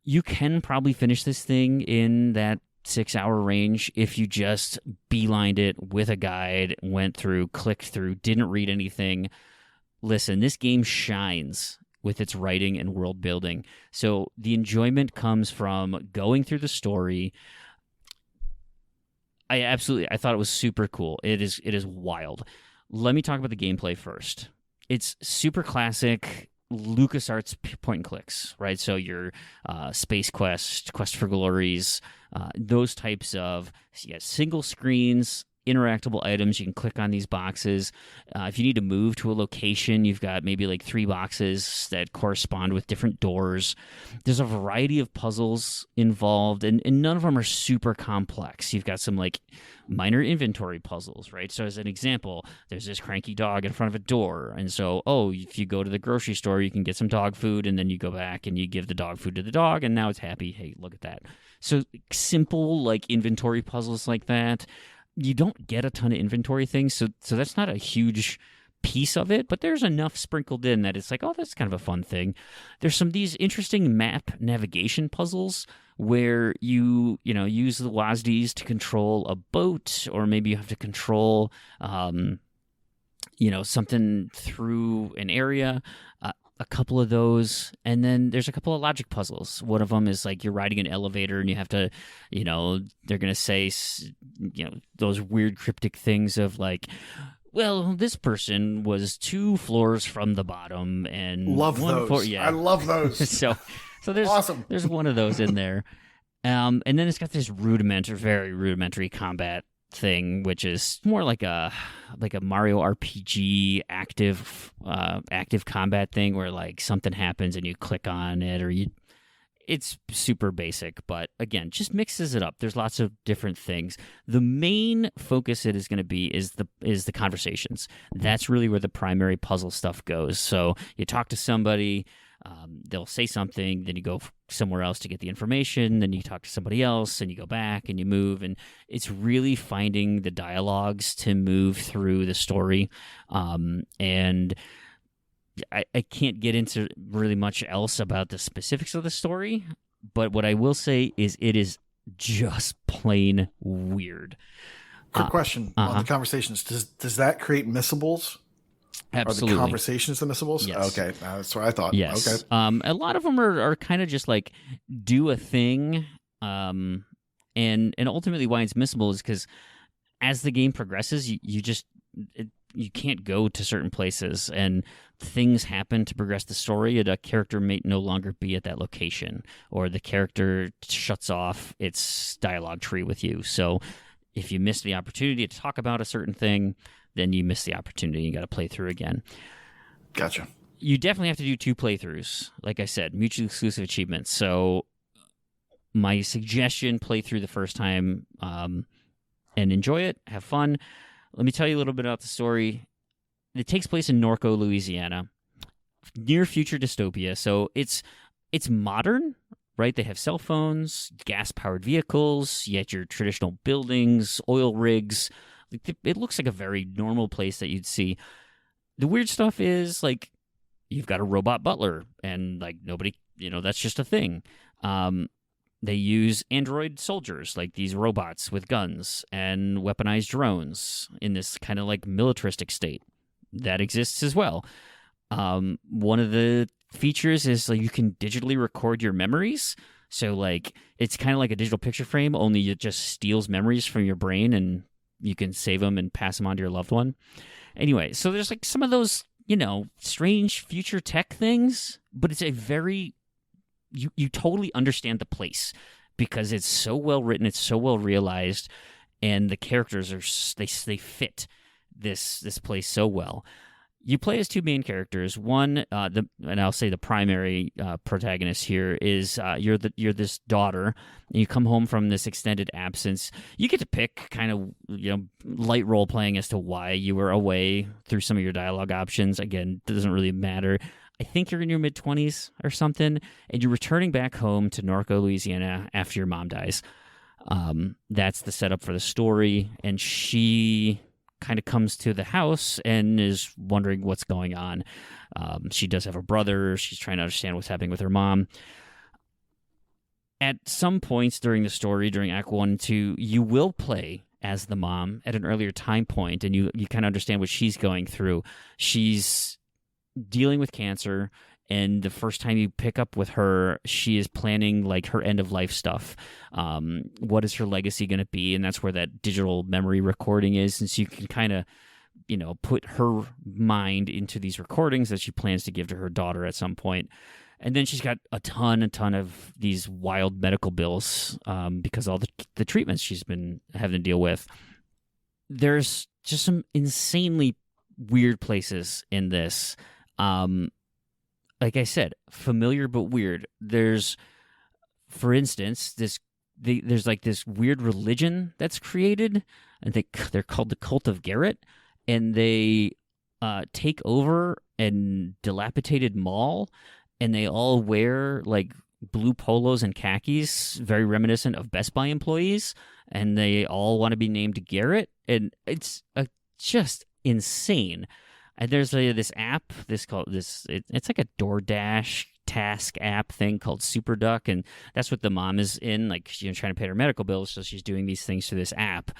You can probably finish this thing in that 6-hour range if you just beelined it with a guide, went through, clicked through, didn't read anything. Listen, this game shines with its writing and world building. So the enjoyment comes from going through the story. I thought it was super cool. It is wild. Let me talk about the gameplay first. It's super classic LucasArts point and clicks, right? So your Space Quest, Quest for Glories, those types of single screens, interactable items. You can click on these boxes. If you need to move to a location, you've got maybe like 3 boxes that correspond with different doors. There's a variety of puzzles involved, and none of them are super complex. You've got some like minor inventory puzzles, right? So as an example, there's this cranky dog in front of a door, and so, if you go to the grocery store, you can get some dog food, and then you go back and you give the dog food to the dog, and now it's happy. Hey, look at that. So simple like inventory puzzles like that. You don't get a ton of inventory things, so that's not a huge piece of it, but there's enough sprinkled in that it's like, that's kind of a fun thing. There's some of these interesting map navigation puzzles where you use the WASDs to control a boat, or maybe you have to control something through an area. A couple of those, and then there's a couple of logic puzzles. One of them is like you're riding an elevator and you have to, they're going to say, those weird cryptic things of like, well, this person was 2 floors from the bottom and love those. Floor, yeah. I love those. so there's awesome. There's one of those in there. And then it's got this very rudimentary combat thing, which is more like a Mario RPG active combat thing where like something happens and you click on it, or it's super basic, but again, just mixes it up. There's lots of different things. The main focus it is going to be is the conversations. That's really where the primary puzzle stuff goes. So you talk to somebody, they'll say something, then you go somewhere else to get the information, then you talk to somebody else, and you go back and you move, and it's really finding the dialogues to move through the story. And I can't get into really much else about the specifics of the story, but what I will say is it is just plain weird. Quick question on the conversations. Does that create missables? Absolutely. Are the conversations the missables? Yes. Okay, that's what I thought. Yes. Okay. A lot of them are kind of just like do a thing, and ultimately why it's missable is because as the game progresses, you can't go to certain places, and things happen to progress the story, and a character may no longer be at that location, or the character shuts off its dialogue tree with you. So if you miss the opportunity to talk about a certain thing, then you miss the opportunity. You got to play through again. Gotcha. You definitely have to do 2 playthroughs. Like I said, mutually exclusive achievements. So my suggestion, play through the first time and enjoy it. Have fun. Let me tell you a little bit about the story. It takes place in Norco, Louisiana, near future dystopia. So it's modern, right? They have cell phones, gas-powered vehicles, yet your traditional buildings, oil rigs. It looks like a very normal place that you'd see. The weird stuff is, like, you've got a robot butler, and, like, nobody, that's just a thing. They use android soldiers, like these robots with guns, and weaponized drones in this kind of like militaristic state. That exists as well. One of the features is like you can digitally record your memories. So like it's kind of like a digital picture frame, only it just steals memories from your brain and you can save them and pass them on to your loved one. Anyway, so there's like some of those, strange future tech things, but it's a very... You totally understand the place because it's so well written, it's so well realized, and the characters they fit this place so well. You play as 2 main characters. One, and I'll say the primary protagonist here is you're this daughter, and you come home from this extended absence. You get to pick kind of light role playing as to why you were away through some of your dialogue options. Again, it doesn't really matter. I think you're in your mid-20s or something, and you're returning back home to Norco, Louisiana after your mom dies. That's the setup for the story, and she kind of comes to the house and is wondering what's going on. She does have a brother. She's trying to understand what's happening with her mom. At some points during the story, during Act 1 and 2, you will play as the mom at an earlier time point, and you kind of understand what she's going through. She's dealing with cancer, and the first time you pick up with her, she is planning like her end of life stuff. What is her legacy going to be? And that's where that digital memory recording is, and so you can kind of put her mind into these recordings that she plans to give to her daughter at some point. And then she's got a ton of these wild medical bills because all the treatments she's been having to deal with. There's just some insanely weird places in this. Like I said, familiar but weird. There's, for instance, there's like this weird religion that's created, and they're called the Cult of Garrett, and they take over a dilapidated mall, and they all wear like blue polos and khakis, very reminiscent of Best Buy employees, and they all want to be named Garrett, and it's just insane. And there's this app, it's like a DoorDash task app thing called SuperDuck, and that's what the mom is in, like trying to pay her medical bills, so she's doing these things through this app,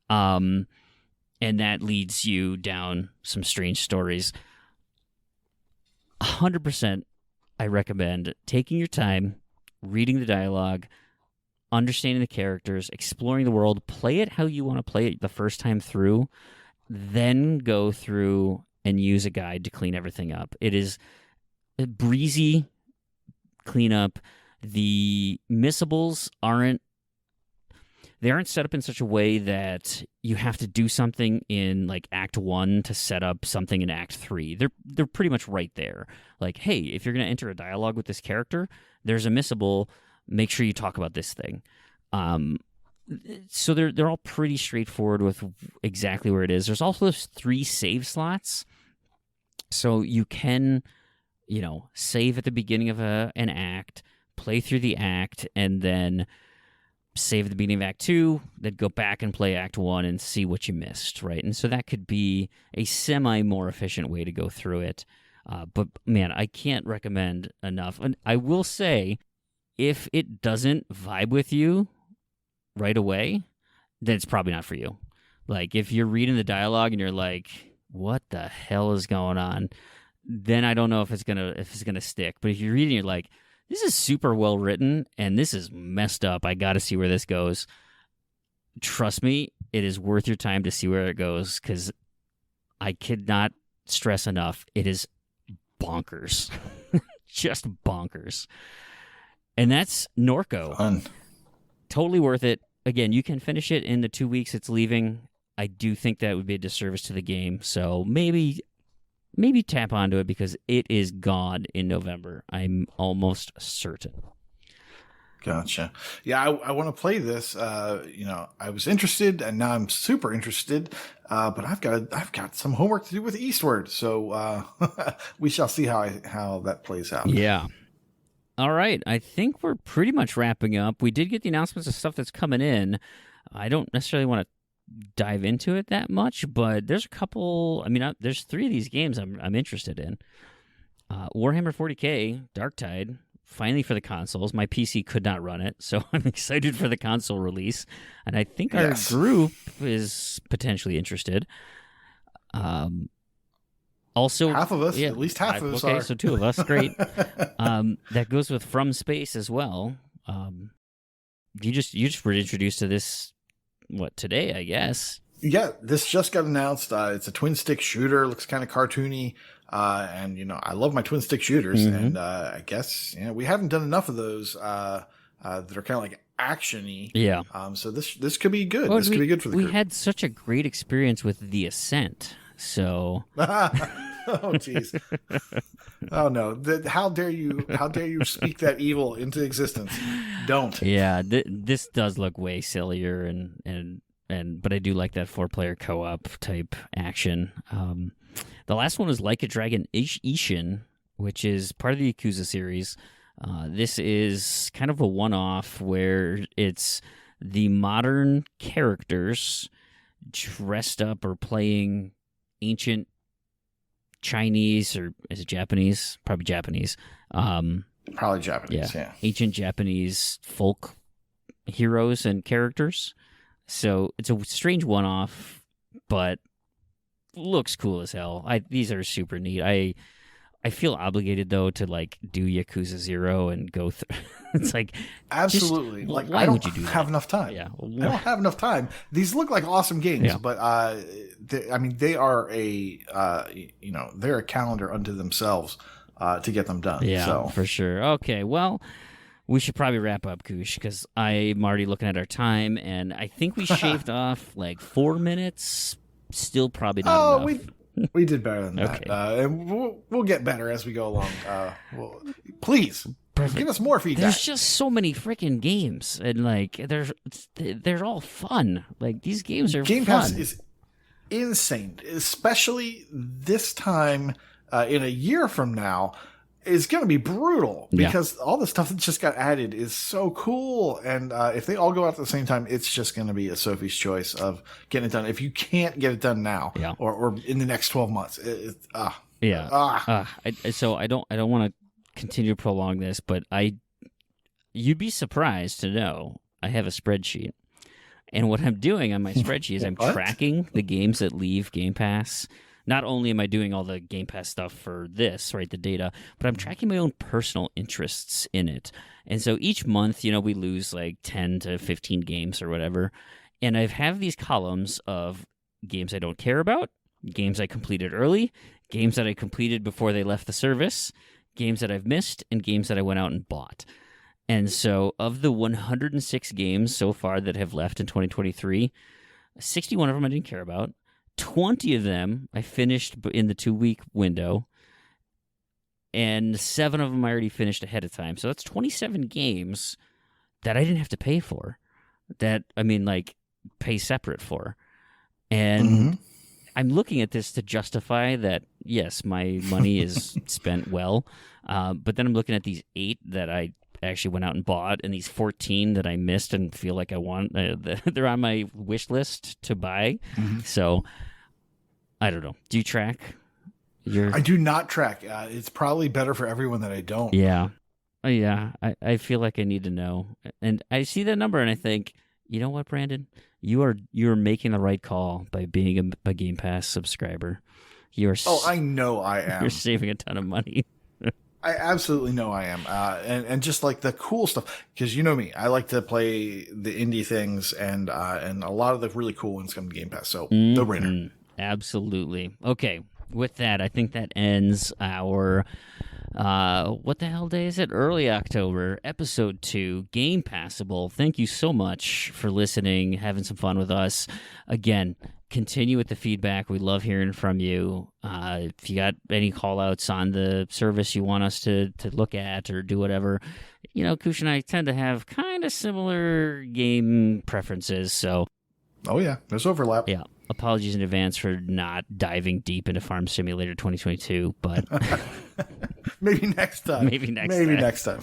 and that leads you down some strange stories. 100%, I recommend taking your time, reading the dialogue, understanding the characters, exploring the world. Play it how you want to play it the first time through. then go through and use a guide to clean everything up. It is a breezy cleanup. The missables aren't set up in such a way that you have to do something in like Act 1 to set up something in Act 3. They're pretty much right there. Like, hey, if you're going to enter a dialogue with this character, there's a missable. Make sure you talk about this thing. So they're all pretty straightforward with exactly where it is. There's also 3 save slots, so you can, save at the beginning of an act, play through the act, and then save at the beginning of Act 2, then go back and play Act 1 and see what you missed, right? And so that could be a more efficient way to go through it. But man, I can't recommend enough. And I will say, if it doesn't vibe with you right away, then it's probably not for you. Like, if you're reading the dialogue and you're like, what the hell is going on? Then I don't know if it's gonna stick. But if you're reading, you're like, this is super well written and this is messed up. I got to see where this goes. Trust me, it is worth your time to see where it goes, because I could not stress enough. It is bonkers. Just bonkers. And that's Norco. Fun. Totally worth it. Again, you can finish it in the 2 weeks it's leaving. I do think that would be a disservice to the game. So maybe tap onto it, because it is gone in November. I'm almost certain. Gotcha. Yeah, I want to play this. I was interested, and now I'm super interested. But I've got some homework to do with Eastward, so we shall see how that plays out. Yeah. All right. I think we're pretty much wrapping up. We did get the announcements of stuff that's coming in. I don't necessarily want to dive into it that much, but there's a couple. I mean, there's 3 of these games I'm interested in. Warhammer 40K Darktide, finally for the consoles. My PC could not run it, so I'm excited for the console release, and I think our group is potentially interested. Also, half of us, at least half of us. Okay, are. So 2 of us, great. That goes with From Space as well. You just were introduced to this, today, I guess. Yeah, this just got announced. It's a twin stick shooter. Looks kind of cartoony, and I love my twin stick shooters. Mm-hmm. And I guess we haven't done enough of those that are kind of like actiony. Yeah. So this could be good. This could be good for the group. We had such a great experience with The Ascent. So, oh jeez, oh no! How dare you speak that evil into existence? Don't. Yeah, this does look way sillier, but I do like that 4-player co-op type action. The last one is Like a Dragon Ishin, which is part of the Yakuza series. This is kind of a one-off where it's the modern characters dressed up or playing ancient Chinese, or is it Japanese? Probably Japanese. Probably Japanese, yeah. Ancient Japanese folk heroes and characters. So it's a strange one-off, but looks cool as hell. These are super neat. I feel obligated, though, to do Yakuza 0 and go through. It's like, absolutely. Why would you do that? Have enough time. Yeah, I don't have enough time. These look like awesome games, but they are they're a calendar unto themselves to get them done. Yeah, so. For sure. Okay, well, we should probably wrap up, Koosh, because I'm already looking at our time, and I think we shaved off 4 minutes. Still probably not enough. We did better than that. Okay. And we'll get better as we go along. Please, give us more feedback. There's just so many freaking games, and they're all fun. These games are Game fun. Pass is insane, especially this time in a year from now. Is going to be brutal because all the stuff that just got added is so cool. And if they all go out at the same time, it's just going to be a Sophie's choice of getting it done. If you can't get it done now or in the next 12 months, So I don't want to continue to prolong this, but you'd be surprised to know I have a spreadsheet. And what I'm doing on my spreadsheet is I'm tracking the games that leave Game Pass. Not only am I doing all the Game Pass stuff for this, right, the data, but I'm tracking my own personal interests in it. And so each month, we lose 10 to 15 games or whatever. And I have these columns of games I don't care about, games I completed early, games that I completed before they left the service, games that I've missed, and games that I went out and bought. And so of the 106 games so far that have left in 2023, 61 of them I didn't care about. 20 of them I finished in the 2-week window, and 7 of them I already finished ahead of time. So that's 27 games that I didn't have to pay for, pay separate for. And I'm looking at this to justify that, yes, my money is spent well, but then I'm looking at these 8 that I actually went out and bought, and these 14 that I missed and feel like I want. They're on my wish list to buy. So I don't know. Do you track? I do not track. It's probably better for everyone that I don't. Yeah. I feel like I need to know. And I see that number and I think, you know what, Brandon? You're making the right call by being a Game Pass subscriber. I know I am. You're saving a ton of money. I absolutely know I am. And just like the cool stuff, because you know me, I like to play the indie things, and a lot of the really cool ones come to Game Pass. So no brainer. Absolutely. Okay. With that, I think that ends our what the hell day is it? Early October, episode 2, Game Passible. Thank you so much for listening, having some fun with us. Again, continue with the feedback. We love hearing from you. If you got any call-outs on the service you want us to look at or do whatever, Koosh and I tend to have kind of similar game preferences, so... Oh, yeah. There's overlap. Yeah. Apologies in advance for not diving deep into Farm Simulator 2022, but... Maybe next time. Maybe next time.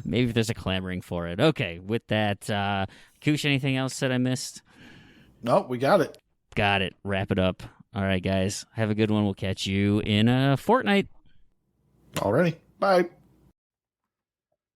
Maybe if there's a clamoring for it. Okay, with that, Koosh, anything else that I missed? No, we got it. Got it. Wrap it up. All right, guys. Have a good one. We'll catch you in a fortnight. Alrighty. Bye.